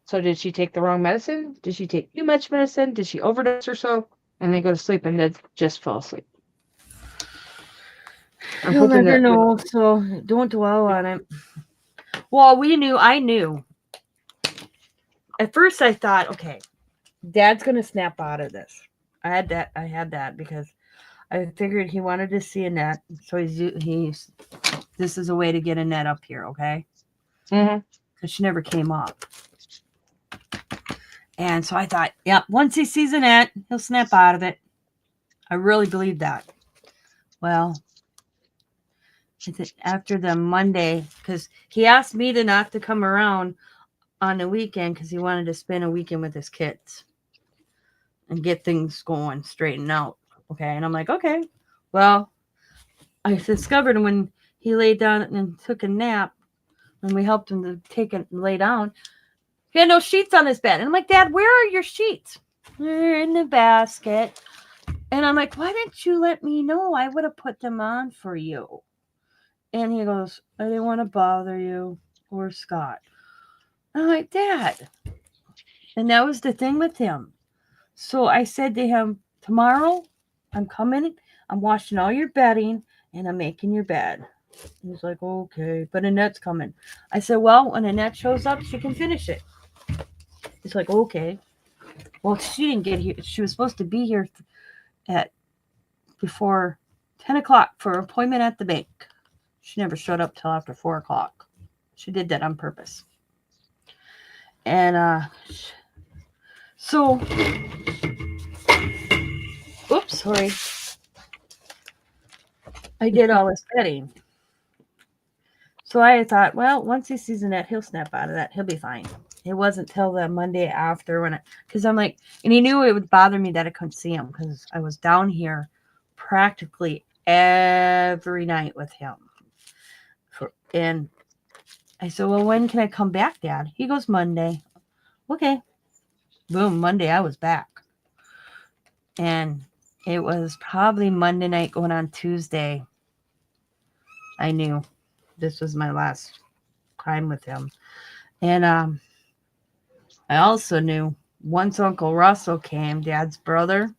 So did she take the wrong medicine? Did she take too much medicine? Did she overdose herself and then go to sleep and then just fall asleep? You'll never know, so don't dwell on it. Well, I knew. At first I thought, okay, Dad's gonna snap out of this. I had that because I figured he wanted to see Annette, so he's this is a way to get Annette up here, okay? Mm-hmm. Because she never came up. And so I thought, yep, once he sees Annette, he'll snap out of it. I really believe that. Well, after the Monday, because he asked me to not to come around on the weekend because he wanted to spend a weekend with his kids and get things going, straightened out. Okay. And I'm like, okay. Well, I discovered when he laid down and took a nap, when we helped him to take and lay down, he had no sheets on his bed. And I'm like, Dad, where are your sheets? They're in the basket. And I'm like, why didn't you let me know? I would have put them on for you. And he goes, I didn't want to bother you or Scott. I'm like, Dad. And that was the thing with him. So I said to him, tomorrow I'm coming, I'm washing all your bedding, and I'm making your bed. He's like, okay, but Annette's coming. I said, well, when Annette shows up, she can finish it. He's like, okay. Well, she didn't get here. She was supposed to be here at before 10 o'clock for an appointment at the bank. She never showed up till after 4 o'clock. She did that on purpose. And so, oops, sorry. I did all this bedding. So I thought, well, once he sees Annette, he'll snap out of that. He'll be fine. It wasn't till the Monday after because I'm like, and he knew it would bother me that I couldn't see him because I was down here practically every night with him. And I said, well, when can I come back, Dad? He goes, Monday. Okay. Boom, Monday I was back. And it was probably Monday night going on Tuesday. I knew this was my last time with him. And I also knew once Uncle Russell came, Dad's brother,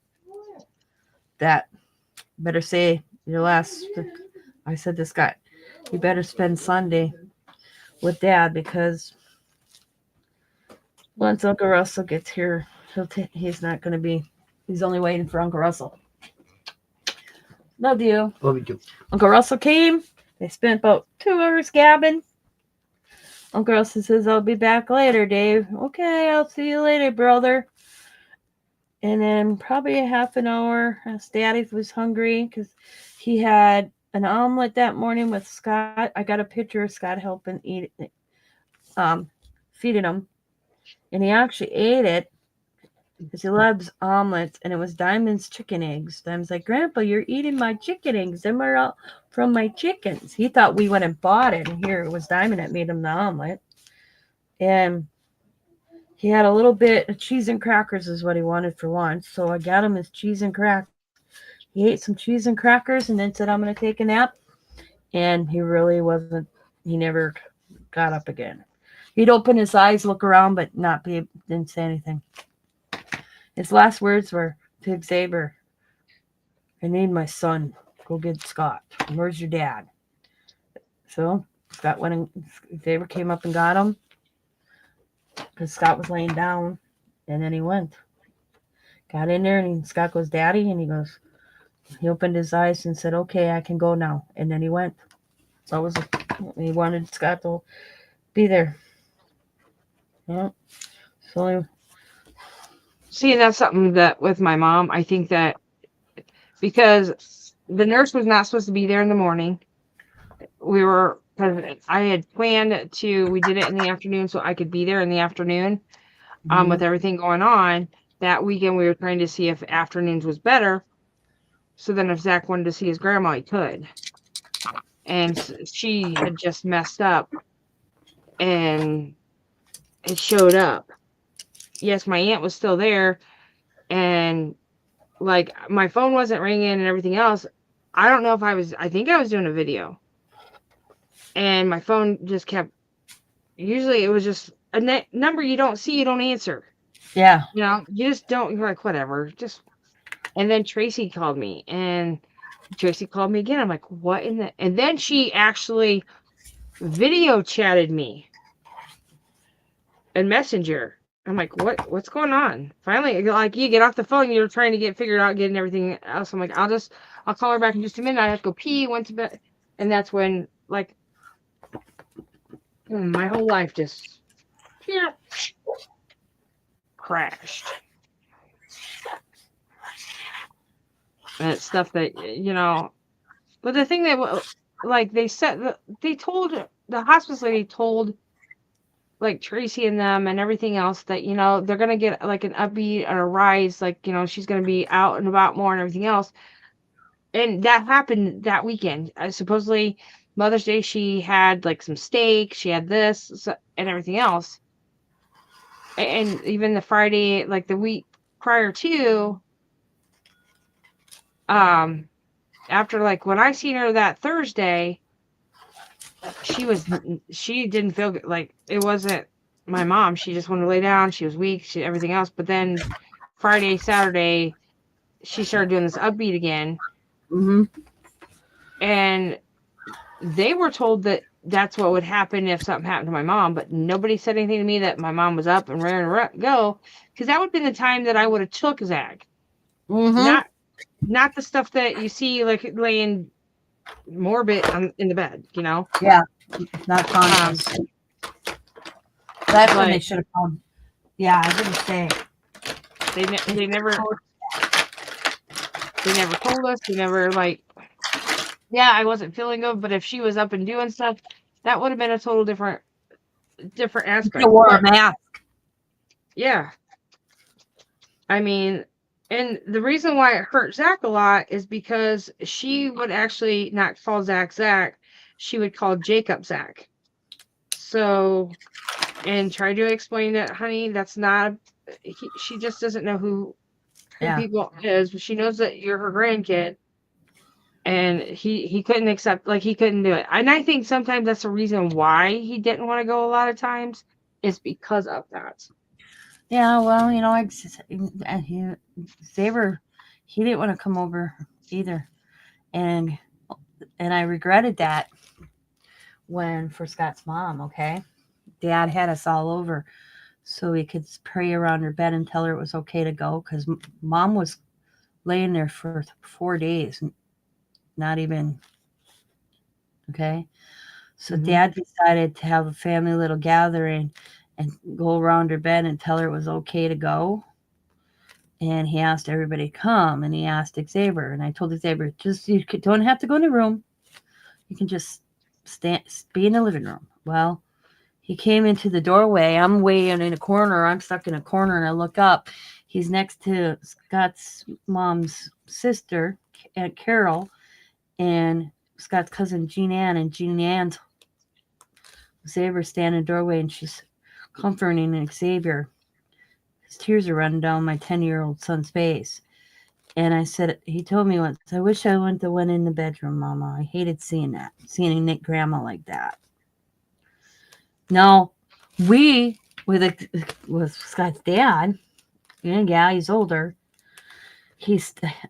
that better say your last, I said this guy, you better spend Sunday with Dad because once Uncle Russell gets here, he's not going to be, he's only waiting for Uncle Russell. Love you. Love you too. Uncle Russell came. They spent about 2 hours gabbing. Uncle Russell says, I'll be back later, Dave. Okay, I'll see you later, brother. And then probably a half an hour, Daddy was hungry because he had an omelet that morning with Scott. I got a picture of Scott helping eat it, feeding him. And he actually ate it because he loves omelets, and it was Diamond's chicken eggs. Diamond's like, Grandpa, you're eating my chicken eggs. Them are all from my chickens. He thought we went and bought it, and here it was Diamond that made him the omelet. And he had a little bit of cheese and crackers is what he wanted for lunch, so I got him his cheese and crackers. He ate some cheese and crackers and then said, I'm going to take a nap. And he really wasn't, he never got up again. He'd open his eyes, look around, but didn't say anything. His last words were to Xavier, I need my son. Go get Scott. Where's your dad? So Scott went and Xavier came up and got him because Scott was laying down, and then he went. Got in there, and Scott goes, Daddy, and he opened his eyes and said, okay, I can go now, and then he went. So he wanted Scott to be there. Yeah. So See, and that's something that with my mom, I think that because the nurse was not supposed to be there in the morning, because I had planned we did it in the afternoon so I could be there in the afternoon. With everything going on that weekend, we were trying to see if afternoons was better. So then if Zach wanted to see his grandma, he could. And she had just messed up and it showed up. Yes, my aunt was still there, and like my phone wasn't ringing and everything else. I don't know if I think I was doing a video, and my phone just kept, usually it was just a number you don't see, you don't answer. Yeah. You know, you just don't, you're like, whatever, and then Tracy called me, and Tracy called me again. I'm like, what in the, and then she actually video chatted me in Messenger. I'm like, what's going on? Finally, like, you get off the phone, you're trying to figured out getting everything else. I'm like, I'll call her back in just a minute. I have to go pee, went to bed. And that's when, like, my whole life just crashed. And it's stuff that, but the thing that, like, the hospice lady told, like, Tracy and them and everything else that, they're going to get, like, an upbeat or a rise, like, she's going to be out and about more and everything else. And that happened that weekend. Supposedly, Mother's Day, she had, like, some steak, she had this and everything else. And even the Friday, like, the week prior to, after, like, when I seen her that Thursday, she didn't feel good. Like, it wasn't my mom. She just wanted to lay down. She was weak, everything else. But then Friday, Saturday, she started doing this upbeat again. And they were told that that's what would happen if something happened to my mom, but nobody said anything to me that my mom was up and ready to go, because that would have been the time that I would have took Zach. Not the stuff that you see, like, laying morbid in the bed, Yeah, not conscious. That's when they should have called. Yeah, I didn't say. They never told us. They never, like, yeah, I wasn't feeling good, but if she was up and doing stuff, that would have been a total different aspect. You wore a mask. Yeah. I mean, and the reason why it hurt Zach a lot is because she would actually not call Zach Zach. She would call Jacob Zach. So, and try to explain that, honey, that's not, she just doesn't know who people is. She knows that you're her grandkid. And he couldn't accept, like, he couldn't do it. And I think sometimes that's the reason why he didn't want to go a lot of times, is because of that. Yeah, well, Xavier, he didn't want to come over either. And I regretted that for Scott's mom, okay? Dad had us all over so he could pray around her bed and tell her it was okay to go, because Mom was laying there for 4 days, not even, okay? So Dad decided to have a family little gathering and go around her bed and tell her it was okay to go. And he asked everybody to come, and he asked Xavier, and I told Xavier, you don't have to go in the room. You can just be in the living room. Well, he came into the doorway. I'm way in a corner. I'm stuck in a corner, and I look up. He's next to Scott's mom's sister, Aunt Carol, and Scott's cousin, Jean Ann, and Jean Ann's Xavier standing in the doorway, and she's comforting Xavier. His tears are running down my 10-year-old son's face. And I said, he told me once, I wish I went in the bedroom, Mama. I hated seeing a Nick grandma like that. No, we with Scott's dad. And yeah, he's older.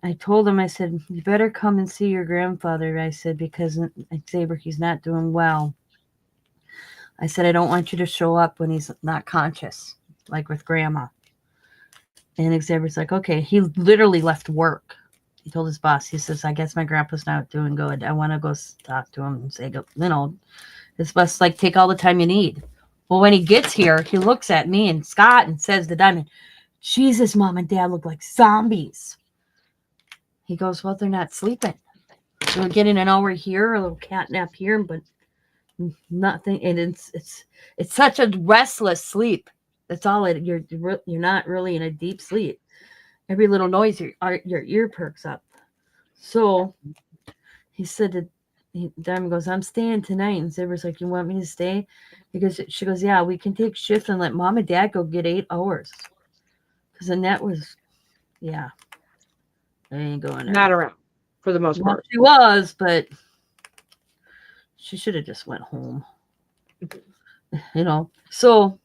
I told him, I said, you better come and see your grandfather. I said, because Xavier, he's not doing well. I said, I don't want you to show up when he's not conscious, like with grandma. And Xavier's like, okay. He literally left work. He told his boss, he says, I guess my grandpa's not doing good. I want to go talk to him and say, it's best like take all the time you need. Well, when he gets here, he looks at me and Scott and says to Diamond, Jesus, Mom and Dad look like zombies. He goes, well, they're not sleeping. They're getting an hour here, a little cat nap here, but nothing. And it's such a restless sleep. That's all it. You're not really in a deep sleep. Every little noise, your ear perks up. So he said Diamond goes, I'm staying tonight. And Zipper's like, you want me to stay? She goes, yeah, we can take shift and let Mom and Dad go get 8 hours. Because Annette was, yeah, I ain't going there. Not around for the most part. She was, but she should have just went home. So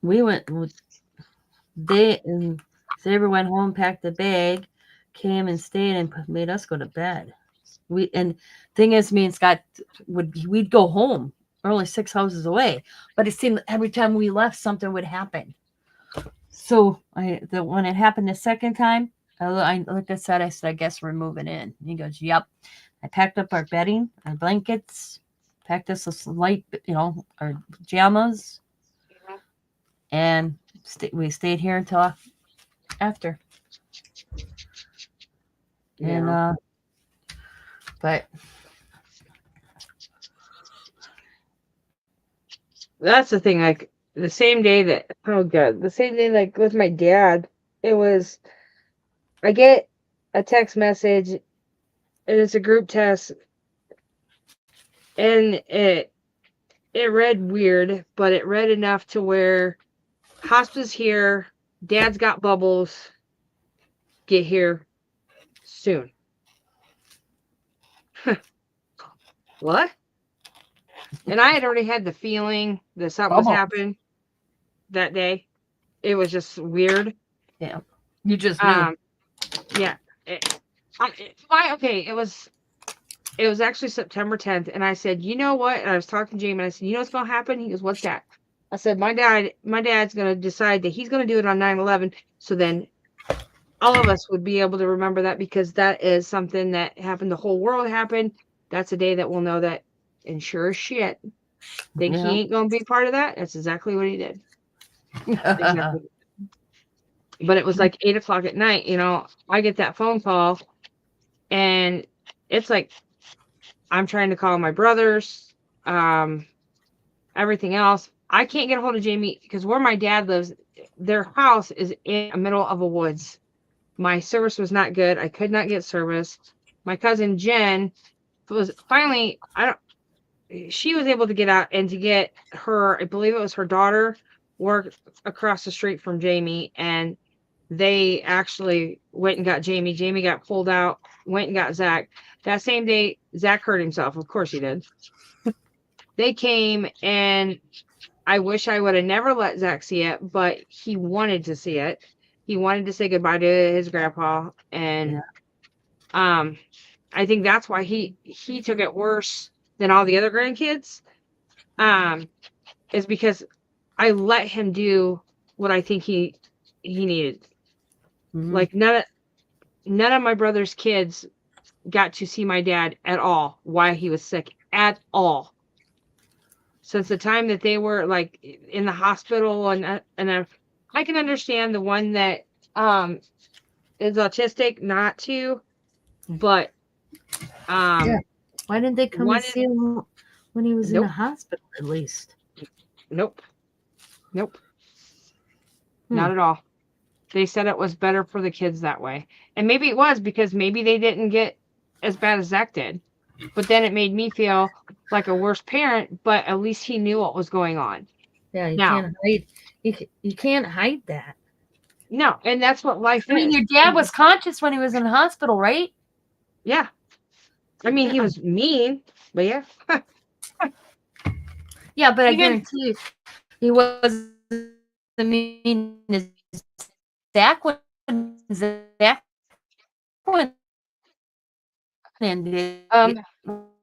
we went. Xavier went home, packed the bag, came and stayed, and made us go to bed. Thing is, me and Scott we'd go home. We're only 6 houses away, but it seemed every time we left, something would happen. So when it happened the second time, like I said, I guess we're moving in. He goes, yep. I packed up our bedding, our blankets, packed us a light, our pajamas, and we stayed here until after. Yeah. And but that's the thing. Like the same day like with my dad, it was. I get a text message, and it's a group text, and it read weird, but it read enough to where hospice here, Dad's got bubbles, get here soon. What? And I had already had the feeling that something was happening that day. It was just weird. Yeah, you just knew. Yeah. It was actually September 10th, and I said, you know what? And I was talking to Jamie, and I said, you know what's gonna happen? He goes, what's that? I said, my dad's gonna decide that he's gonna do it on 9/11, so then all of us would be able to remember that, because that is something that happened. The whole world happened. That's a day that we'll know that. And sure as shit, think he ain't gonna be part of that. That's exactly what he did. Exactly. But it was like 8 o'clock at night. I get that phone call, and it's like I'm trying to call my brothers, everything else. I can't get a hold of Jamie because where my dad lives, their house is in the middle of a woods. My service was not good. I could not get service. My cousin Jen was finally, she was able to get out and to get her, I believe it was her daughter, worked across the street from Jamie, and they actually went and got Jamie. Jamie got pulled out, went and got Zach. That same day, Zach hurt himself. Of course he did. They came, and I wish I would have never let Zach see it, but he wanted to see it. He wanted to say goodbye to his grandpa, and I think that's why he took it worse than all the other grandkids. Is because I let him do what I think he needed. Mm-hmm. Like none of my brother's kids got to see my dad at all while he was sick at all. Since the time that they were like in the hospital, and I can understand the one that is autistic not to, but why didn't they come and see him when he was in the hospital at least? Nope. Not at all. They said it was better for the kids that way. And maybe it was because maybe they didn't get as bad as Zach did. But then it made me feel like a worse parent, but at least he knew what was going on. Yeah, can't hide. You can't hide that. No, and that's what life is. I mean, your dad was conscious when he was in the hospital, right? Yeah. I mean, he was mean, but yeah. Yeah, but I He didn't. guarantee you, he wasn't mean to Zach went in. Um,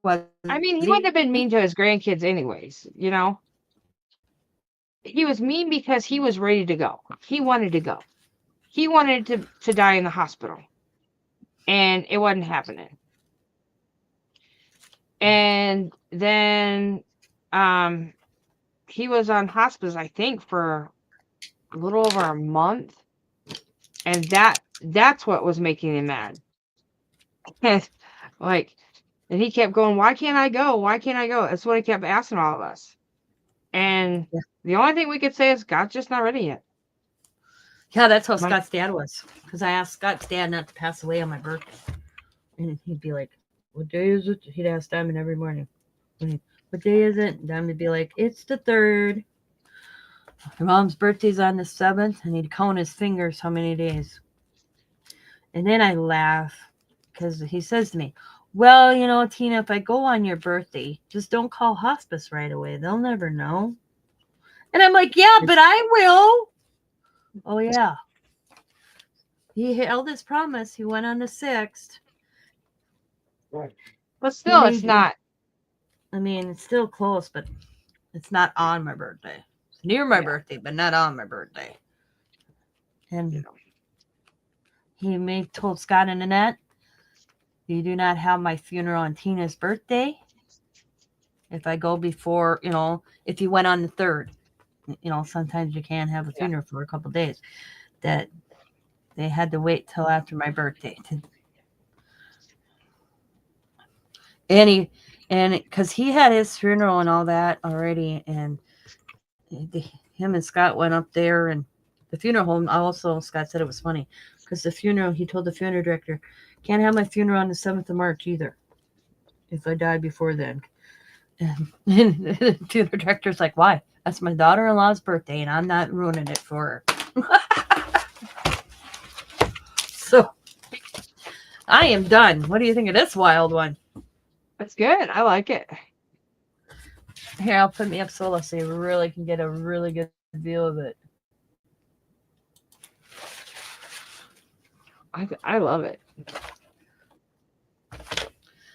Was I mean, he he? wouldn't have been mean to his grandkids anyways, you know? He was mean because he was ready to go. He wanted to go. He wanted to die in the hospital. And it wasn't happening. And then he was on hospice, I think, for a little over a month. And that's what was making him mad. Like, and he kept going, why can't I go? Why can't I go? That's what he kept asking all of us. And Yeah. the only thing we could say is God's just not ready yet. Yeah, that's how Like, Scott's dad was. Because I asked Scott's dad not to pass away on my birthday. And he'd be like, what day is it? He'd ask Diamond every morning. What day is it? And Diamond would be like, it's the 3rd. Your mom's birthday's on the 7th. And he'd count his fingers how many days. And then I laugh because he says to me, well, you know, Tina, if I go on your birthday, just don't call hospice right away. They'll never know. And I'm like, yeah, but I will. Oh, yeah. He held his promise. He went on the 6th. but still, it's not. I mean, it's still close, but it's not on my birthday. It's near my birthday, but not on my birthday. And he told Scott and Annette, you do not have my funeral on Tina's birthday. If I go before, you know, if you went on the 3rd, you know, sometimes you can't have a funeral for a couple of days. That they had to wait till after my birthday. And because he had his funeral and all that already, and him and Scott went up there, and the funeral home also, Scott said it was funny because the funeral, he told the funeral director, can't have my funeral on the 7th of March either if I die before then. And the funeral director's like, why? That's my daughter-in-law's birthday and I'm not ruining it for her. So I am done. What do you think of this wild one? That's good. I like it. Here, I'll put me up solo so you really can get a really good view of it. I love it.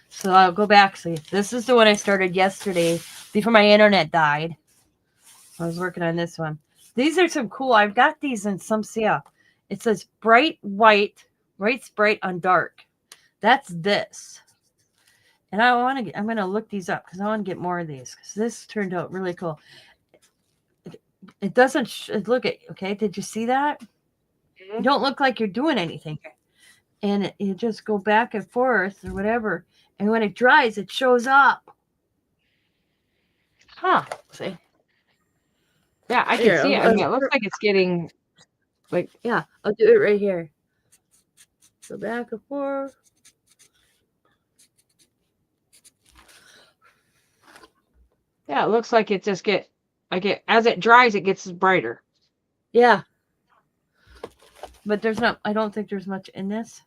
So I'll go back. See, this is the one I started yesterday before my internet died. I was working on this one. These are some cool. I've got these in some sale. It says bright white, writes bright on dark. That's this. And I'm going to look these up because I want to get more of these because this turned out really cool. It doesn't look at, okay. Did you see that? You don't look like you're doing anything. And you just go back and forth or whatever. And when it dries, it shows up. Huh. See? Yeah, I can see it. I mean, it looks like it's getting like. Yeah, I'll do it right here. Go back and forth. Yeah, it looks like it just as it dries, it gets brighter. Yeah. But I don't think there's much in this.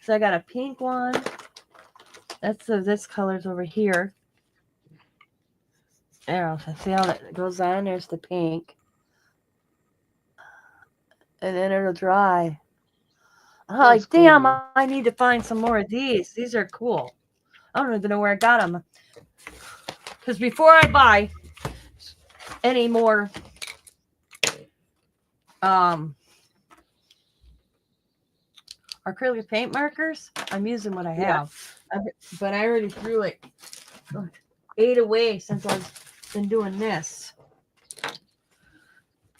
So I got a pink one. This color's over here. There, see how that goes on? There's the pink. And then it'll dry. I'm like, damn, I need to find some more of these. These are cool. I don't even know where I got them. Because before I buy any more acrylic paint markers, I'm using what I have. But I already threw like 8 away since I've been doing this.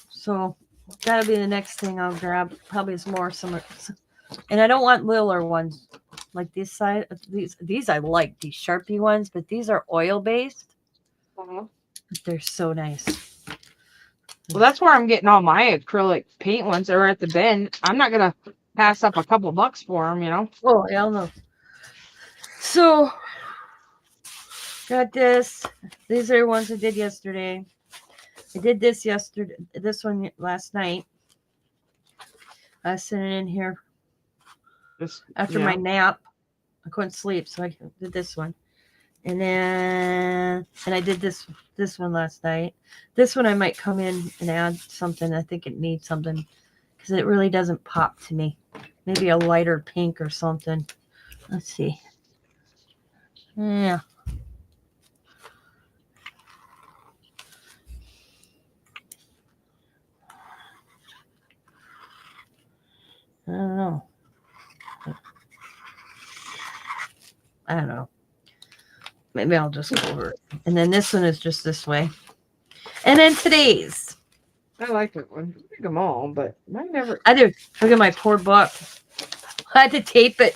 So that'll be the next thing I'll grab. Probably is more some, and I don't want littler ones like this side. These I like these Sharpie ones, but these are oil based. They're so nice. Well, that's where I'm getting all my acrylic paint ones. They're at the bin. I'm not gonna pass up a couple bucks for them, you know. Oh, yeah, I know. So got this. These are ones I did yesterday. I did this yesterday. This one last night. I was sitting in here after my nap. I couldn't sleep, so I did this one. And then, and I did this one last night. This one I might come in and add something. I think it needs something because it really doesn't pop to me. Maybe a lighter pink or something. Let's see. Yeah. I don't know. I don't know. Maybe I'll just go over it. And then this one is just this way. And then today's. I like that one. I like them all, but mine never. I do. Look at my poor book. I had to tape it.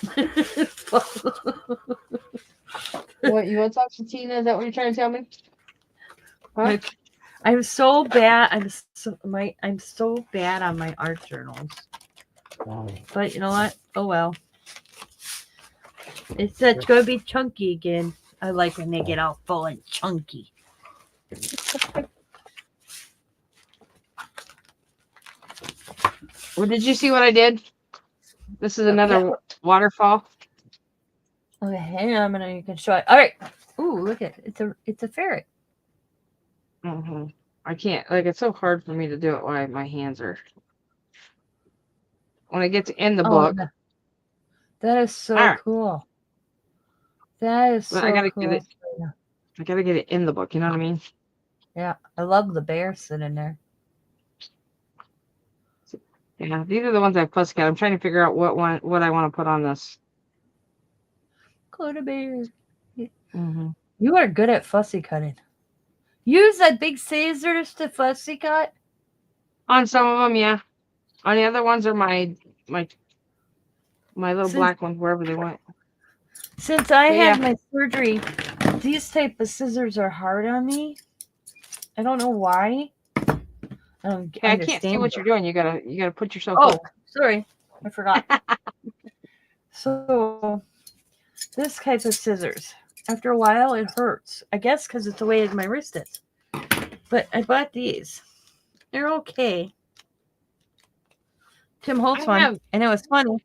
What, you want to talk to Tina? Is that what you're trying to tell me? Huh? I'm so bad. I'm so bad on my art journals. But you know what? Oh well. It's gonna be chunky again. I like when they get all full and chunky. Well, did you see what I did? This is another waterfall. Okay, hang on a minute. You can show it. All right. Ooh, look at it. It's a ferret. Mm-hmm. I can't. Like, it's so hard for me to do it while my hands are. When I get to end the book. No. That is so cool. That is so cool. I gotta get it in the book. You know what I mean? Yeah, I love the bear sitting there. Yeah, these are the ones I fussy cut. I'm trying to figure out what I want to put on this. Cut a bear. Mm-hmm. You are good at fussy cutting. Use that big scissors to fussy cut. On some of them, yeah. On the other ones are my little black ones, wherever they went. Since I had my surgery, these type of scissors are hard on me. I don't know why. I can't see what you're doing. You gotta put yourself. Oh, sorry, I forgot. So this type of scissors, after a while, it hurts. I guess because it's the way my wrist is. But I bought these. They're okay. Tim Holtz one, and it was funny.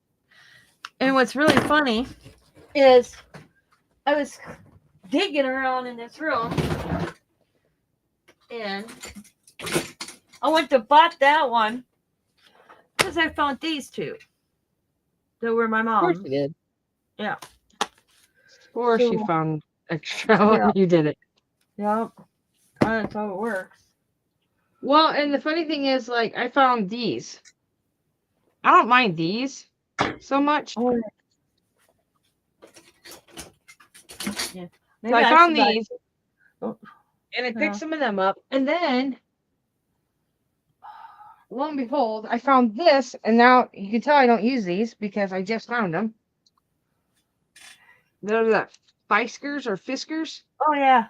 And what's really funny is I was digging around in this room, and I went to bought that one because I found these two that were my mom. Of course you did. Yeah. Of course you found extra. You did it. Yeah. That's how it works. Well, and the funny thing is, like, I found these. I don't mind these so much. Oh, yeah. So I found these, and I picked some of them up, and then, lo and behold, I found this, and now you can tell I don't use these because I just found them. They're the Fiskers or Fiskers. Oh, yeah.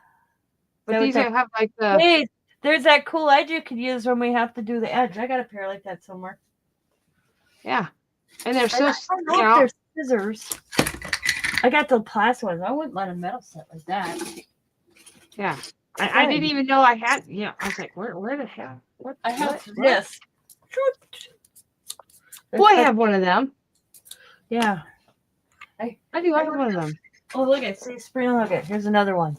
But these have like the... Hey, there's that cool edge you could use when we have to do the edge. I got a pair like that somewhere. Yeah. And they're so... I don't know if they're scissors. I got the plastic ones. I wouldn't let a metal set like that. Yeah. I didn't even know I had... Yeah. I was like, where the hell? What? I have this. Boy, I have one of them. Yeah. I do have one of them. Oh, look at, see, Sabrina, look at, here's another one.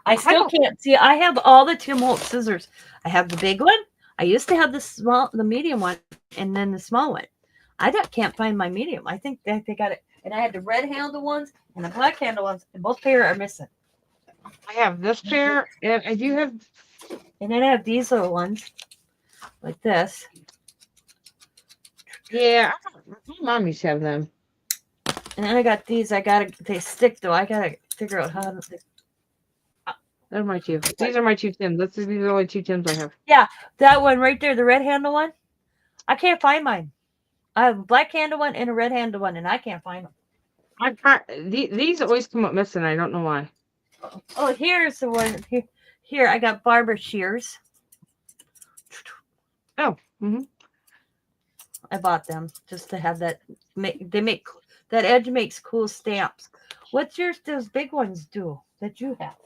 I still can't see. I have all the Tim Holtz scissors. I have the big one. I used to have the medium one, and then the small one. Can't find my medium. I think they got it. And I had the red handle ones and the black handle ones, and both pair are missing. I have this pair, and I do have... And then I have these little ones, like this. Yeah, my mom used to have them. And then I got these. They stick though. I gotta figure out how to. They're my two. These are my two Tims. These are the only two Tims I have. Yeah, that one right there, the red handle one. I can't find mine. I have a black handle one and a red handle one, and I can't find them. These always come up missing. I don't know why. Oh, here's the one. Here I got barber shears. Oh. Mm-hmm. I bought them just to have that. That edge makes cool stamps. What's those big ones do that you have?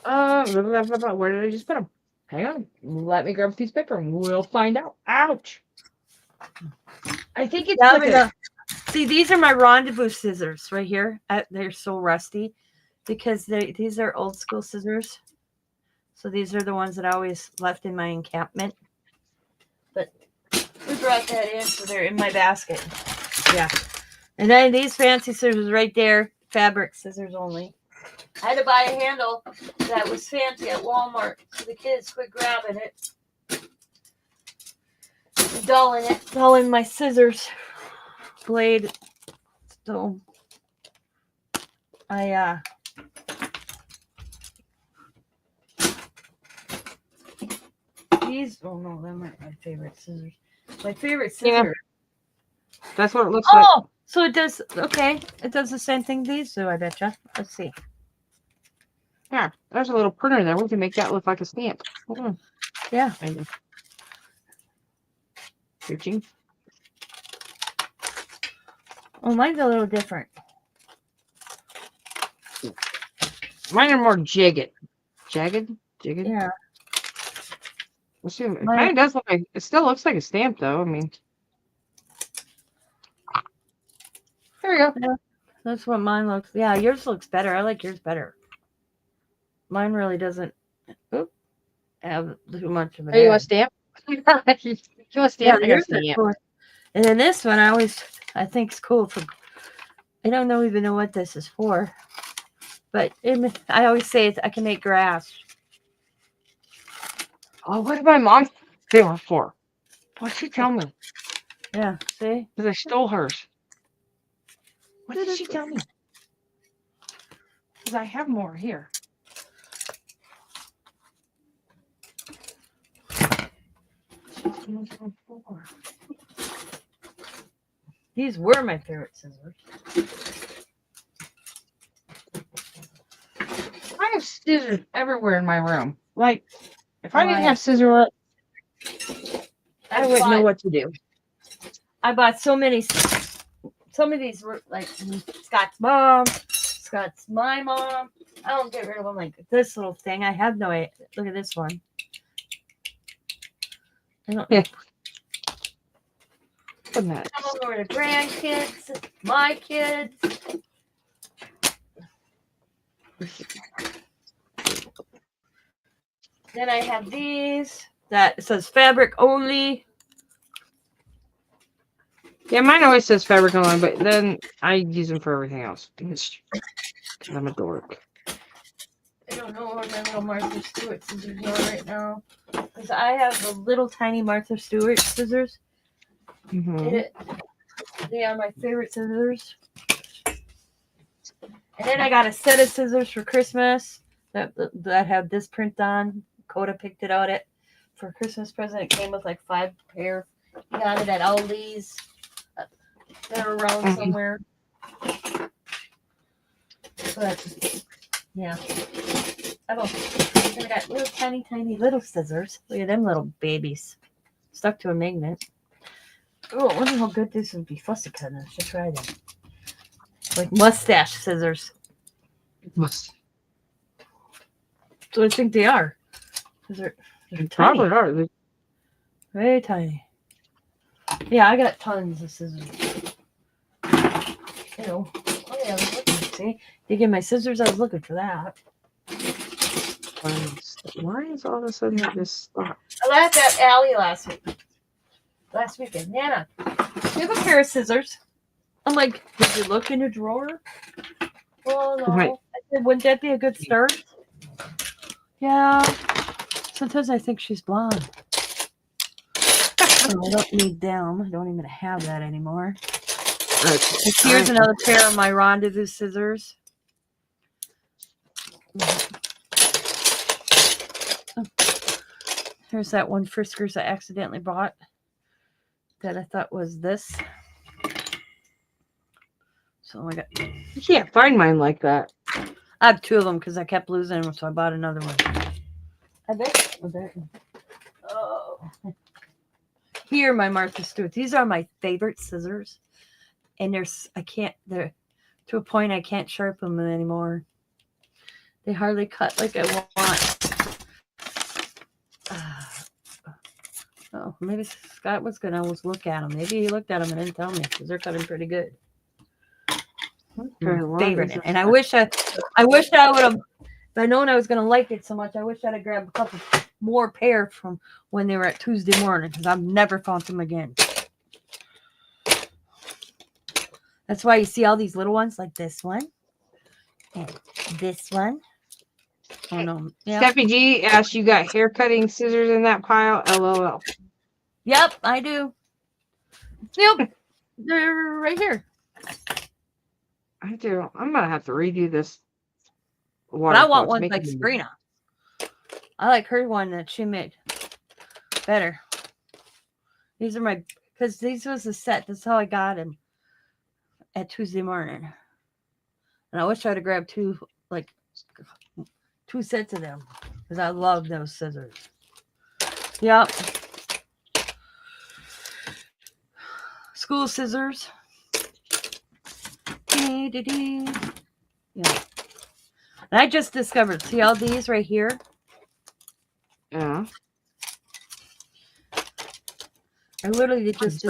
Where did I just put them? Hang on. Let me grab a piece of paper and we'll find out. Ouch. I think it's See, these are my rendezvous scissors right here. They're so rusty because these are old school scissors. So these are the ones that I always left in my encampment. But we brought that in, so they're in my basket. Yeah. And then these fancy scissors right there, fabric scissors only. I had to buy a handle that was fancy at Walmart so the kids quit grabbing it. Dulling my scissors blade. So these, oh no, them aren't my favorite scissors. My favorite scissors. Yeah. That's what it looks like. Oh, so it does, okay. It does the same thing these do, I betcha. Let's see. Yeah, there's a little printer there. We can make that look like a stamp. Hold on. Yeah. Searching. Oh, mine's a little different. Mine are more jagged. Jagged? Yeah. Let's see. It kind of does look like, it still looks like a stamp though. I mean, there we go. Yeah, that's what mine looks. Yeah, yours looks better. I like yours better. Mine really doesn't have too much of it. Are you a stamp? You want a stamp? Yeah, yours is cool. And then this one, I think is cool for. I don't even know what this is for, but I always say I can make grass. Oh, what did my mom say they were for? What'd she tell me? Yeah, see? Because I stole hers. What did she tell me? Because I have more here. These were my favorite scissors. I have scissors everywhere in my room. Like, if I didn't have scissors, I wouldn't know what to do. I bought so many. Some of these were like Scott's mom, Scott's my mom. I don't get rid of them like this little thing. I have no idea. Look at this one. I don't. Yeah. Some of them were the grandkids, my kids. Then I have these that says fabric only. Yeah, mine always says fabric only, but then I use them for everything else. Because I'm a dork. I don't know where my little Martha Stewart scissors are right now. Because I have the little tiny Martha Stewart scissors. Mm-hmm. They are my favorite scissors. And then I got a set of scissors for Christmas that have this print on. Coda picked it out for a Christmas present. It came with like 5 pair. He got it at Aldi's. They're around somewhere. But yeah. I got little tiny little scissors. Look at them little babies. Stuck to a magnet. Oh, I wonder how good this would be fussy cutting. I should try them. Like mustache scissors. So I think they are. They're Probably tiny. are. They... Very tiny. Yeah, I got tons of scissors. You know. Oh yeah, I was looking. See? They get my scissors. I was looking for that. Why is all of a sudden it just stopped? I laughed at Allie last weekend. Nana, you have a pair of scissors. I'm like, did you look in a drawer? Oh no. Right. I said, wouldn't that be a good start? Yeah. Sometimes I think she's blonde. I don't need them. I don't even have that anymore. Okay. Here's another pair of my rendezvous scissors. Here's that one Friskers I accidentally bought that I thought was this. So I got. You can't find mine like that. I have 2 of them because I kept losing them, so I bought another one. I bet. Oh. Here, my Martha Stewart. These are my favorite scissors, and they're to a point I can't sharpen them anymore. They hardly cut like I want. Oh, maybe Scott was gonna always look at them. Maybe he looked at them and didn't tell me because they're cutting pretty good. Okay, what Favorite is it. this? And I wish I would have. If I known I was gonna like it so much, I wish I'd have grabbed a couple more pair from when they were at Tuesday morning because I've never found them again. That's why you see all these little ones like this one and this one. Oh no! Yeah. Steffi G asked, "You got hair cutting scissors in that pile?" LOL. Yep, I do. Yep, they're right here. I do. I'm gonna have to redo this. But I want ones like Sabrina. I like her one that she made better. These are my, because these was a set. That's how I got them at Tuesday morning. And I wish I'd have grabbed two sets of them because I love those scissors. Yep. School scissors. Yeah. And I just discovered, see all these right here? Yeah. I literally just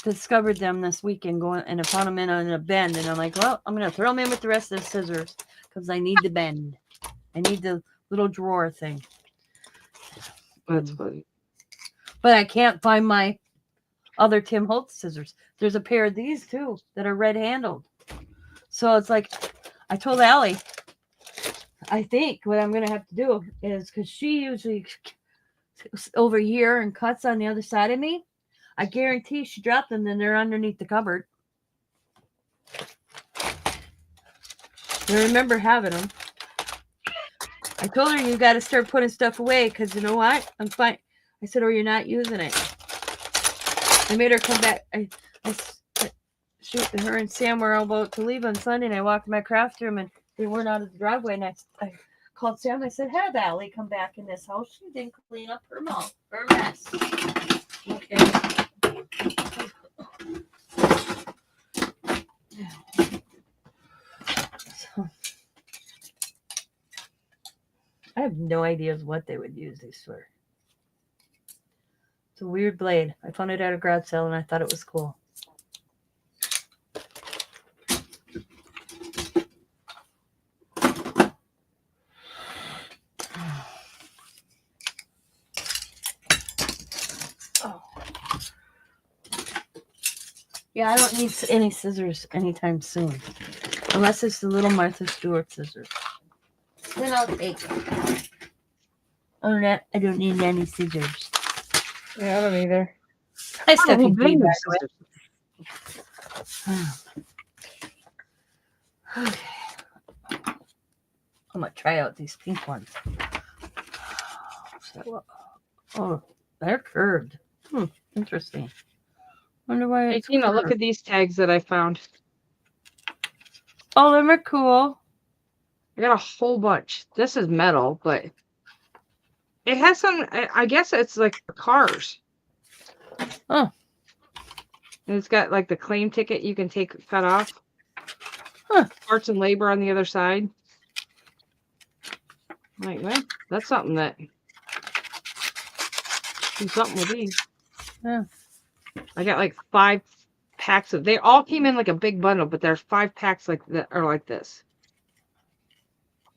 discovered them this weekend going and I found them in a bend and I'm like, well, I'm gonna throw them in with the rest of the scissors because I need the bend. I need the little drawer thing. That's funny. But I can't find my other Tim Holtz scissors. There's a pair of these too that are red handled. So it's like I told Allie, I think what I'm gonna have to do is because she usually over here and cuts on the other side of me. I guarantee she dropped them, then they're underneath the cupboard. I remember having them. I told her you got to start putting stuff away because you know what? I'm fine. I said, or you're not using it. I made her come back. Her and Sam were about to leave on Sunday, and I walked in my craft room, and they weren't out of the driveway. And I called Sam. I said, "Have Allie come back in this house. She didn't clean up her mess." Okay. So, I have no idea what they would use these for. It's a weird blade. I found it at a garage sale, and I thought it was cool. Oh. Yeah, I don't need any scissors anytime soon. Unless it's the little Martha Stewart scissors. Then I'll take it. Other than that, I don't need any scissors. Yeah, I don't either. I Steffi B, by the way. Okay. I'm gonna try out these pink ones. Oh, they're curved. Interesting. Wonder why. Hey, Tina, look at these tags that I found. Oh, them are cool. I got a whole bunch. This is metal, but it has some. I guess it's like for cars. Oh. And it's got like the claim ticket you can cut off. Huh. Parts and labor on the other side. I'm like, well, that's something that. Do something with these. Yeah. I got like 5 packs of. They all came in like a big bundle, but there's 5 packs like that are like this.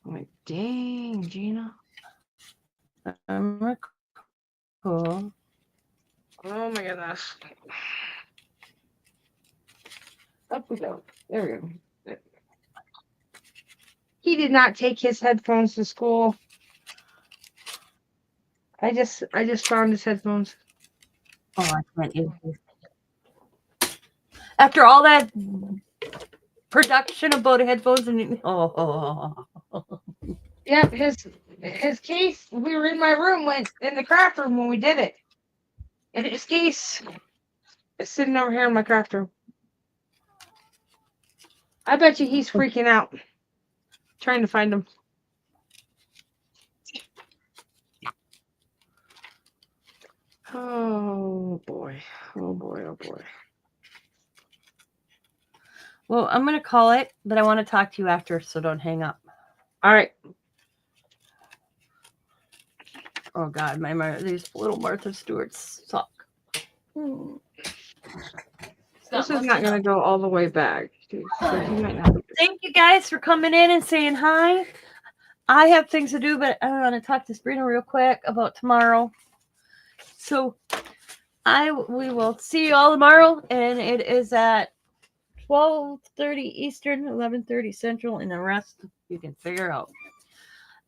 I'm like, dang, Gina. Cool. Oh my goodness. Up we go. There we go. He did not take his headphones to school. I just found his headphones. Oh, I can't use this. After all that production about headphones and Yep, his case. We were in my room went in the craft room when we did it, and his case is sitting over here in my craft room. I bet you he's freaking out, trying to find them. Oh boy! Oh boy! Oh boy! Well, I'm gonna call it, but I want to talk to you after, so don't hang up. All right. Oh God, these little Martha Stewarts suck. This is not going to go all the way back. So he might not. Thank you guys for coming in and saying hi. I have things to do, but I want to talk to Sabrina real quick about tomorrow. So we will see you all tomorrow, and it is at 12:30 Eastern, 11:30 Central, and the rest you can figure out.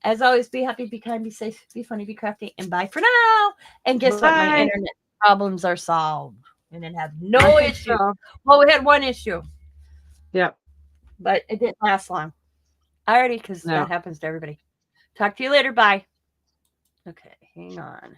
As always, be happy, be kind, be safe, be funny, be crafty, and bye for now. And guess what? My internet problems are solved. And it had no issue. So. Well, we had one issue. Yep. But it didn't last long. Alrighty, because that happens to everybody. Talk to you later. Bye. Okay, hang on.